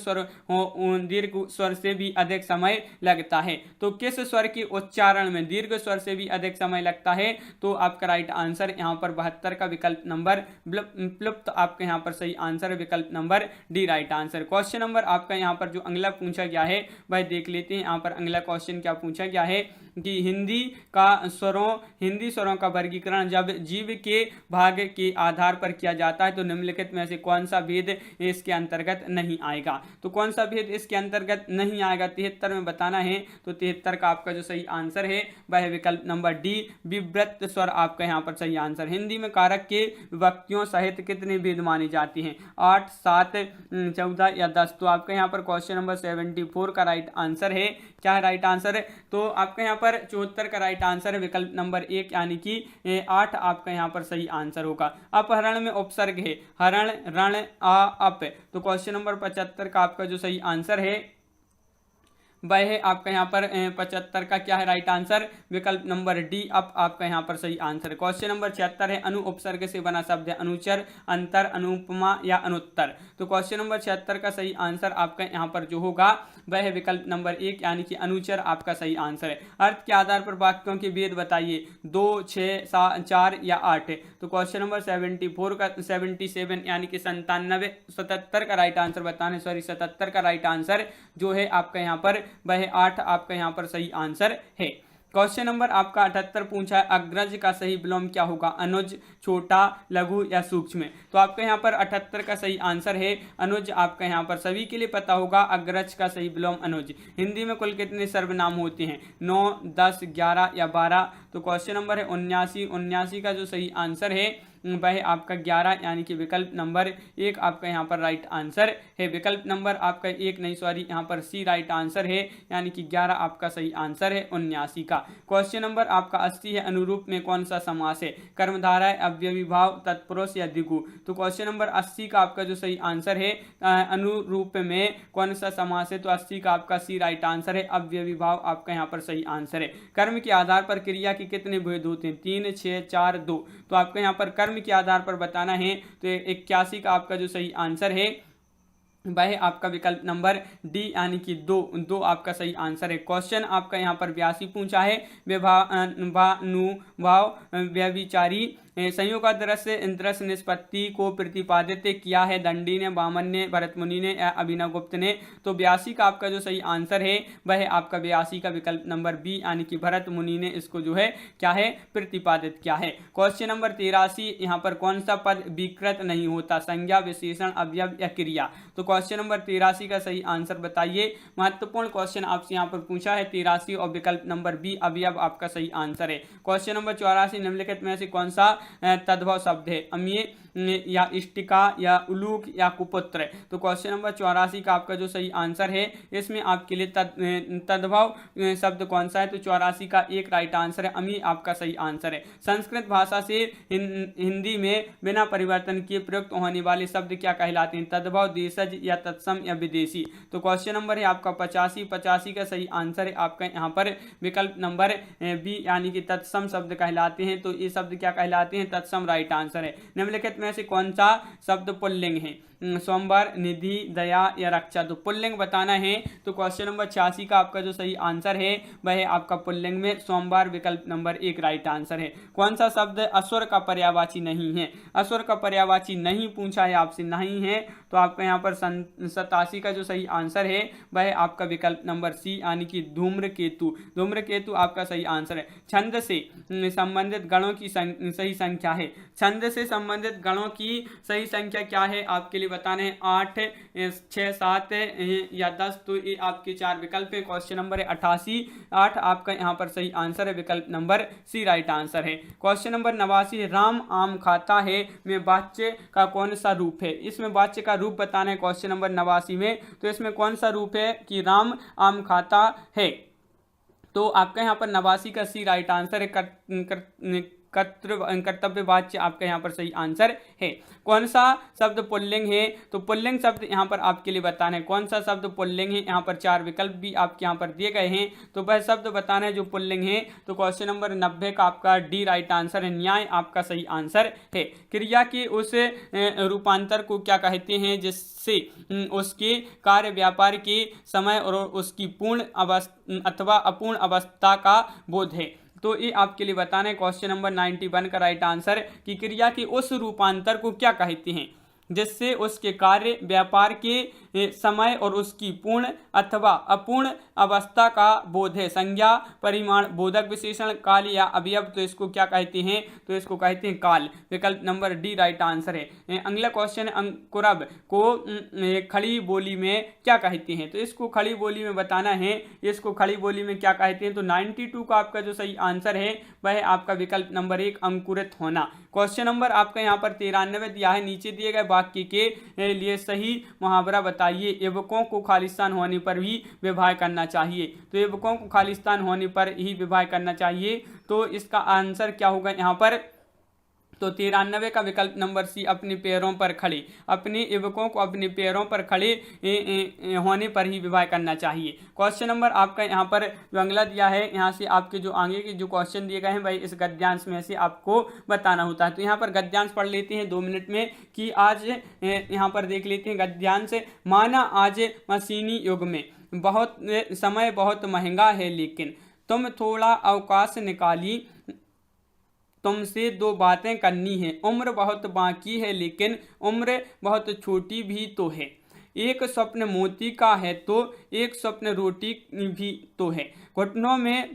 स्वर से भी अधिक समय लगता है। तो किस स्वर के उच्चारण में दीर्घ स्वर से भी अधिक समय लगता है, तो आपका राइट आंसर यहाँ पर 72 का विकल्प नंबर प्लुप्त आपके यहाँ पर सही आंसर है विकल्प number D right answer. Question number आपका यहाँ पर जो अगला पूछा गया है वह देख लेते हैं। यहाँ पर अगला क्वेश्चन क्या पूछा गया है कि हिंदी स्वरों का वर्गीकरण जब जीव के भाग के आधार पर किया जाता है तो निम्नलिखित में से कौन सा भेद इसके अंतर्गत नहीं आएगा। तो कौन सा भेद इसके अंतर्गत नहीं आएगा, 73 में बताना है। तो 73 का आपका जो सही आंसर है वह विकल्प नंबर डी विव्रत स्वर आपका यहाँ पर सही आंसर। हिंदी में कारक के विभक्तियों सहित कितने भेद मानी जाती हैं, 8, 7, 14 या 10। तो आपका यहाँ पर क्वेश्चन नंबर 74 का राइट आंसर है, क्या है राइट आंसर है, तो आपका यहाँ पर 74 का राइट आंसर है विकल्प नंबर 1 यानी कि 8 आपका यहाँ पर सही आंसर होगा। अपहरण में उपसर्ग है हरण, रण, आ, अप। तो क्वेश्चन नंबर 75 का आपका जो सही आंसर है वह है आपका यहाँ पर 75 का क्या है राइट आंसर, विकल्प नंबर डी अप आपका यहाँ पर सही आंसर। क्वेश्चन नंबर 76 है अनु उपसर्ग से बना शब्द है अनुचर, अंतर, अनुपमा या अनुत्तर। तो क्वेश्चन नंबर 76 का सही आंसर आपका यहाँ पर जो होगा वह है विकल्प नंबर 1 यानी कि अनुचर आपका सही आंसर है। अर्थ के आधार पर वाक्यों के भेद बताइए, 2, 6, 4 या 8। तो क्वेश्चन नंबर 77 यानी कि 77 का राइट आंसर बताने, 77 का राइट आंसर जो है आपका यहाँ पर वह 8 आपका यहाँ पर सही आंसर है। क्वेश्चन नंबर आपका 78 पूछा है, अग्रज का सही विलोम क्या होगा? अनुज, छोटा, लघु या सूक्ष्म? तो आपका यहाँ पर 78 का सही आंसर है अनुज। आपका यहाँ पर सभी के लिए पता होगा अग्रज का सही विलोम अनुज। हिंदी में कुल कितने सर्वनाम होते हैं? 9, 10, 11 या 12? तो क्वेश्चन नंबर है 79। 79 का जो सही आंसर है वह आपका 11 यानी कि विकल्प नंबर 1 आपका यहाँ पर राइट आंसर है। विकल्प नंबर आपका 1 नहीं, सॉरी, यहाँ पर सी राइट आंसर है, यानी कि 11 आपका सही आंसर है 79 का। क्वेश्चन नंबर आपका 80 है, अनुरूप में कौन सा समास है? कर्मधारय, अव्ययी भाव, तत्पुरुष या द्विगु? तो क्वेश्चन नंबर 80 का आपका जो सही आंसर है अनुरूप में कौन सा समास है? तो 80 का आपका सी राइट आंसर है, अव्ययी भाव आपका यहाँ पर सही आंसर है। कर्म के आधार पर क्रिया के कितने भेद होते हैं? 3, 6, 4, 2? तो आपका यहाँ पर कर्म के आधार पर बताना है, तो 81 का आपका जो सही आंसर है वह आपका विकल्प नंबर डी यानी कि 2 आपका सही आंसर है। क्वेश्चन आपका यहाँ पर 82 पूछा है, व्यभानुभाव व्यभिचारी संयोग का दृश्य निष्पत्ति को प्रतिपादित किया है दंडी ने, वामन ने, भरत मुनि ने या अभिनव गुप्त ने? तो 82 का आपका जो सही आंसर है वह आपका 82 का विकल्प नंबर बी यानी कि भरत मुनि ने इसको जो है क्या है प्रतिपादित किया है। क्वेश्चन नंबर 83, यहाँ पर कौन सा पद विकृत नहीं होता? संज्ञा, विशेषण, अवयव या क्रिया? तो क्वेश्चन नंबर 83 का सही आंसर बताइए। महत्वपूर्ण क्वेश्चन आपसे यहाँ पर पूछा है 83 और विकल्प नंबर बी अवयव आपका सही आंसर है। क्वेश्चन नंबर 84, निम्नलिखित में से कौन सा तद्भव शब्द है? अमीय या इष्टिका या उलूक या कुपुत्र? तो क्वेश्चन नंबर 84 का आपका जो सही आंसर है इसमें आपके लिए तद्भव शब्द कौन सा है? तो 84 का एक राइट आंसर है, अमीय आपका सही आंसर है। संस्कृत भाषा से हिंदी में बिना परिवर्तन किए प्रयुक्त होने वाले शब्द क्या कहलाते हैं? तद्भव, देशज या तत्सम या विदेशी? तो क्वेश्चन नंबर है आपका 85 का सही आंसर है आपका यहाँ पर विकल्प नंबर बी यानी कि तत्सम शब्द कहलाते हैं। तो ये शब्द क्या कहलाते हैं? तत्सम राइट आंसर है। निम्नलिखित में से कौन सा शब्द पुल्लिंग है? सोमवार, निधि, दया या रक्षा? तो पुल्लिंग बताना है। तो क्वेश्चन नंबर 86 का आपका जो सही आंसर है वह आपका पुल्लिंग में सोमवार विकल्प नंबर 1 राइट आंसर है। कौन सा शब्द असुर का पर्यायवाची नहीं है? असुर का पर्यायवाची नहीं पूछा है आपसे, नहीं है, तो आपका यहाँ पर 87 का जो सही आंसर है वह आपका विकल्प नंबर सी यानी कि धूम्रकेतु। धूम्रकेतु आपका सही आंसर है। छंद से संबंधित गणों की सही संख्या है? छंद से संबंधित गणों की सही संख्या क्या है आपके लिए बताने हैं? 8, 6, 7 या 10? तो ये आपके 4 विकल्प है। क्वेश्चन नंबर है 88, 8 आपका यहाँ पर सही आंसर है, विकल्प नंबर सी राइट आंसर है। क्वेश्चन नंबर 89, राम आम खाता है में वाच्य का कौन सा रूप है? इसमें वाच्य का रूप बताना है क्वेश्चन नंबर 89 में। तो इसमें कौन सा रूप है कि राम आम खाता है? तो आपका यहाँ पर 89 का सी राइट आंसर है, कर्तव्य वाच्य आपका यहाँ पर सही आंसर है। कौन सा शब्द पुल्लिंग है? तो पुल्लिंग शब्द यहाँ पर आपके लिए बताना है कौन सा शब्द पुल्लिंग है। यहाँ पर 4 विकल्प भी आपके यहाँ पर दिए गए हैं, तो वह शब्द बताना है जो पुल्लिंग है। तो क्वेश्चन नंबर 90 का आपका डी राइट आंसर है, न्याय आपका सही आंसर है। क्रिया के उस रूपांतर को क्या कहते हैं जिससे उसके कार्य व्यापार के समय और उसकी पूर्ण अवस्था अथवा अपूर्ण अवस्था का बोध है? तो ये आपके लिए बताना है क्वेश्चन नंबर 91 का राइट आंसर कि क्रिया के उस रूपांतर को क्या कहते हैं जिससे उसके कार्य व्यापार के समय और उसकी पूर्ण अथवा अपूर्ण अवस्था का बोध है। संज्ञा, परिमाण, बोधक विशेषण, काल या अवयव? तो इसको क्या कहते हैं? तो इसको कहते हैं काल, विकल्प नंबर डी राइट आंसर है। अगला क्वेश्चन, अंकुरब को खड़ी बोली में क्या कहते हैं? तो इसको खड़ी बोली में बताना है, इसको खड़ी बोली में क्या कहते हैं? तो 92 का आपका जो सही आंसर है वह आपका विकल्प नंबर 1 अंकुरित होना। क्वेश्चन नंबर आपका यहाँ पर 93 दिया है, नीचे दिए गए वाक्य के लिए सही मुहावरा बताइए। युवकों को खालिस्तान होने पर भी विवाह करना चाहिए। तो युवकों को खालिस्तान होने पर ही विवाह करना चाहिए, तो इसका आंसर क्या होगा यहाँ पर? तो 93 का विकल्प नंबर सी अपने पैरों पर खड़े, अपने युवकों को अपने पैरों पर खड़े होने पर ही विवाह करना चाहिए। क्वेश्चन नंबर आपका यहाँ पर जो अगला दिया है, यहाँ से आपके जो आगे के जो क्वेश्चन दिए गए हैं भाई इस गद्यांश में से आपको बताना होता है। तो यहाँ पर गद्यांश पढ़ लेते हैं 2 मिनट में कि आज यहाँ पर देख लेते हैं गद्यांश। माना आज मशीनी युग में बहुत समय बहुत महंगा है, लेकिन तुम थोड़ा अवकाश निकाली, तुमसे 2 बातें करनी है। उम्र बहुत बाकी है लेकिन उम्र बहुत छोटी भी तो है। एक स्वप्न मोती का है तो एक स्वप्न रोटी भी तो है। घुटनों में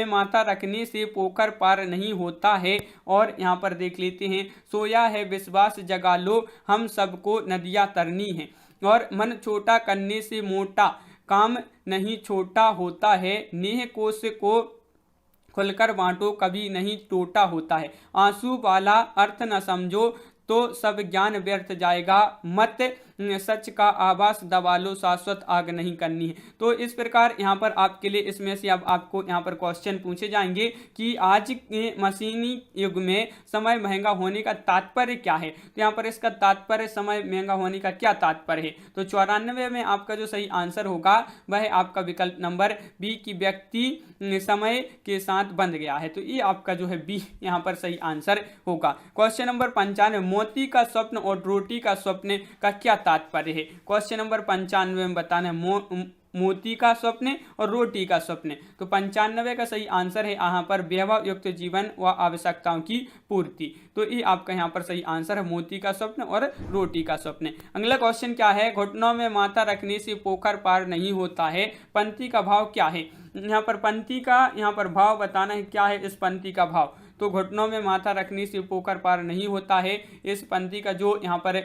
माथा रखने से पोखर पार नहीं होता है। और यहाँ पर देख लेते हैं, सोया है विश्वास जगा लो हम सबको नदियाँ तरनी है। और मन छोटा करने से मोटा काम नहीं छोटा होता है। नेह कोश को खुलकर बांटो कभी नहीं टूटा होता है। आंसू वाला अर्थ न समझो तो सब ज्ञान व्यर्थ जाएगा। मत सच का आभास दबा लो शाश्वत आग नहीं करनी है। तो इस प्रकार यहाँ पर आपके लिए इसमें से अब आपको यहाँ पर क्वेश्चन पूछे जाएंगे कि आज के मशीनी युग में समय महंगा होने का तात्पर्य क्या है। तो यहाँ पर इसका तात्पर्य, समय महंगा होने का क्या तात्पर्य है, तो 94 में आपका जो सही आंसर होगा वह आपका विकल्प नंबर बी की व्यक्ति समय के साथ बंध गया है। तो ये आपका जो है बी यहाँ पर सही आंसर होगा। क्वेश्चन नंबर 95, मोती का स्वप्न और रोटी का स्वप्न का क्या तात्पर्य है। क्वेश्चन नंबर 95 में बताना है मोती का स्वप्न और रोटी का स्वप्न। तो 95 का सही आंसर है यहाँ पर वैभव युक्त जीवन व आवश्यकताओं की पूर्ति। तो ये आपका यहाँ पर सही आंसर है मोती का स्वप्न और रोटी का स्वप्न। अगला क्वेश्चन क्या है, घुटनों में माथा रखने से पोखर पार नहीं होता है। पंक्ति का भाव क्या है। यहाँ पर पंक्ति का यहाँ पर भाव बताना है, क्या है इस पंक्ति का भाव। तो घुटनों में माथा रखने से पोखर पार नहीं होता है, इस पंक्ति का जो यहाँ पर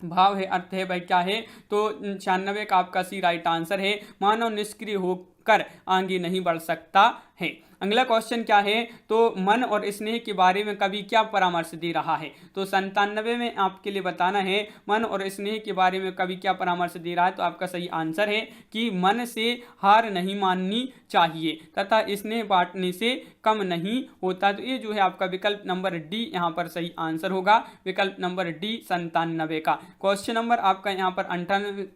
भाव है, अर्थ है भाई क्या है। तो 96 का आपका सी राइट आंसर है। मानव निष्क्रिय होकर आगे नहीं बढ़ सकता है। अगला क्वेश्चन क्या है, तो मन और स्नेह के बारे में कवि क्या परामर्श दे रहा है। तो 97 में आपके लिए बताना है मन और स्नेह के बारे में कवि क्या परामर्श दे रहा है। तो आपका सही आंसर है कि मन से हार नहीं माननी चाहिए तथा स्नेह बांटने से कम नहीं होता। तो ये जो है आपका विकल्प नंबर डी यहाँ पर सही आंसर होगा, विकल्प नंबर डी 97 का। क्वेश्चन नंबर आपका यहाँ पर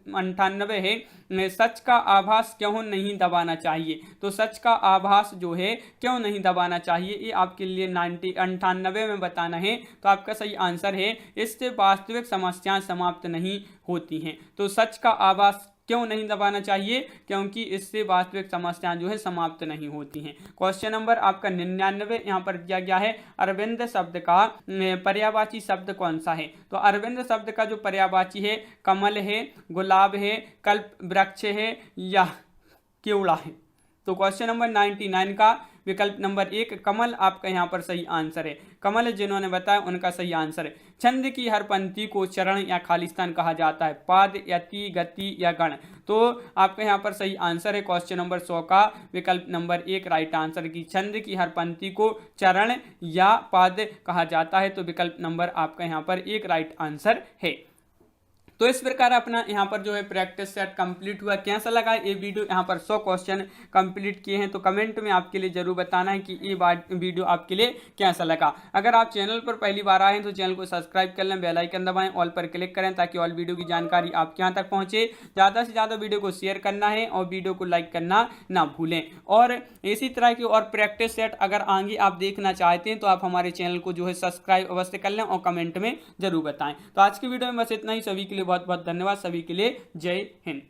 98 है, सच का आभास क्यों नहीं दबाना चाहिए। तो सच का आभास जो है क्यों नहीं दबाना चाहिए, ये आपके लिए 98 में बताना है। तो आपका सही आंसर है, इससे वास्तविक समस्याएं समाप्त नहीं होती हैं। तो सच का आभास क्यों नहीं दबाना चाहिए, क्योंकि इससे वास्तविक समस्याएं जो है समाप्त नहीं होती हैं। क्वेश्चन नंबर आपका 99 यहाँ पर दिया गया है, अरविंद शब्द का पर्यायवाची शब्द कौन सा है। तो अरविंद शब्द का जो पर्यायवाची है, कमल है, गुलाब है, कल्प वृक्ष है या केवड़ा है। तो क्वेश्चन नंबर 99 का विकल्प नंबर 1 कमल आपका यहाँ पर सही आंसर है। कमल जिन्होंने बताया उनका सही आंसर है। छंद की हर पंक्ति को चरण या खालिस्तान कहा जाता है, पाद या ती, गति या गण। तो आपका यहाँ पर सही आंसर है क्वेश्चन नंबर 100 का विकल्प नंबर 1 राइट आंसर की छंद की हर पंक्ति को चरण या पाद कहा जाता है। तो विकल्प नंबर आपका यहाँ पर 1 राइट आंसर है। तो इस प्रकार अपना यहाँ पर जो है प्रैक्टिस सेट कंप्लीट हुआ। कैसा लगा ये वीडियो, यहाँ पर 100 क्वेश्चन कंप्लीट किए हैं। तो कमेंट में आपके लिए जरूर बताना है कि ये वीडियो आपके लिए कैसा लगा। अगर आप चैनल पर पहली बार आए हैं तो चैनल को सब्सक्राइब कर लें, बेल आइकन दबाएं, ऑल पर क्लिक करें ताकि ऑल वीडियो की जानकारी आपके यहाँ तक पहुँचे। ज़्यादा से ज़्यादा वीडियो को शेयर करना है और वीडियो को लाइक करना ना भूलें। और इसी तरह की और प्रैक्टिस सेट अगर आगे आप देखना चाहते हैं तो आप हमारे चैनल को जो है सब्सक्राइब अवश्य कर लें और कमेंट में जरूर बताएं। तो आज की वीडियो में बस इतना ही। सभी के लिए बहुत बहुत धन्यवाद। सभी के लिए जय हिंद।